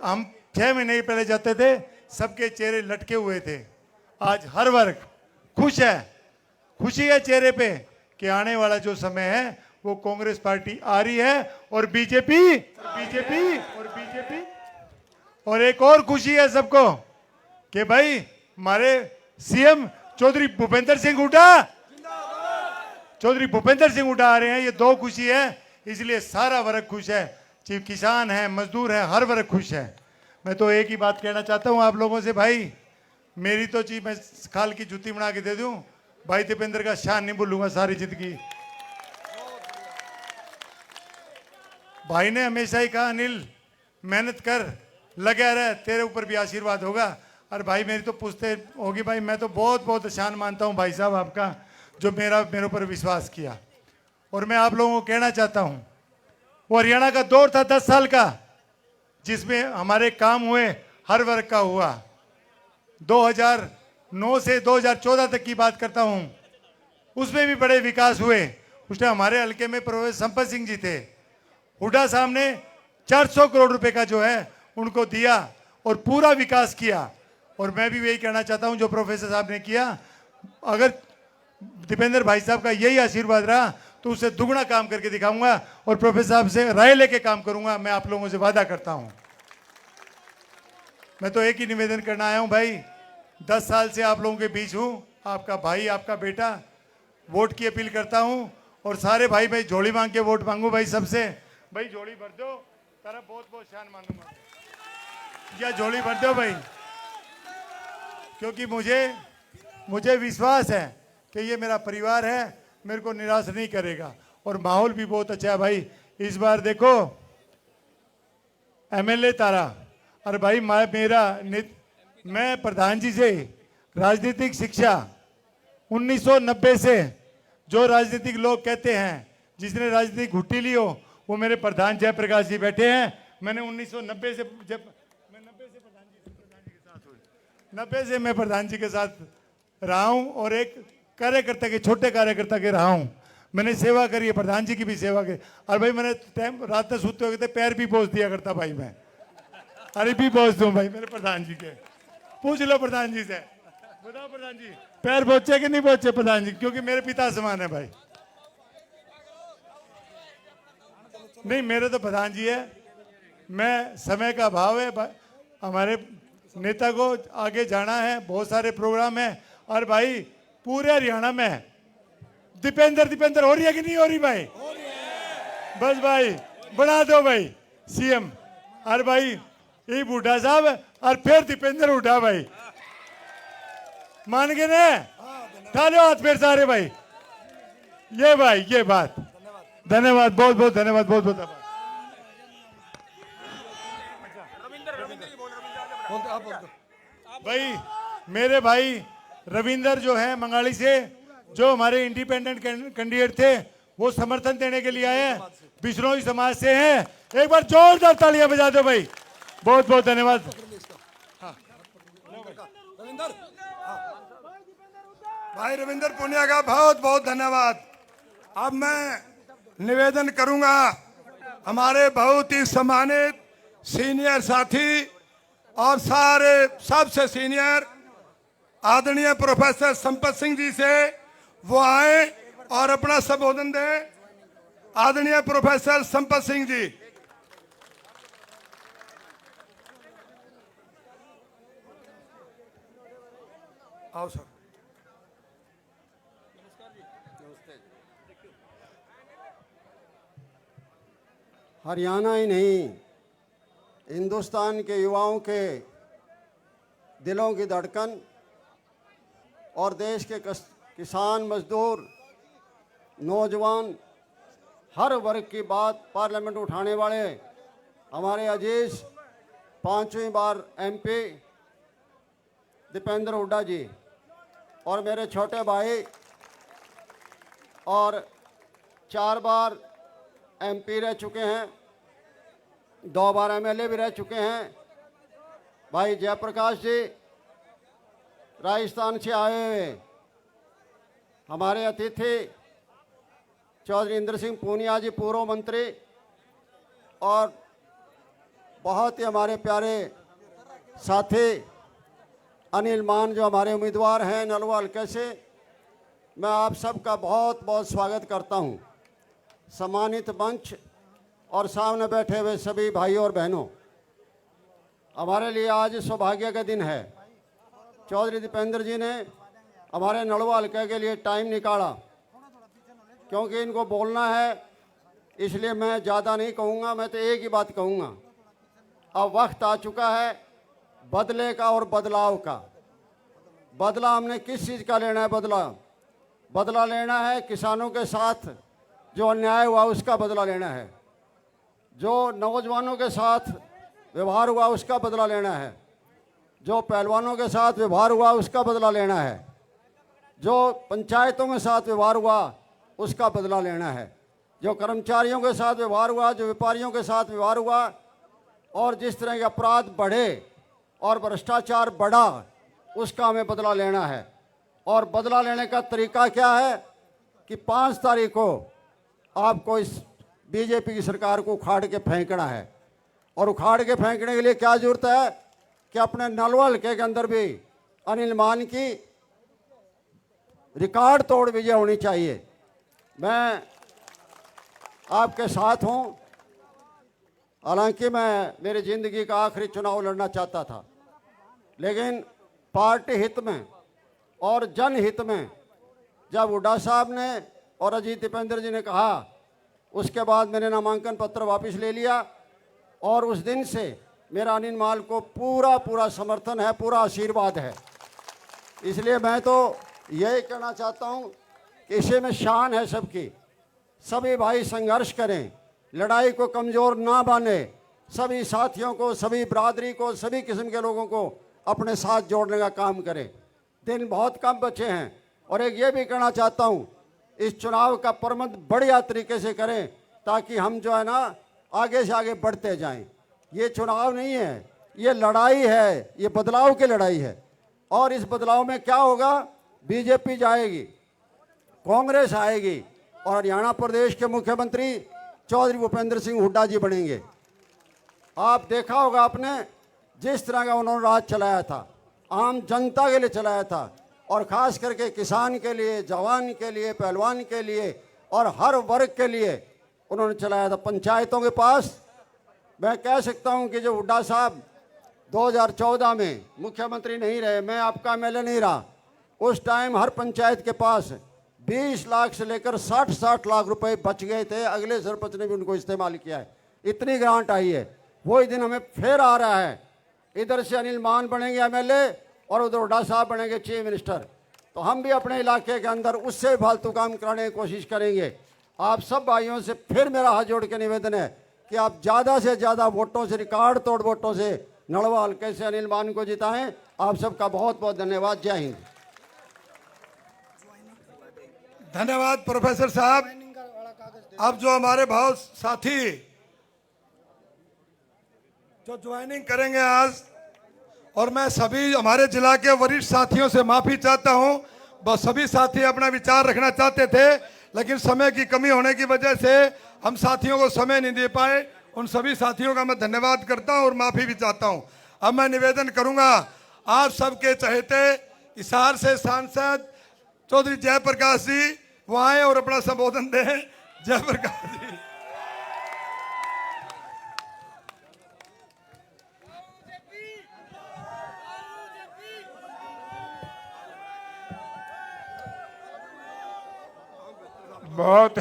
हम 6 महीने पहले जाते थे, सबके चेहरे लटके हुए थे। आज हर वर्ग खुश है, खुशी है चेहरे पे कि आने वाला जो समय है वो कांग्रेस पार्टी आ रही है और बीजेपी और एक और खुशी है सबको कि भाई हमारे सीएम चौधरी भूपेंद्र सिंह हुड्डा आ रहे हैं। ये 2 खुशी है, इसलिए सारा वर्ग खुश है, चाहे किसान है, मजदूर है, हर वर्ग खुश है। मैं तो एक ही बात कहना चाहता हूं आप लोगों से, भाई मेरी तो चीज मैं खाल की जूती बना के दे दूं, भाई दीपेंद्र का शान नहीं भूलूंगा सारी जिंदगी। भाई ने हमेशा ही कहा, अनिल मेहनत कर, लगा रह, तेरे ऊपर भी आशीर्वाद होगा। और भाई मेरी तो पूछते होगी, भाई मैं तो बहुत बहुत शान मानता हूं भाई साहब आपका, जो मेरे ऊपर विश्वास किया। और मैं आप लोगों को कहना चाहता हूं, वो हरियाणा का दौर था 10 साल का, जिसमें हमारे काम हुए, हर वर्ग का हुआ। 2009 से 2014 तक की बात करता हूं, उसमें भी बड़े विकास हुए। उसमें हमारे हल्के में प्रोफेसर संपत सिंह जी थे, हुड्डा साहब ने 400 करोड़ रुपए का जो है उनको दिया और पूरा विकास किया। और मैं भी यही कहना चाहता हूं जो प्रोफेसर साहब ने किया, अगर दीपेंद्र भाई साहब का यही आशीर्वाद रहा तो उससे दुगना काम करके दिखाऊंगा और प्रोफेसर साहब से राय लेके काम करूंगा। मैं आप लोगों से वादा करता हूं। मैं तो एक ही निवेदन करना आया हूं भाई, 10 साल से आप लोगों के बीच हूं, आपका भाई, आपका बेटा, वोट की अपील करता हूं। और सारे भाई भाई झोली मांग के वोट मांगू भाई सबसे, भाई झोली भर दो, तारा बहुत बहुत शान मानूंगा, या झोली भर दो भाई, क्योंकि मुझे विश्वास है कि ये मेरा परिवार है, मेरे को निराश नहीं करेगा। और माहौल भी बहुत अच्छा है भाई। इस बार देखो एमएलए तारा, और भाई मैं प्रधान जी से राजनीतिक शिक्षा 1990 से, जो राजनीतिक लोग कहते हैं जिसने राजनीतिक घुट्टी ली हो, वो मेरे प्रधान जयप्रकाश जी बैठे हैं। मैंने 1990 से, जब मैं 90 से मैं प्रधान जी के साथ रहा हूं और एक कार्यकर्ता के, छोटे कार्यकर्ता के रहा हूं। मैंने सेवा करी है, प्रधान जी की भी सेवा की। और भाई मैंने टाइम रात में सोते हुए पैर भी पोंछ दिया करता भाई मैं, अरे भी पोंछ दूं भाई मेरे प्रधान जी के। पूछ लो प्रधान जी से, बताओ प्रधान जी पैर पहुंचे कि नहीं पहुंचे प्रधान जी, क्योंकि मेरे पिता समान है भाई। नहीं मेरे तो प्रधान जी है, मैं समय का अभाव है, हमारे नेता को आगे जाना है, बहुत सारे प्रोग्राम है। और भाई पूरे हरियाणा में दीपेंद्र हो रही है कि नहीं हो रही भाई? बस भाई बना दो भाई सीएम। और भाई ये बूढ़ा साहब और फिर दीपेंद्र हुड्डा भाई, मान गए ना? डालो हाथ फिर सारे भाई। ये भाई ये बात, धन्यवाद, बहुत बहुत धन्यवाद, बहुत बहुत धन्यवाद। भाई मेरे भाई रविंदर जो है मंगाली से, जो हमारे इंडिपेंडेंट कैंडिडेट थे, वो समर्थन देने के लिए आए हैं, बिश्नोई समाज से हैं। एक बार जोरदार तालियां बजा दो भाई, बहुत बहुत धन्यवाद। भाई रविंदर पुनिया का बहुत बहुत धन्यवाद। अब मैं निवेदन करूंगा हमारे बहुत ही सम्मानित सीनियर साथी और सारे सबसे सीनियर आदरणीय प्रोफेसर संपत सिंह जी से, वो आए और अपना संबोधन दें। आदरणीय प्रोफेसर संपत सिंह जी। आओ सर। हरियाणा ही नहीं, हिंदुस्तान के युवाओं के दिलों की धड़कन और देश के किसान, मजदूर, नौजवान, हर वर्ग की बात पार्लियामेंट उठाने वाले हमारे अजीज 5वीं बार MP दीपेंद्र हुड्डा जी और मेरे छोटे भाई और 4 बार MP रह चुके हैं, 2 बार MLA भी रह चुके हैं भाई जयप्रकाश जी, राजस्थान से आए हुए हमारे अतिथि चौधरी इंद्र सिंह पूनिया जी, पूर्व मंत्री, और बहुत ही हमारे प्यारे साथी अनिल मान जो हमारे उम्मीदवार हैं नलवा हल्के से, मैं आप सबका बहुत बहुत स्वागत करता हूं। सम्मानित मंच और सामने बैठे हुए सभी भाइयों और बहनों, हमारे लिए आज सौभाग्य का दिन है। चौधरी दीपेंद्र जी ने हमारे नलवा हल्के के लिए टाइम निकाला, क्योंकि इनको बोलना है, इसलिए मैं ज़्यादा नहीं कहूँगा, मैं तो एक ही बात कहूँगा। अब वक्त आ चुका है बदले का और बदलाव का। बदला हमने किस चीज़ का लेना है? बदला लेना है किसानों के साथ जो अन्याय हुआ उसका बदला लेना है, जो नौजवानों के साथ व्यवहार हुआ उसका बदला लेना है, जो पहलवानों के साथ व्यवहार हुआ उसका बदला लेना है, जो पंचायतों के साथ व्यवहार हुआ उसका बदला लेना है, जो कर्मचारियों के साथ व्यवहार हुआ, जो व्यापारियों के साथ व्यवहार हुआ, और जिस तरह के अपराध बढ़े और भ्रष्टाचार बढ़ा उसका हमें बदला लेना है। और बदला लेने का तरीका क्या है कि 5 तारीख को आपको इस बीजेपी की सरकार को उखाड़ के फेंकना है। और उखाड़ के फेंकने के लिए क्या जरूरत है कि अपने नलवा हल्के के अंदर भी अनिल मान की रिकॉर्ड तोड़ विजय होनी चाहिए। मैं आपके साथ हूं, हालांकि मैं मेरी ज़िंदगी का आखिरी चुनाव लड़ना चाहता था, लेकिन पार्टी हित में और जनहित में जब हुड्डा साहब ने और अजीत दीपेंद्र जी ने कहा, उसके बाद मैंने नामांकन पत्र वापस ले लिया और उस दिन से मेरा अनिल मान को पूरा समर्थन है, पूरा आशीर्वाद है। इसलिए मैं तो यही कहना चाहता हूँ कि इसे में शान है सबकी, सभी भाई संघर्ष करें, लड़ाई को कमज़ोर ना बाने, सभी साथियों को, सभी बरादरी को, सभी किस्म के लोगों को अपने साथ जोड़ने का काम करें। दिन बहुत कम बचे हैं। और एक ये भी कहना चाहता हूँ, इस चुनाव का प्रबंध बढ़िया तरीके से करें ताकि हम जो है ना आगे से आगे बढ़ते जाएं। ये चुनाव नहीं है, ये लड़ाई है, ये बदलाव की लड़ाई है। और इस बदलाव में क्या होगा? बीजेपी जाएगी, कांग्रेस आएगी और हरियाणा प्रदेश के मुख्यमंत्री चौधरी भूपेंद्र सिंह हुड्डा जी बनेंगे। आप देखा होगा आपने जिस तरह का उन्होंने राज चलाया था, आम जनता के लिए चलाया था, और ख़ास करके किसान के लिए, जवान के लिए, पहलवान के लिए और हर वर्ग के लिए उन्होंने चलाया था। पंचायतों के पास मैं कह सकता हूं कि जो हुड्डा साहब 2014 में मुख्यमंत्री नहीं रहे, मैं आपका MLA नहीं रहा, उस टाइम हर पंचायत के पास 20 लाख से लेकर 60 लाख रुपए बच गए थे। अगले सरपंच ने भी उनको इस्तेमाल किया है, इतनी ग्रांट आई है। वही दिन हमें फिर आ रहा है, इधर से अनिल मान बनेंगे MLA और उधर हुड्डा साहब बनेंगे चीफ मिनिस्टर। तो हम भी अपने इलाके के अंदर उससे फालतू काम कराने की कोशिश करेंगे। आप सब भाइयों से फिर मेरा हाथ जोड़ के निवेदन है कि आप ज़्यादा से ज़्यादा वोटों से, रिकॉर्ड तोड़ वोटों से नलवा हल्के से अनिल मान को जिताएं। आप सबका बहुत बहुत धन्यवाद। जय हिंद। धन्यवाद प्रोफेसर साहब। अब जो हमारे भाव साथी जो ज्वाइनिंग करेंगे आज, और मैं सभी हमारे जिला के वरिष्ठ साथियों से माफी चाहता हूं, बस सभी साथी अपना विचार रखना चाहते थे, लेकिन समय की कमी होने की वजह से हम साथियों को समय नहीं दे पाए। उन सभी साथियों का मैं धन्यवाद करता हूं और माफी भी चाहता हूं। अब मैं निवेदन करूंगा, आप सबके चहेते हिसार से सांसद चौधरी जयप्रकाश जी वो आए और अपना संबोधन दें। जयप्रकाश जी। बहुत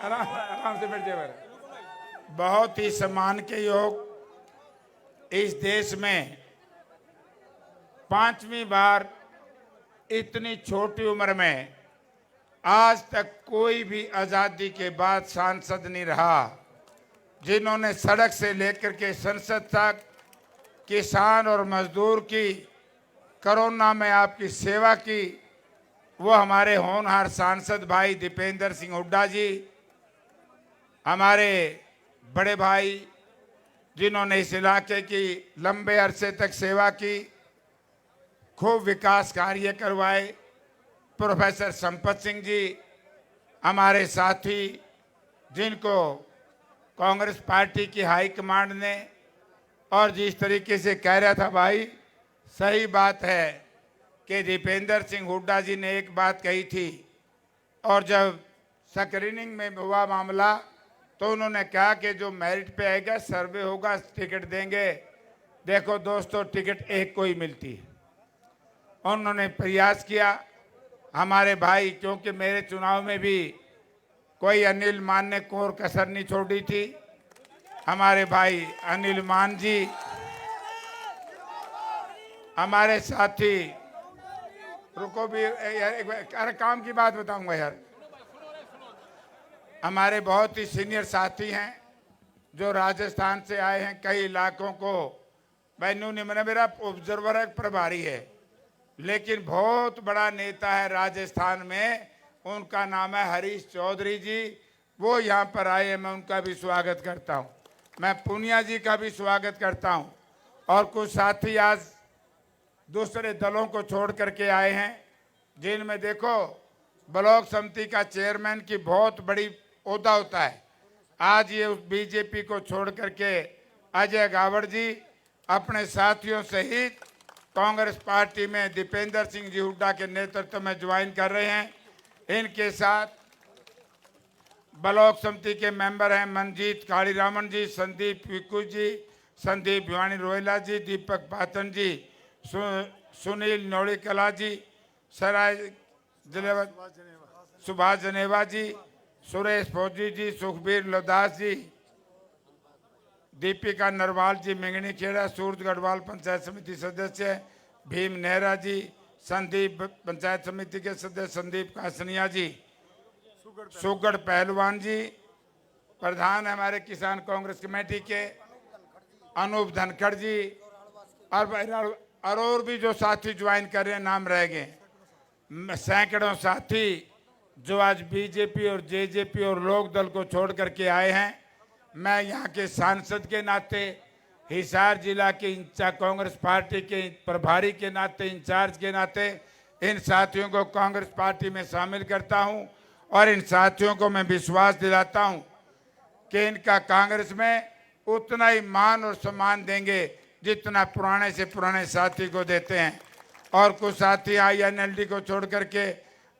आराम आराम से बैठ जाए। बहुत ही सम्मान के योग इस देश में 5वीं बार इतनी छोटी उम्र में आज तक कोई भी आजादी के बाद सांसद नहीं रहा जिन्होंने सड़क से लेकर के संसद तक किसान और मजदूर की, कोरोना में आपकी सेवा की। वो हमारे होनहार सांसद भाई दीपेंद्र सिंह हुड्डा जी, हमारे बड़े भाई जिन्होंने इस इलाके की लंबे अरसे तक सेवा की, खूब विकास कार्य करवाए, प्रोफेसर संपत सिंह जी, हमारे साथी जिनको कांग्रेस पार्टी की हाईकमांड ने, और जिस तरीके से कह रहा था भाई, सही बात है कि दीपेंद्र सिंह हुड्डा जी ने एक बात कही थी, और जब स्क्रीनिंग में हुआ मामला तो उन्होंने कहा कि जो मेरिट पे आएगा सर्वे होगा टिकट देंगे। देखो दोस्तों, टिकट एक को ही मिलती है। उन्होंने प्रयास किया हमारे भाई, क्योंकि मेरे चुनाव में भी कोई अनिल मान ने कोर कसर नहीं छोड़ी थी। हमारे भाई अनिल मान जी, हमारे साथी, रुको भी यार, अरे काम की बात बताऊंगा यार। हमारे बहुत ही सीनियर साथी हैं जो राजस्थान से आए हैं, कई इलाकों को मैंने मेरा ऑब्जर्वर है, प्रभारी है, लेकिन बहुत बड़ा नेता है राजस्थान में, उनका नाम है हरीश चौधरी जी। वो यहाँ पर आए हैं, मैं उनका भी स्वागत करता हूँ। मैं पूनिया जी का भी स्वागत करता हूँ। और कुछ साथी आज दूसरे दलों को छोड़ करके आए हैं, जिनमें देखो ब्लॉक समिति का चेयरमैन की बहुत बड़ी ओहदा होता है। आज ये बीजेपी को छोड़ करके अजय गावड़ जी अपने साथियों सहित कांग्रेस पार्टी में दीपेंद्र सिंह जी हुड्डा के नेतृत्व में ज्वाइन कर रहे हैं। इनके साथ ब्लॉक समिति के मेंबर हैं मनजीत कालीरामन जी, संदीप विकू जी, संदीप भिवानी रोहिला जी, दीपक पातन जी, सुनील नौड़ी कला जी, सराय सुभाष जनेवा जी, सुरेश फौजी जी, सुखबीर लोदास जी, दीपिका नरवाल जी मिंगनी खेड़ा, सूरज गढ़वाल पंचायत समिति सदस्य, भीम नेहरा जी, संदीप पंचायत समिति के सदस्य संदीप कासनिया जी, सुगढ़ पहलवान जी, प्रधान हमारे किसान कांग्रेस कमेटी के अनूप धनखड़ जी, और भी जो साथी ज्वाइन कर रहे हैं, नाम रह गए। सैकड़ों साथी जो आज बीजेपी और जेजेपी और लोक दल को छोड़ करके आए हैं। मैं यहाँ के सांसद के नाते, हिसार जिला के कांग्रेस पार्टी के प्रभारी के नाते, इंचार्ज के नाते इन साथियों को कांग्रेस पार्टी में शामिल करता हूँ, और इन साथियों को मैं विश्वास दिलाता हूँ कि इनका कांग्रेस में उतना ही मान और सम्मान देंगे जितना पुराने से पुराने साथी को देते हैं। और कुछ साथी INLD को छोड़ करके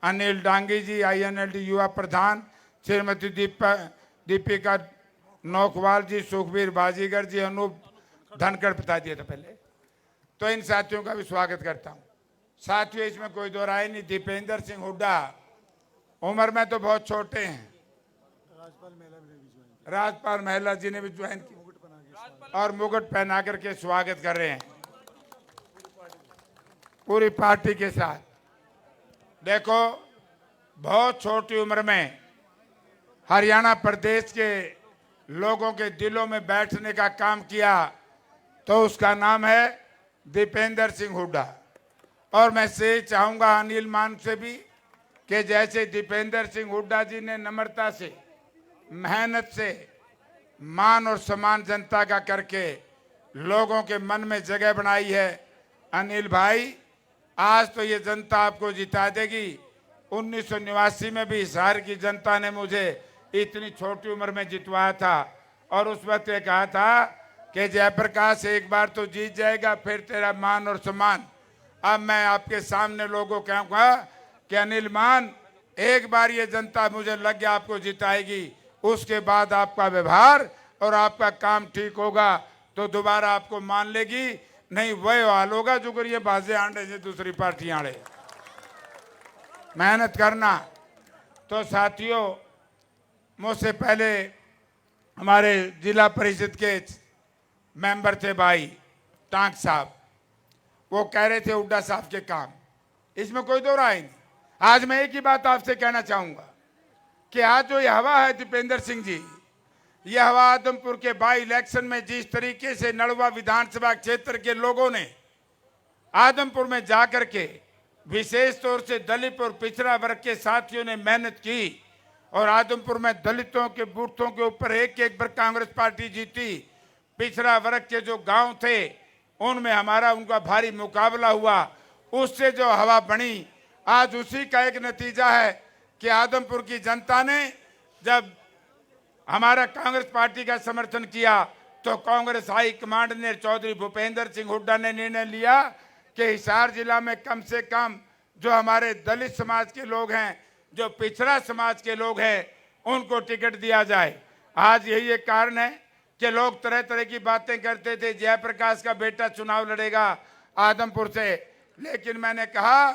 अनिल डांगी जी, INLD युवा प्रधान, श्रीमती दीपिका नौखवाल जी, सुखबीर बाजीगर जी, अनूप धनखड़ बता दिया था पहले। तो इन साथियों का भी स्वागत करता हूँ। साथियों, इसमें कोई दो राय नहीं, दीपेंद्र सिंह हुड्डा उम्र में तो बहुत छोटे हैं। राजपाल महिला जी ने भी ज्वाइन की और मुकुट पहना करके स्वागत कर रहे हैं पूरी पार्टी के साथ। देखो, बहुत छोटी उम्र में हरियाणा प्रदेश के लोगों के दिलों में बैठने का काम किया, तो उसका नाम है दीपेंद्र सिंह हुड्डा। और मैं से चाहूंगा अनिल मान से भी कि जैसे दीपेंद्र सिंह हुड्डा जी ने नम्रता से, मेहनत से, मान और सम्मान जनता का करके लोगों के मन में जगह बनाई है, अनिल भाई आज तो ये जनता आपको जिता देगी। 1989 में भी हिसार की जनता ने मुझे इतनी छोटी उम्र में जितवाया था, और उस वक्त ये कहा था कि जयप्रकाश एक बार तो जीत जाएगा, फिर तेरा मान और सम्मान। अब मैं आपके सामने लोगों को कहूँगा कि अनिल मान, एक बार ये जनता मुझे लग गया आपको जिताएगी, उसके बाद आपका व्यवहार और आपका काम ठीक होगा तो दोबारा आपको मान लेगी, नहीं वही हाल होगा जो कर ये बाजे आंडे से दूसरी पार्टियां आड़े। मेहनत करना। तो साथियों, मुझसे पहले हमारे जिला परिषद के मेंबर थे भाई टांक साहब, वो कह रहे थे हुड्डा साहब के काम, इसमें कोई दो राय नहीं। आज मैं एक ही बात आपसे कहना चाहूंगा कि आज जो यह हवा है दीपेंद्र सिंह जी, यह हवा आदमपुर के बाई इलेक्शन में जिस तरीके से नलवा विधानसभा क्षेत्र के लोगों ने आदमपुर में जाकर के विशेष तौर से दलित और पिछड़ा वर्ग के साथियों ने मेहनत की और आदमपुर में दलितों के बूथों के ऊपर एक बार कांग्रेस पार्टी जीती। पिछड़ा वर्ग के जो गांव थे उनमें हमारा उनका भारी मुकाबला हुआ, उससे जो हवा बनी, आज उसी का एक नतीजा है कि आदमपुर की जनता ने जब हमारा कांग्रेस पार्टी का समर्थन किया तो कांग्रेस हाई कमांड ने चौधरी भूपेंद्र सिंह हुड्डा ने निर्णय लिया कि हिसार जिला में कम से कम जो हमारे दलित समाज के लोग हैं, जो पिछड़ा समाज के लोग हैं, उनको टिकट दिया जाए। आज यही एक कारण है कि लोग तरह तरह की बातें करते थे, जयप्रकाश का बेटा चुनाव लड़ेगा आदमपुर से, लेकिन मैंने कहा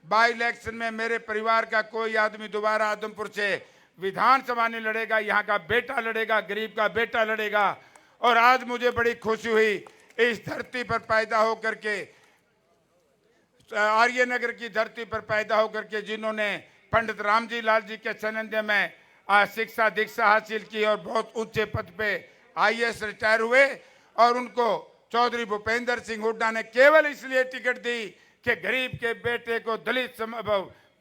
बाई इलेक्शन में मेरे परिवार का कोई आदमी दोबारा आदमपुर से विधानसभा नहीं लड़ेगा, यहाँ का बेटा लड़ेगा, गरीब का बेटा लड़ेगा। और आज मुझे बड़ी खुशी हुई इस धरती पर पैदा होकर के, आर्य नगर की धरती पर पैदा होकर के, जिन्होंने पंडित रामजी लाल जी के सानिध्य में शिक्षा दीक्षा हासिल की और बहुत ऊंचे पद पे IAS रिटायर हुए, और उनको चौधरी भूपेंद्र सिंह हुड्डा ने केवल इसलिए टिकट दी कि गरीब के बेटे को, दलित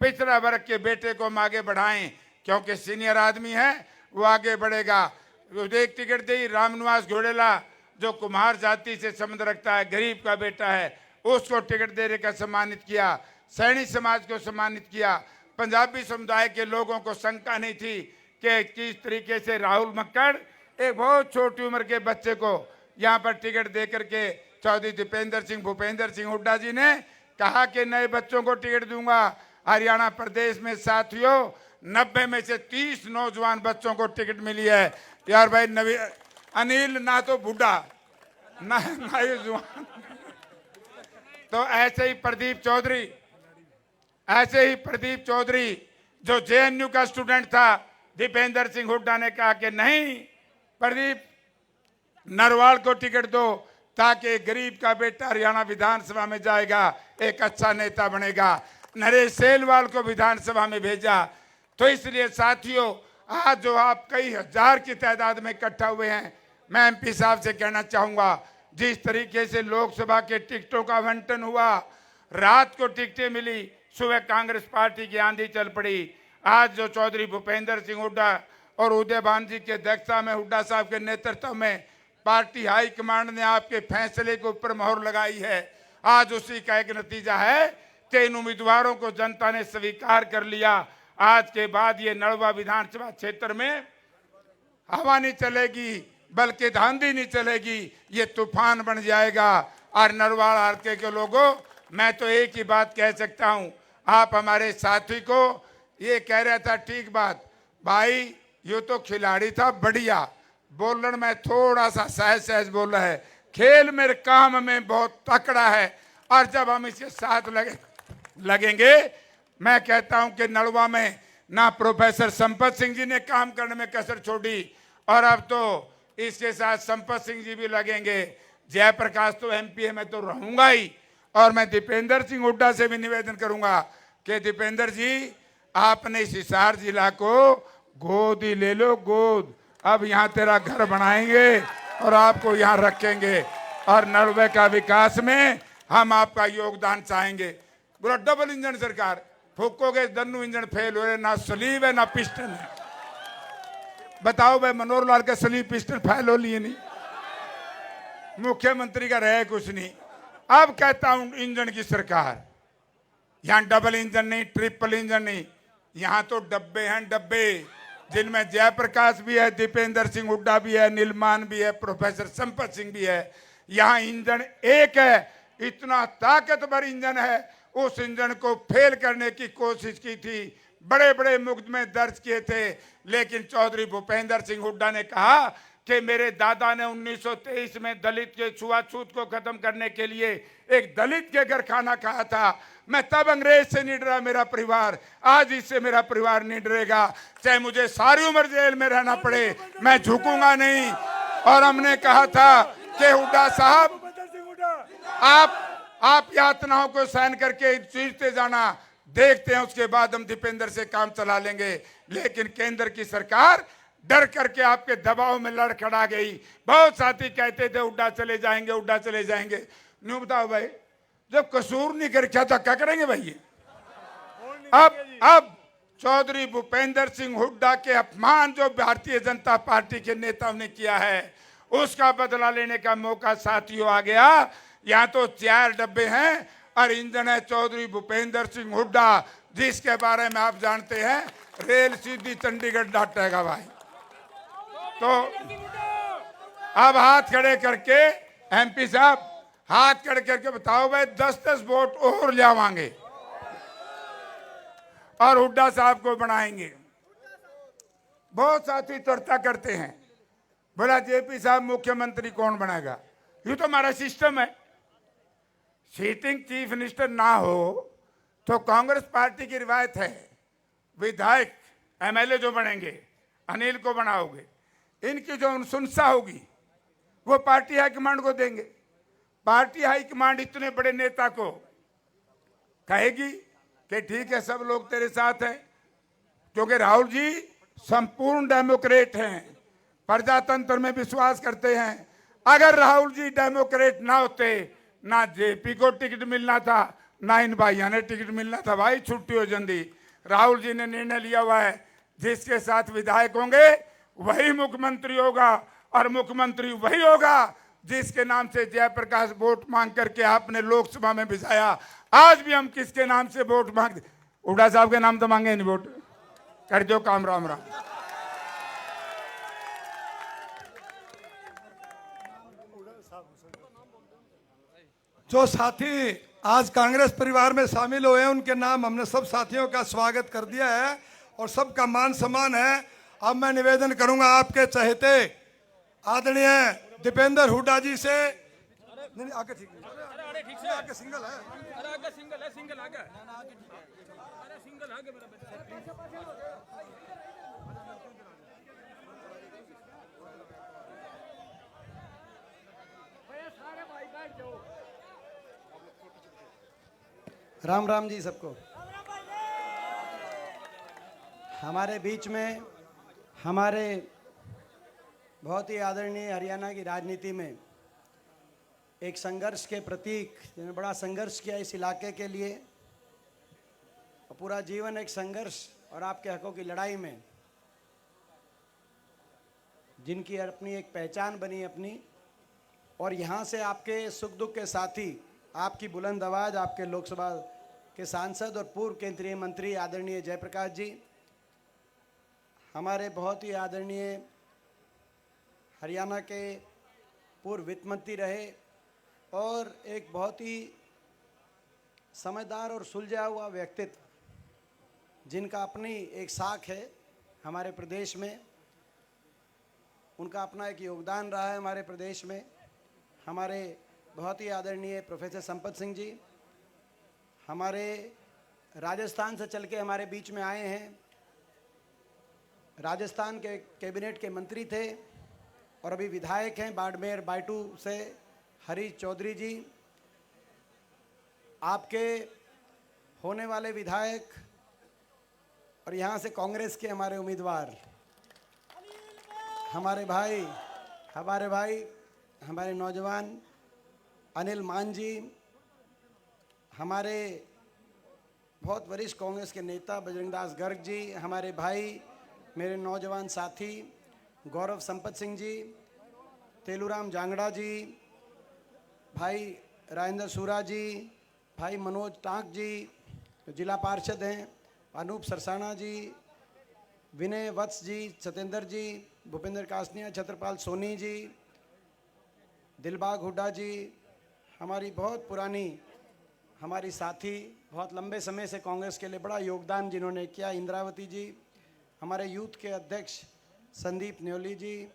पिछड़ा वर्ग के बेटे को हम आगे बढ़ाएं, क्योंकि सीनियर आदमी है वो आगे बढ़ेगा। एक टिकट दी रामनिवास घोड़ेला जो कुम्हार जाति से संबंध रखता है, गरीब का बेटा है, उसको टिकट देने का सम्मानित किया। सैनी समाज को सम्मानित किया। पंजाबी समुदाय के लोगों को शंका नहीं थी कि किस तरीके से राहुल मक्कड़ एक बहुत छोटी उम्र के बच्चे को यहाँ पर टिकट दे करके चौधरी दीपेंद्र सिंह भूपेंद्र सिंह हुड्डा जी ने कहा कि नए बच्चों को टिकट दूंगा। हरियाणा प्रदेश में साथियों 90 में से 30 नौजवान बच्चों को टिकट मिली है। यार भाई अनिल ना तो बूढ़ा ना ये जवान। तो ऐसे ही प्रदीप चौधरी जो JNU का स्टूडेंट था, दीपेंद्र सिंह हुड्डा ने कहा कि नहीं प्रदीप, नरवाल को टिकट दो ताकि गरीब का बेटा हरियाणा विधानसभा में जाएगा, एक अच्छा नेता बनेगा। नरेश सेलवाल को विधानसभा में भेजा। तो इसलिए साथियों, आज जो आप कई हजार की तादाद में इकट्ठा हुए हैं, मैं MP साहब से कहना चाहूंगा, जिस तरीके से लोकसभा के टिकटों का आवंटन हुआ, रात को टिकटें मिली, सुबह कांग्रेस पार्टी की आंधी चल पड़ी। आज जो चौधरी भूपेंद्र सिंह हुड्डा और उदयभान जी के अध्यक्षता में हुड्डा साहब के नेतृत्व में पार्टी हाईकमांड ने आपके फैसले के ऊपर मोहर लगाई है, आज उसी का एक नतीजा है कि इन उम्मीदवारों को जनता ने स्वीकार कर लिया। आज के बाद ये नलवा विधानसभा क्षेत्र में हवा नहीं चलेगी, बल्कि आंधी नहीं चलेगी, ये तूफान बन जाएगा। और नरवाल हल्के के लोगों, मैं तो एक ही बात कह सकता हूं, आप हमारे साथी को ये कह रहा था, ठीक बात भाई, ये तो खिलाड़ी था बढ़िया, बोलने में थोड़ा सा सहज बोल रहा है, खेल मेरे काम में बहुत तकड़ा है। और जब हम इसके साथ लगेंगे, मैं कहता हूं कि नलवा में ना प्रोफेसर संपत सिंह जी ने काम करने में कसर छोड़ी, और अब तो इसके साथ संपत सिंह जी भी लगेंगे। जयप्रकाश तो MP है, मैं तो रहूंगा ही। और मैं दीपेंद्र सिंह हुड्डा से भी निवेदन करूंगा कि दीपेंद्र जी, आपने इस हिसार जिला को गोद ही ले लो, गोद। अब यहाँ तेरा घर बनाएंगे और आपको यहाँ रखेंगे, और नलवे का विकास में हम आपका योगदान चाहेंगे। बोला डबल इंजन सरकार, फूकोगे दोनों इंजन फेल हो रहे, ना स्लीव है ना पिस्टन है। बताओ भाई, मनोहर लाल का स्लीव पिस्टन फेल हो लिए नहीं, मुख्यमंत्री का रहे कुछ नहीं। अब कहता हूं इंजन की सरकार, यहां डबल इंजन नहीं, ट्रिपल इंजन नहीं, यहां तो डब्बे हैं, डब्बे, जिनमें जयप्रकाश भी है, दीपेंद्र सिंह हुड्डा भी है, नीलमान भी है, प्रोफेसर संपत सिंह भी है। यहां इंजन एक है, इतना ताकतवर इंजन है, उस इंजन को फेल करने की कोशिश की थी, बड़े बड़े मुकदमे दर्ज किए थे, लेकिन चौधरी भूपेंद्र सिंह हुड्डा ने कहा कि मेरे दादा ने 1923 में दलित के छुआछूत को खत्म करने के लिए एक दलित के घर खाना खाया था। मैं तब अंग्रेज से नहीं डरा मेरा परिवार, आज इससे मेरा परिवार नहीं डरेगा। चाहे मुझे सारी उम्र जेल में रहना पड़े, मैं झुकूंगा नहीं। और हमने कहा था कि हुड्डा साहब, आप यातनाओं को सहन करके जीतते जाना, देखते हैं उसके बाद हम दीपेंद्र से काम चला लेंगे। लेकिन केंद्र की सरकार डर करके आपके दबाव में लड़खड़ा गई। बहुत साथी कहते थे हुड्डा चले जाएंगे, हुड्डा चले जाएंगे। न्यू बताओ भाई, जब कसूर नहीं कर क्या क्या करेंगे भाई ये? अब चौधरी भूपेंद्र सिंह हुड्डा के अपमान जो भारतीय जनता पार्टी के नेताओं ने किया है, उसका बदला लेने का मौका साथियों आ गया। यहाँ तो 4 डब्बे हैं और इंजन है चौधरी भूपेंद्र सिंह हुड्डा, जिसके बारे में आप जानते हैं रेल सीधी चंडीगढ़ डाटेगा भाई। तो अब हाथ खड़े करके एमपी साहब हाथ खड़े करके बताओ भाई, 10-10 वोट और ले आवांगे और हुड्डा साहब को बनाएंगे। बहुत साथी चर्चा करते हैं, बोला जेपी साहब मुख्यमंत्री कौन बनाएगा? ये तो हमारा सिस्टम है, सीटिंग चीफ मिनिस्टर ना हो तो कांग्रेस पार्टी की रिवायत है विधायक एमएलए जो बनेंगे, अनिल को बनाओगे, इनकी जो अनुशंसा होगी वो पार्टी हाईकमांड को देंगे। पार्टी हाईकमांड इतने बड़े नेता को कहेगी कि ठीक है सब लोग तेरे साथ हैं, क्योंकि राहुल जी संपूर्ण डेमोक्रेट हैं, प्रजातंत्र में विश्वास करते हैं। अगर राहुल जी डेमोक्रेट ना होते, ना जेपी को टिकट मिलना था, ना इन भाइयों ने टिकट मिलना था। भाई छुट्टी हो जल्दी। राहुल जी ने निर्णय लिया हुआ है, जिसके साथ विधायक होंगे वही मुख्यमंत्री होगा, और मुख्यमंत्री वही होगा जिसके नाम से जयप्रकाश वोट मांग करके आपने लोकसभा में भिजाया। आज भी हम किसके नाम से वोट मांगते? हुड्डा साहब के नाम तो मांगे नहीं वोट, कर दो काम। राम राम। जो साथी आज कांग्रेस परिवार में शामिल हुए हैं, उनके नाम हमने सब साथियों का स्वागत कर दिया है और सबका मान सम्मान है। अब मैं निवेदन करूंगा आपके चहेते आदरणीय दीपेंद्र हुड्डा जी से। नहीं आगे ठीक है, आगे सिंगल है, आगे सिंगल है, सिंगल आगे, अरे सिंगल आगे मेरा राम राम जी सबको। हमारे बीच में हमारे बहुत ही आदरणीय हरियाणा की राजनीति में एक संघर्ष के प्रतीक, जिन्होंने बड़ा संघर्ष किया इस इलाके के लिए, और पूरा जीवन एक संघर्ष और आपके हकों की लड़ाई में, जिनकी अपनी एक पहचान बनी अपनी, और यहाँ से आपके सुख दुख के साथी, आपकी बुलंद आवाज़, आपके लोकसभा के सांसद और पूर्व केंद्रीय मंत्री आदरणीय जयप्रकाश जी, हमारे बहुत ही आदरणीय हरियाणा के पूर्व वित्त मंत्री रहे और एक बहुत ही समझदार और सुलझा हुआ व्यक्तित्व, जिनका अपनी एक साख है हमारे प्रदेश में, उनका अपना एक योगदान रहा है हमारे प्रदेश में। हमारे बहुत ही आदरणीय प्रोफेसर संपत सिंह जी हमारे राजस्थान से चल के हमारे बीच में आए हैं, राजस्थान के कैबिनेट के मंत्री थे और अभी विधायक हैं बाड़मेर बायटू से हरीश चौधरी जी। आपके होने वाले विधायक और यहाँ से कांग्रेस के हमारे उम्मीदवार, हमारे भाई हमारे नौजवान अनिल मान जी, हमारे बहुत वरिष्ठ कांग्रेस के नेता बजरंगदास गर्ग जी, हमारे भाई मेरे नौजवान साथी गौरव संपत सिंह जी, तेलूराम जांगड़ा जी, भाई राजेंद्र सूरा जी, भाई मनोज टांक जी जिला पार्षद हैं, अनूप सरसाना जी, विनय वत्स जी, सत्येंद्र जी, भूपेंद्र कासनिया, छत्रपाल सोनी जी, दिलबाग हुड्डा जी, हमारी बहुत पुरानी हमारी साथी, बहुत लंबे समय से कांग्रेस के लिए बड़ा योगदान जिन्होंने किया, इंद्रावती जी, हमारे यूथ के अध्यक्ष संदीप न्योली जी,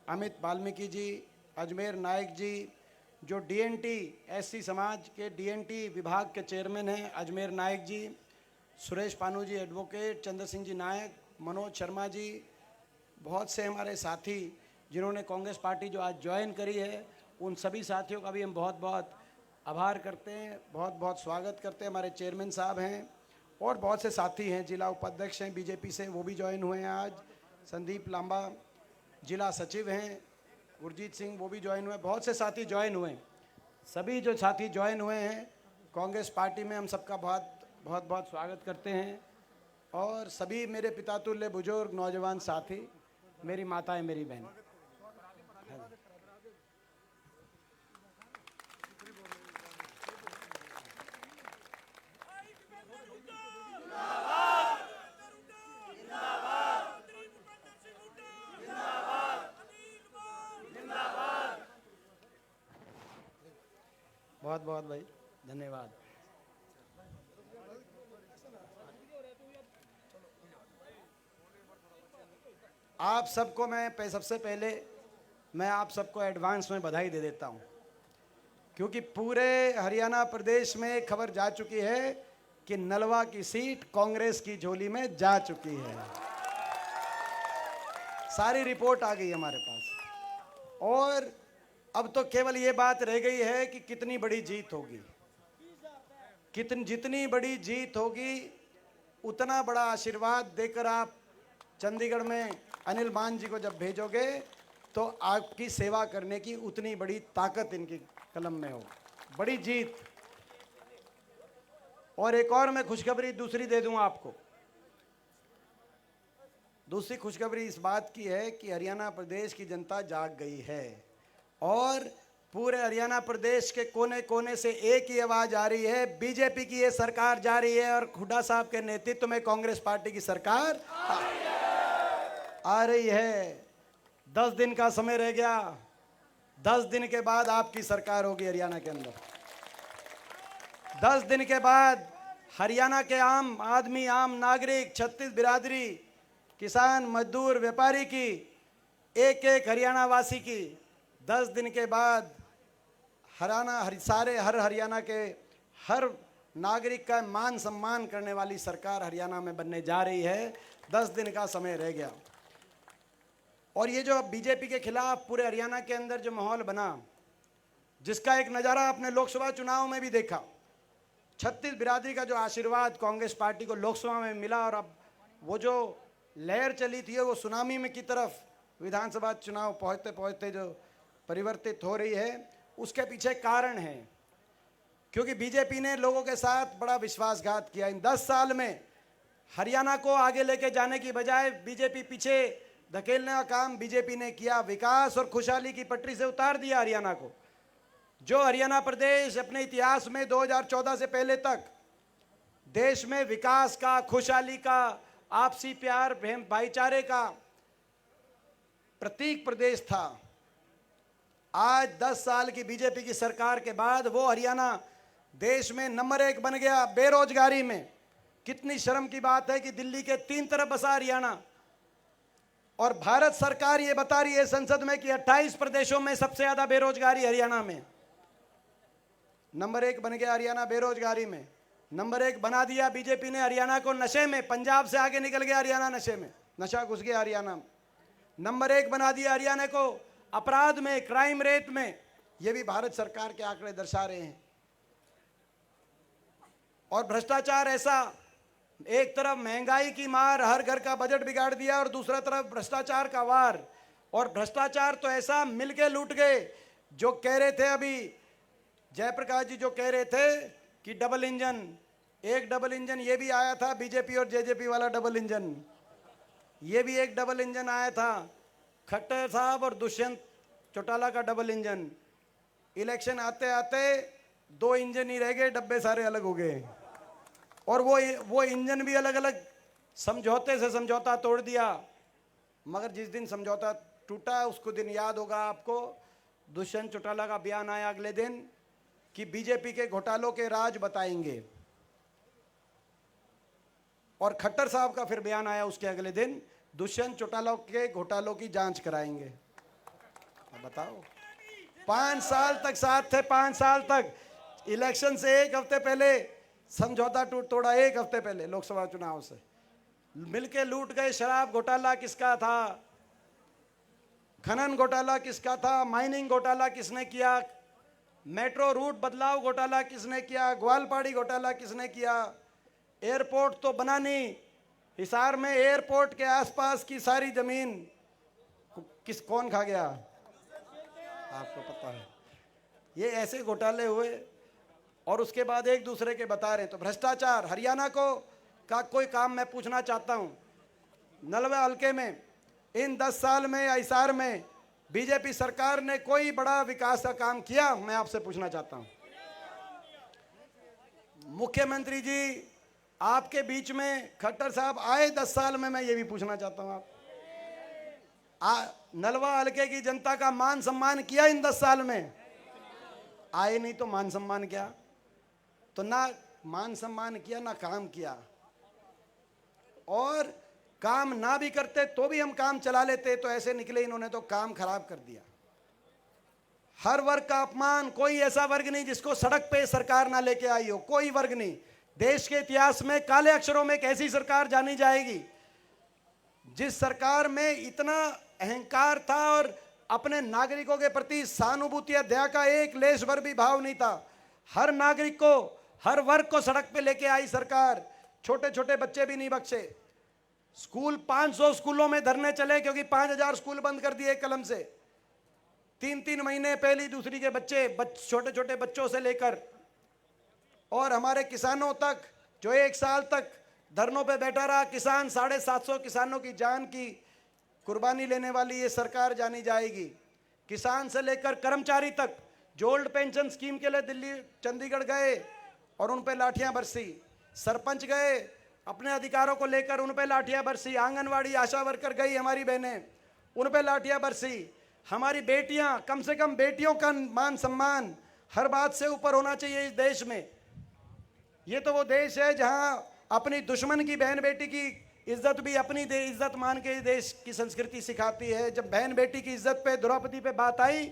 अमित वाल्मीकि जी, अजमेर नायक जी, जो डीएनटी एससी समाज के डीएनटी विभाग के चेयरमैन हैं अजमेर नायक जी, सुरेश पानू जी एडवोकेट, चंद्र सिंह जी नायक, मनोज शर्मा जी, बहुत से हमारे साथी जिन्होंने कांग्रेस पार्टी जो आज ज्वाइन करी है, उन सभी साथियों का भी हम बहुत बहुत आभार करते हैं, बहुत बहुत स्वागत करते हैं। हमारे चेयरमैन साहब हैं और बहुत से साथी हैं, जिला उपाध्यक्ष हैं बीजेपी से, वो भी ज्वाइन हुए हैं आज। संदीप लांबा जिला सचिव हैं, गुरजीत सिंह वो भी ज्वाइन हुए, बहुत से साथी ज्वाइन हुए हैं। सभी जो साथी ज्वाइन हुए हैं कांग्रेस पार्टी में, हम सबका बहुत बहुत बहुत स्वागत करते हैं। और सभी मेरे पिता तुल्य बुजुर्ग नौजवान साथी, मेरी माताएं, मेरी बहन, बहुत बहुत भाई धन्यवाद। आप सबको मैं सबसे पहले मैं आप सबको एडवांस में बधाई दे देता हूं, क्योंकि पूरे हरियाणा प्रदेश में खबर जा चुकी है कि नलवा की सीट कांग्रेस की झोली में जा चुकी है। सारी रिपोर्ट आ गई हमारे पास और अब तो केवल ये बात रह गई है कि कितनी बड़ी जीत होगी। जितनी बड़ी जीत होगी उतना बड़ा आशीर्वाद देकर आप चंडीगढ़ में अनिल मान जी को जब भेजोगे तो आपकी सेवा करने की उतनी बड़ी ताकत इनकी कलम में हो। बड़ी जीत। और एक और मैं खुशखबरी दूसरी दे दूं आपको। दूसरी खुशखबरी इस बात की है कि हरियाणा प्रदेश की जनता जाग गई है और पूरे हरियाणा प्रदेश के कोने कोने से एक ही आवाज आ रही है, बीजेपी की ये सरकार जा रही है और हुड्डा साहब के नेतृत्व में कांग्रेस पार्टी की सरकार आ रही है। 10 दिन का समय रह गया, 10 दिन के बाद आपकी सरकार होगी हरियाणा के अंदर। 10 दिन के बाद हरियाणा के आम आदमी, आम नागरिक, 36 बिरादरी, किसान, मजदूर, व्यापारी की, एक एक हरियाणा वासी की 10 दिन के बाद हर हरियाणा के हर नागरिक का मान सम्मान करने वाली सरकार हरियाणा में बनने जा रही है। 10 दिन का समय रह गया। और ये जो बीजेपी के खिलाफ पूरे हरियाणा के अंदर जो माहौल बना, जिसका एक नज़ारा आपने लोकसभा चुनाव में भी देखा, 36 बिरादरी का जो आशीर्वाद कांग्रेस पार्टी को लोकसभा में मिला और अब वो जो लहर चली थी वो सुनामी में की तरफ विधानसभा चुनाव पहुंचते पहुंचते जो परिवर्तित हो रही है, उसके पीछे कारण है। क्योंकि बीजेपी ने लोगों के साथ बड़ा विश्वासघात किया। इन 10 साल में हरियाणा को आगे लेके जाने की बजाय बीजेपी पीछे धकेलने का काम बीजेपी ने किया। विकास और खुशहाली की पटरी से उतार दिया हरियाणा को। जो हरियाणा प्रदेश अपने इतिहास में 2014 से पहले तक देश में विकास का, खुशहाली का, आपसी प्यार भाईचारे का प्रतीक प्रदेश था, आज 10 साल की बीजेपी की सरकार के बाद वो हरियाणा देश में नंबर 1 बन गया बेरोजगारी में। कितनी शर्म की बात है कि दिल्ली के 3 तरफ बसा हरियाणा और भारत सरकार ये बता रही है संसद में कि 28 प्रदेशों में सबसे ज्यादा बेरोजगारी हरियाणा में। नंबर 1 बन गया हरियाणा बेरोजगारी में। नंबर 1 बना दिया बीजेपी ने हरियाणा को नशे में। पंजाब से आगे निकल गया हरियाणा नशे में, नशा घुस गया हरियाणा में। नंबर 1 बना दिया हरियाणा को अपराध में, क्राइम रेट में। ये भी भारत सरकार के आंकड़े दर्शा रहे हैं। और भ्रष्टाचार ऐसा, एक तरफ महंगाई की मार, हर घर का बजट बिगाड़ दिया और दूसरा तरफ भ्रष्टाचार का वार। और भ्रष्टाचार तो ऐसा मिलके लूट गए। जो कह रहे थे अभी जयप्रकाश जी, जो कह रहे थे कि डबल इंजन, एक डबल इंजन ये भी आया था, बीजेपी और जेजेपी वाला डबल इंजन, ये भी एक डबल इंजन आया था, खट्टर साहब और दुष्यंत चौटाला का डबल इंजन। इलेक्शन आते आते 2 इंजन ही रह गए, डब्बे सारे अलग हो गए। और वो इंजन भी अलग अलग समझौते से समझौता तोड़ दिया। मगर जिस दिन समझौता टूटा उसको दिन याद होगा आपको। दुष्यंत चौटाला का बयान आया अगले दिन कि बीजेपी के घोटालों के राज बताएंगे। और खट्टर साहब का फिर बयान आया उसके अगले दिन, दुष्यंत चौटाला के घोटालों की जांच कराएंगे। बताओ, 5 साल तक साथ थे, 5 साल तक। इलेक्शन से 1 हफ्ते पहले समझौता तोड़ा, 1 हफ्ते पहले लोकसभा चुनाव से मिलके लूट गए। शराब घोटाला किसका था, खनन घोटाला किसका था, माइनिंग घोटाला किसने किया, मेट्रो रूट बदलाव घोटाला किसने किया, ग्वालपाड़ी घोटाला किसने किया, एयरपोर्ट तो बना नहीं, हिसार में एयरपोर्ट के आसपास की सारी जमीन कौन खा गया, आपको पता है। ये ऐसे घोटाले हुए और उसके बाद एक दूसरे के बता रहे हैं। तो भ्रष्टाचार, हरियाणा को का कोई काम मैं पूछना चाहता हूं, नलवा हल्के में इन 10 साल में या हिसार में बीजेपी सरकार ने कोई बड़ा विकास का काम किया? मैं आपसे पूछना चाहता हूं। मुख्यमंत्री जी आपके बीच में खट्टर साहब आए 10 साल में, मैं ये भी पूछना चाहता हूं, आप नलवा हल्के की जनता का मान सम्मान किया इन 10 साल में? आए नहीं तो मान सम्मान क्या? तो ना मान सम्मान किया ना काम किया, और काम ना भी करते तो भी हम काम चला लेते। तो ऐसे निकले इन्होंने तो काम खराब कर दिया। हर वर्ग का अपमान, कोई ऐसा वर्ग नहीं जिसको सड़क पे सरकार ना लेके आई हो, कोई वर्ग नहीं। देश के इतिहास में काले अक्षरों में एक ऐसी सरकार जानी जाएगी जिस सरकार में इतना अहंकार था और अपने नागरिकों के प्रति सहानुभूति या दया का एक लेश भर भी भाव नहीं था। हर नागरिक को, हर वर्ग को सड़क पे लेके आई सरकार, छोटे छोटे बच्चे भी नहीं बख्शे। स्कूल 500 स्कूलों में धरने चले क्योंकि 5000 स्कूल बंद कर दिए कलम से। 3-3 महीने पहली दूसरी के बच्चे, छोटे छोटे बच्चों से लेकर और हमारे किसानों तक, जो 1 साल तक धरनों पे बैठा रहा किसान, 750 किसानों की जान की कुर्बानी लेने वाली ये सरकार जानी जाएगी। किसान से लेकर कर्मचारी तक, जो ओल्ड पेंशन स्कीम के लिए दिल्ली चंडीगढ़ गए और उन पे लाठियां बरसी, सरपंच गए अपने अधिकारों को लेकर, उन पे लाठियां बरसी, आंगनवाड़ी आशा वर्कर गई हमारी बहनें, उन पे लाठियां बरसी। हमारी बेटियां, कम से कम बेटियों का मान सम्मान हर बात से ऊपर होना चाहिए इस देश में। ये तो वो देश है जहां अपनी दुश्मन की बहन बेटी की इज्जत भी अपनी इज्जत मान के देश की संस्कृति सिखाती है। जब बहन बेटी की इज्जत पे, द्रौपदी पे बात आई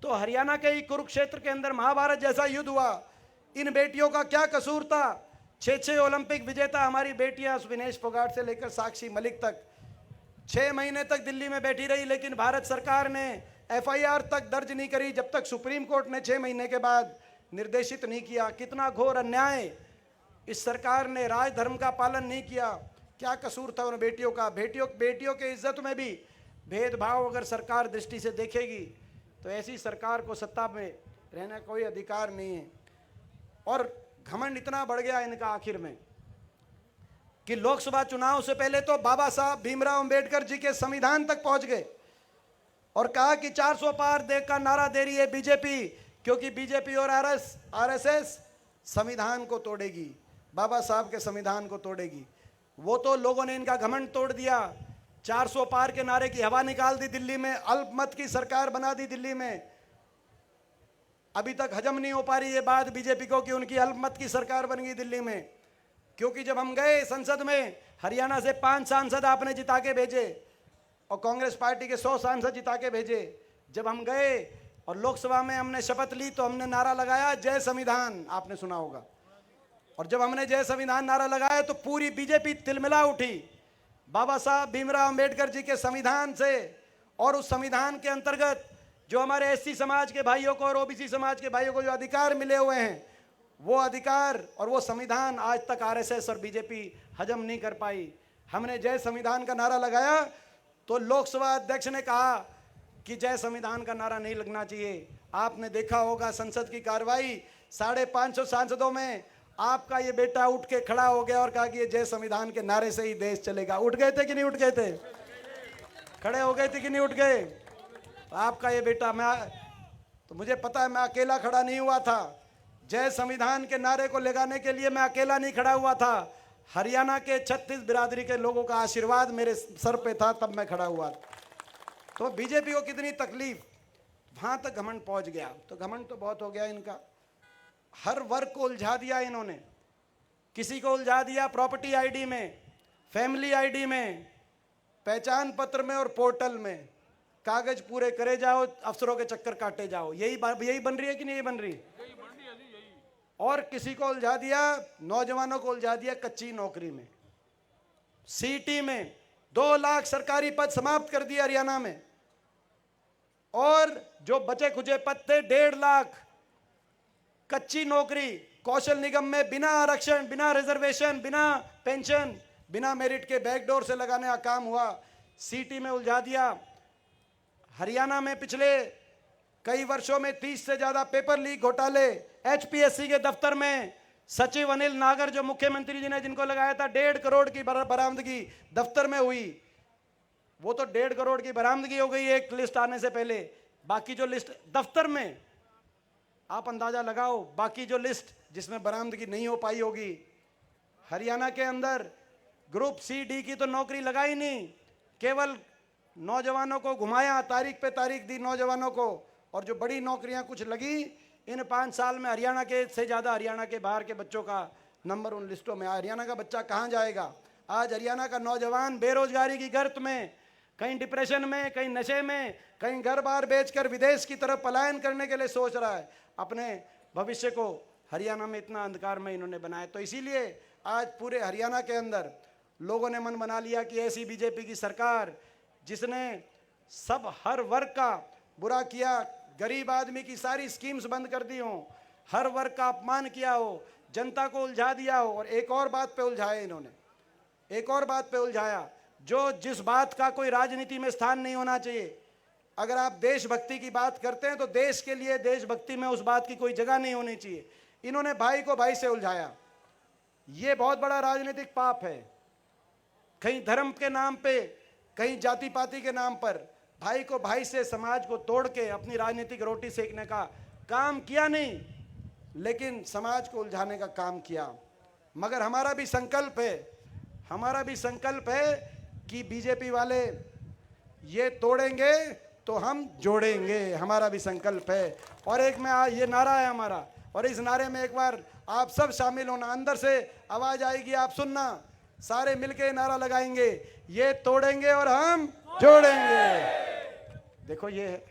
तो हरियाणा के ही कुरुक्षेत्र के अंदर महाभारत जैसा युद्ध हुआ। इन बेटियों का क्या कसूर था? 6 ओलंपिक विजेता हमारी बेटियां, विनेश फोगाट से लेकर साक्षी मलिक तक 6 महीने तक दिल्ली में बैठी रही, लेकिन भारत सरकार ने FIR तक दर्ज नहीं करी जब तक सुप्रीम कोर्ट ने 6 महीने के बाद निर्देशित नहीं किया। कितना घोर अन्याय! इस सरकार ने राजधर्म का पालन नहीं किया। क्या कसूर था उन बेटियों का? बेटियों के इज्जत में भी भेदभाव अगर सरकार दृष्टि से देखेगी तो ऐसी सरकार को सत्ता में रहने का कोई अधिकार नहीं है। और घमंड इतना बढ़ गया इनका आखिर में कि लोकसभा चुनाव से पहले तो बाबा साहब भीमराव अंबेडकर जी के संविधान तक पहुंच गए और कहा कि 400 पार दे का नारा दे रही है बीजेपी, क्योंकि बीजेपी और RSS संविधान को तोड़ेगी, बाबा साहब के संविधान को तोड़ेगी। वो तो लोगों ने इनका घमंड तोड़ दिया। 400 पार के नारे की हवा निकाल दी दिल्ली में, अल्पमत की सरकार बना दी दिल्ली में। अभी तक हजम नहीं हो पा रही ये बात बीजेपी को कि उनकी अल्पमत की सरकार बन गई दिल्ली में। क्योंकि जब हम गए संसद में, हरियाणा से 5 सांसद आपने जिता के भेजे और कांग्रेस पार्टी के 100 सांसद जिता के भेजे। जब हम गए और लोकसभा में हमने शपथ ली तो हमने नारा लगाया जय संविधान, आपने सुना होगा। और जब हमने जय संविधान नारा लगाया तो पूरी बीजेपी तिलमिला उठी बाबा साहब भीमराव अंबेडकर जी के संविधान से। और उस संविधान के अंतर्गत जो हमारे SC समाज के भाइयों को और OBC समाज के भाइयों को जो अधिकार मिले हुए हैं, वो अधिकार और वो संविधान आज तक RSS और बीजेपी हजम नहीं कर पाई। हमने जय संविधान का नारा लगाया तो लोकसभा अध्यक्ष ने कहा कि जय संविधान का नारा नहीं लगना चाहिए। आपने देखा होगा संसद की कार्रवाई, 550 सांसदों में आपका ये बेटा उठ के खड़ा हो गया और कहा कि ये जय संविधान के नारे से ही देश चलेगा। उठ गए थे कि नहीं उठ गए थे? खड़े हो गए थे कि नहीं उठ गए? तो आपका ये बेटा, तो मुझे पता है मैं अकेला खड़ा नहीं हुआ था। जय संविधान के नारे को लगाने के लिए मैं अकेला नहीं खड़ा हुआ था। हरियाणा के 36 बिरादरी के लोगों का आशीर्वाद मेरे सर पे था, तब मैं खड़ा हुआ। तो बीजेपी को कितनी तकलीफ, वहां तक घमंड पहुंच गया। तो घमंड तो बहुत हो गया इनका। हर वर्ग को उलझा दिया इन्होंने। किसी को उलझा दिया प्रॉपर्टी ID में, फैमिली ID में, पहचान पत्र में और पोर्टल में। कागज पूरे करे जाओ, अफसरों के चक्कर काटे जाओ। यही बन रही है कि नहीं ये बन रही? और किसी को उलझा दिया, नौजवानों को उलझा दिया कच्ची नौकरी में। सीटी में 2 लाख सरकारी पद समाप्त कर दिया हरियाणा में, और जो बचे खुचे पद थे 1.5 लाख कच्ची नौकरी कौशल निगम में बिना आरक्षण, बिना रिजर्वेशन, बिना पेंशन, बिना मेरिट के बैकडोर से लगाने का काम हुआ। सीटी में उलझा दिया। हरियाणा में पिछले कई वर्षों में 30 से ज्यादा पेपर लीक घोटाले एचपीएससी के दफ्तर में सचिव अनिल नागर, जो मुख्यमंत्री जी ने जिनको लगाया था, 1.5 करोड़ की बरामदगी दफ्तर में हुई। वो तो 1.5 करोड़ की बरामदगी हो गई एक लिस्ट आने से पहले, बाकी जो लिस्ट दफ्तर में, आप अंदाजा लगाओ बाकी जो लिस्ट जिसमें बरामदगी नहीं हो पाई होगी। हरियाणा के अंदर ग्रुप सी डी की तो नौकरी लगाई नहीं, केवल नौजवानों को घुमाया, तारीख पे तारीख दी नौजवानों को, और जो बड़ी नौकरियां कुछ लगी, इन 5 साल में हरियाणा के से ज़्यादा हरियाणा के बाहर के बच्चों का नंबर उन लिस्टों में आया। हरियाणा का बच्चा कहाँ जाएगा? आज हरियाणा का नौजवान बेरोजगारी की गर्त में, कहीं डिप्रेशन में, कहीं नशे में, कहीं घर बार बेचकर विदेश की तरफ पलायन करने के लिए सोच रहा है। अपने भविष्य को हरियाणा में इतना अंधकार में इन्होंने बनाया। तो इसीलिए आज पूरे हरियाणा के अंदर लोगों ने मन बना लिया कि ऐसी बीजेपी की सरकार जिसने सब हर वर्ग का बुरा किया, गरीब आदमी की सारी स्कीम्स बंद कर दी हो, हर वर्ग का अपमान किया हो, जनता को उलझा दिया हो, और एक और बात पे उलझाया इन्होंने, एक और बात पे उलझाया, जो जिस बात का कोई राजनीति में स्थान नहीं होना चाहिए। अगर आप देशभक्ति की बात करते हैं तो देश के लिए देशभक्ति में उस बात की कोई जगह नहीं होनी चाहिए। इन्होंने भाई को भाई से उलझाया। ये बहुत बड़ा राजनीतिक पाप है। कहीं धर्म के नाम पे, कहीं जाति पाति के नाम पर भाई को भाई से समाज को तोड़ के अपनी राजनीतिक रोटी सेकने का काम किया नहीं, लेकिन समाज को उलझाने का काम किया। मगर हमारा भी संकल्प है कि बीजेपी वाले ये तोड़ेंगे तो हम जोड़ेंगे, हमारा भी संकल्प है। और एक में ये नारा है हमारा, और इस नारे में एक बार आप सब शामिल होना, अंदर से आवाज आएगी, आप सुनना, सारे मिलके नारा लगाएंगे, ये तोड़ेंगे और हम जोड़ेंगे। देखो ये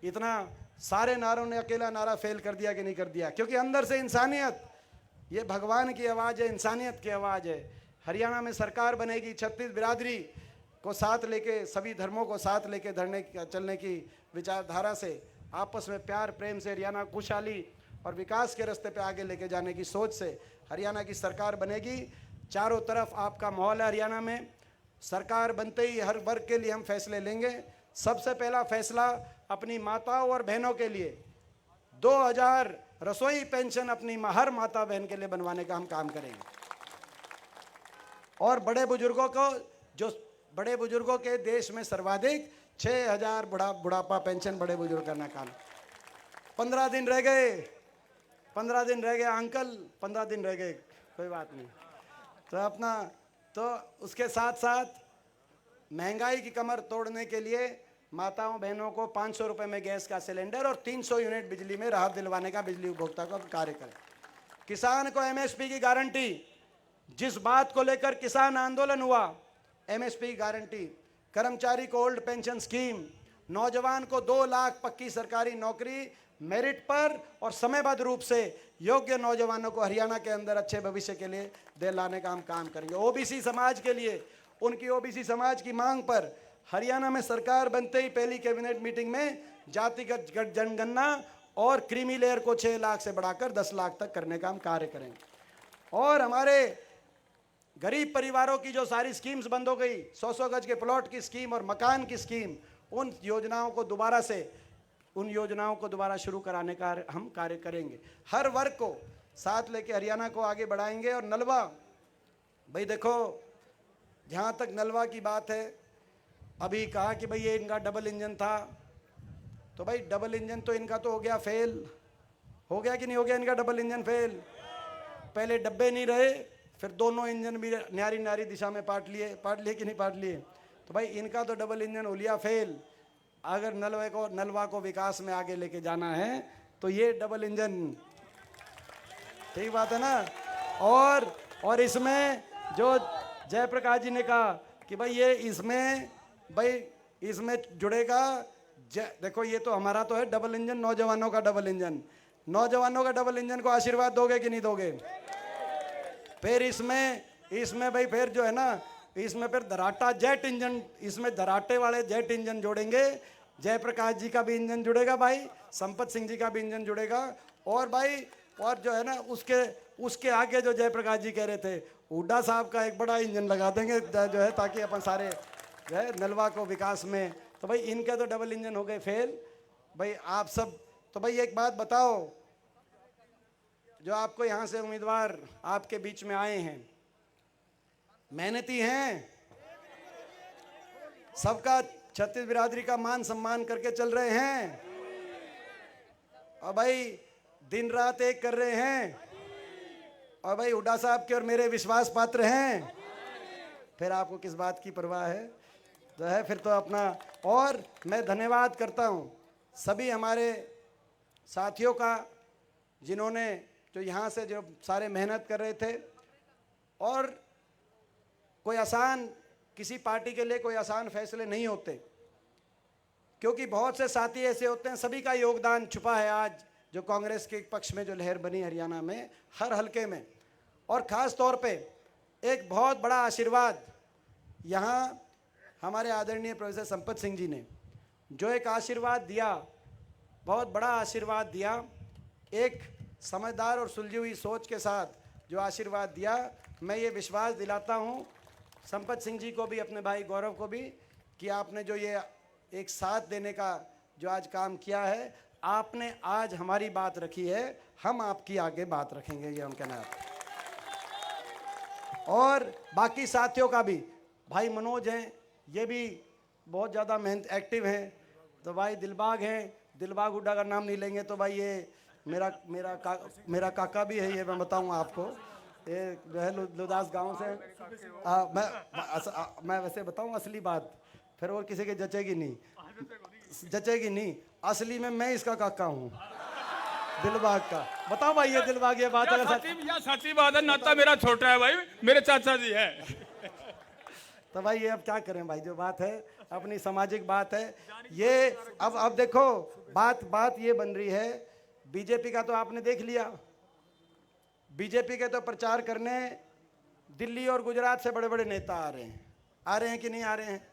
इतना सारे नारों ने अकेला नारा फेल कर दिया कि नहीं कर दिया? क्योंकि अंदर से इंसानियत, ये भगवान की आवाज़ है, इंसानियत की आवाज़ है। हरियाणा में सरकार बनेगी, 36 बिरादरी को साथ लेके, सभी धर्मों को साथ लेके चलने की विचारधारा से, आपस में प्यार प्रेम से हरियाणा खुशहाली और विकास के रास्ते पे आगे लेके जाने की सोच से हरियाणा की सरकार बनेगी। चारों तरफ आपका माहौल है हरियाणा में। सरकार बनते ही हर वर्ग के लिए हम फैसले लेंगे। सबसे पहला फैसला अपनी माताओं और बहनों के लिए 2000 रसोई पेंशन अपनी हर माता बहन के लिए बनवाने का हम काम करेंगे। और बड़े बुजुर्गों को, जो बड़े बुजुर्गों के देश में सर्वाधिक 6000 बुढ़ापा पेंशन बड़े बुजुर्ग करना काम। 15 दिन रह गए, 15 दिन रह गए अंकल, 15 दिन रह गए, कोई बात नहीं। तो उसके साथ साथ महंगाई की कमर तोड़ने के लिए माताओं बहनों को 500 रुपए में गैस का सिलेंडर और 300 यूनिट बिजली में राहत दिलवाने का बिजली उपभोक्ता को कार्य करें। किसान को एमएसपी की गारंटी, जिस बात को लेकर किसान आंदोलन हुआ, एमएसपी की गारंटी, कर्मचारी को ओल्ड पेंशन स्कीम, नौजवान को 2 लाख पक्की सरकारी नौकरी मेरिट पर और समयबद्ध रूप से योग्य नौजवानों को हरियाणा के अंदर अच्छे भविष्य के लिए दिलाने का हम काम करेंगे। ओबीसी समाज के लिए, उनकी ओबीसी समाज की मांग पर हरियाणा में सरकार बनते ही पहली कैबिनेट मीटिंग में जातिगत जनगणना और क्रीमी लेयर को 6 लाख से बढ़ाकर 10 लाख तक करने का हम कार्य करेंगे। और हमारे गरीब परिवारों की जो सारी स्कीम्स बंद हो गई, 100-100 गज के प्लॉट की स्कीम और मकान की स्कीम, उन योजनाओं को दोबारा शुरू कराने का हम कार्य करेंगे। हर वर्ग को साथ लेके हरियाणा को आगे बढ़ाएंगे। और नलवा, भाई देखो, जहाँ तक नलवा की बात है, अभी कहा कि भाई ये इनका डबल इंजन था, तो भाई डबल इंजन तो इनका तो हो गया फेल, हो गया कि नहीं हो गया इनका डबल इंजन फेल? पहले डब्बे नहीं रहे, फिर दोनों इंजन भी न्यारी न्यारी दिशा में पाट लिए कि नहीं पाट लिए? तो भाई इनका तो डबल इंजन हो लिया फेल। अगर नलवा को विकास में आगे लेके जाना है तो ये डबल इंजन, ठीक बात है ना? और इसमें जो जयप्रकाश जी ने कहा कि भाई ये इसमें जुड़ेगा देखो ये तो हमारा तो है डबल इंजन, नौजवानों का डबल इंजन। नौजवानों का डबल इंजन को आशीर्वाद दोगे कि नहीं दोगे? फिर इसमें भाई फिर जो है ना, इसमें फिर दराटा जेट इंजन, इसमें दराटे वाले जेट इंजन जोड़ेंगे। जयप्रकाश जी का भी इंजन जुड़ेगा भाई, संपत सिंह जी का भी इंजन जुड़ेगा। और भाई और जो है ना उसके आगे जो जयप्रकाश जी कह रहे थे, हुड्डा साहब का एक बड़ा इंजन लगा देंगे जो है, ताकि अपन सारे जो है नलवा को विकास में। तो भाई इनके तो डबल इंजन हो गए फेल। भाई आप सब तो भाई एक बात बताओ, जो आपको यहाँ से उम्मीदवार आपके बीच में आए हैं, मेहनती हैं, सबका छत्तीस बिरादरी का मान सम्मान करके चल रहे हैं, और भाई दिन रात एक कर रहे हैं, और भाई हुड्डा साहब के और मेरे विश्वास पात्र हैं। फिर आपको किस बात की परवाह है? जो है फिर तो अपना। और मैं धन्यवाद करता हूँ सभी हमारे साथियों का, जिन्होंने जो यहाँ से जो सारे मेहनत कर रहे थे। और कोई आसान, किसी पार्टी के लिए कोई आसान फैसले नहीं होते, क्योंकि बहुत से साथी ऐसे होते हैं, सभी का योगदान छुपा है आज जो कांग्रेस के पक्ष में जो लहर बनी हरियाणा में हर हलके में। और ख़ास तौर पे एक बहुत बड़ा आशीर्वाद यहाँ हमारे आदरणीय प्रोफेसर संपत सिंह जी ने जो एक आशीर्वाद दिया, बहुत बड़ा आशीर्वाद दिया, एक समझदार और सुलझी हुई सोच के साथ जो आशीर्वाद दिया। मैं ये विश्वास दिलाता हूँ संपत सिंह जी को भी, अपने भाई गौरव को भी, कि आपने जो ये एक साथ देने का जो आज काम किया है, आपने आज हमारी बात रखी है, हम आपकी आगे बात रखेंगे, ये हम कहना है। और बाकी साथियों का भी, भाई मनोज हैं, ये भी बहुत ज़्यादा मेहनत एक्टिव हैं। तो भाई दिलबाग हैं, दिलबाग हुड्डा का नाम नहीं लेंगे तो भाई ये मेरा काका भी है, ये मैं बताऊँ आपको। ये जो है लुदास गांव से। मैं वैसे बताऊँ असली बात, फिर और किसी के जचेगी नहीं। असली में मैं इसका काका हूँ, दिलबाग का। बताओ भाई ये दिलबाग, ये बात अगर सच्ची बात है, नाता मेरा छोटा है भाई, मेरे चाचा जी है। तो भाई ये अब क्या करें भाई, जो बात है अपनी सामाजिक बात है ये। अब देखो बात ये बन रही है, बीजेपी का तो आपने देख लिया, बीजेपी के तो प्रचार करने दिल्ली और गुजरात से बड़े बड़े नेता आ रहे हैं कि नहीं आ रहे हैं?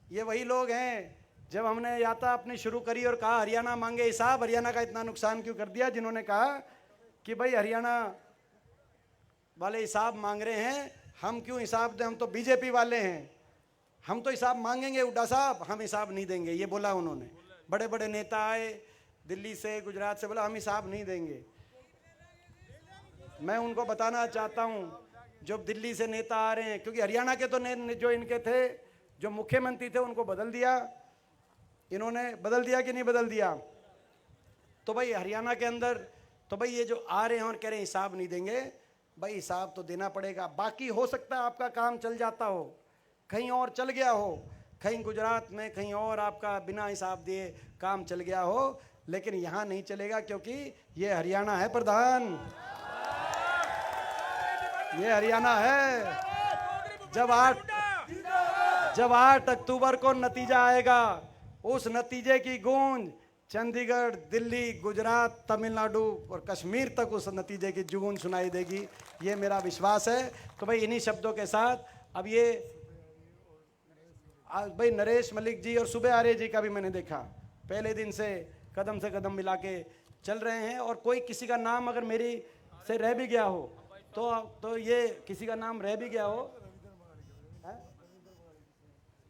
ये वही लोग हैं जब हमने यात्रा अपनी शुरू करी और कहा हरियाणा मांगे हिसाब, हरियाणा का इतना नुकसान क्यों कर दिया, जिन्होंने कहा कि भाई हरियाणा वाले हिसाब मांग रहे हैं, हम क्यों हिसाब दें, हम तो बीजेपी वाले हैं, हम तो हिसाब मांगेंगे हुड्डा साहब, हम हिसाब नहीं देंगे, ये बोला उन्होंने। बड़े बड़े नेता आए दिल्ली से, गुजरात से, बोला हम हिसाब नहीं देंगे। मैं उनको बताना चाहता हूँ, जो दिल्ली से नेता आ रहे हैं, क्योंकि हरियाणा के तो जो इनके थे, जो मुख्यमंत्री थे, उनको बदल दिया इन्होंने। बदल दिया कि नहीं बदल दिया? तो भाई हरियाणा के अंदर तो भाई ये जो आ रहे हैं और कह रहे हैं हिसाब नहीं देंगे, भाई हिसाब तो देना पड़ेगा। बाकी हो सकता है आपका काम चल जाता हो, कहीं और चल गया हो, कहीं गुजरात में कहीं और आपका बिना हिसाब दिए काम चल गया हो, लेकिन यहाँ नहीं चलेगा, क्योंकि ये हरियाणा है प्रधान, ये हरियाणा है। जब 8 अक्टूबर को नतीजा आएगा, उस नतीजे की गूंज चंडीगढ़, दिल्ली, गुजरात, तमिलनाडु और कश्मीर तक उस नतीजे की गूंज सुनाई देगी, ये मेरा विश्वास है। तो भाई इन्हीं शब्दों के साथ अब ये भाई नरेश मलिक जी और सुबह आर्य जी का भी मैंने देखा, पहले दिन से कदम मिला के चल रहे हैं। और कोई किसी का नाम अगर मेरी से रह भी गया हो तो ये किसी का नाम रह भी गया हो।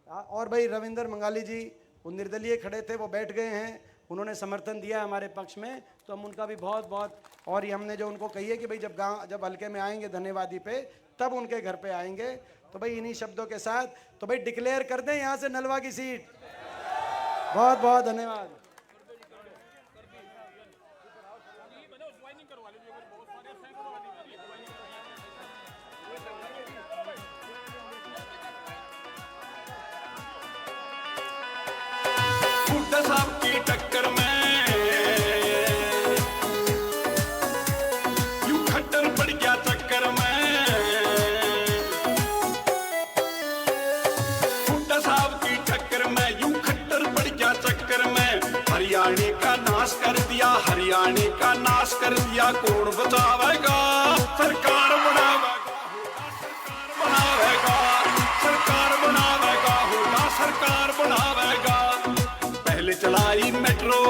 और भाई रविंदर मंगाली जी, वो निर्दलीय खड़े थे, वो बैठ गए हैं, उन्होंने समर्थन दिया हमारे पक्ष में, तो हम उनका भी बहुत। और ये हमने जो उनको कही है कि भाई जब हल्के में आएंगे धन्यवादी पे, तब उनके घर पे आएंगे। तो भाई इन्हीं शब्दों के साथ तो भाई डिक्लेयर कर दें यहाँ से नलवा की सीट। बहुत धन्यवाद। हुड्डा साहब की टक्कर में यूं खट्टर पड़ गया चक्कर में, हुड्डा साहब की टक्कर में यूं खट्टर पड़ गया हरियाणे का नाश कर दिया कौन बचावेगा सरकार बनावेगा सरकार बनावेगा होगा सरकार बनावेगा पहले चलाई मेट्रो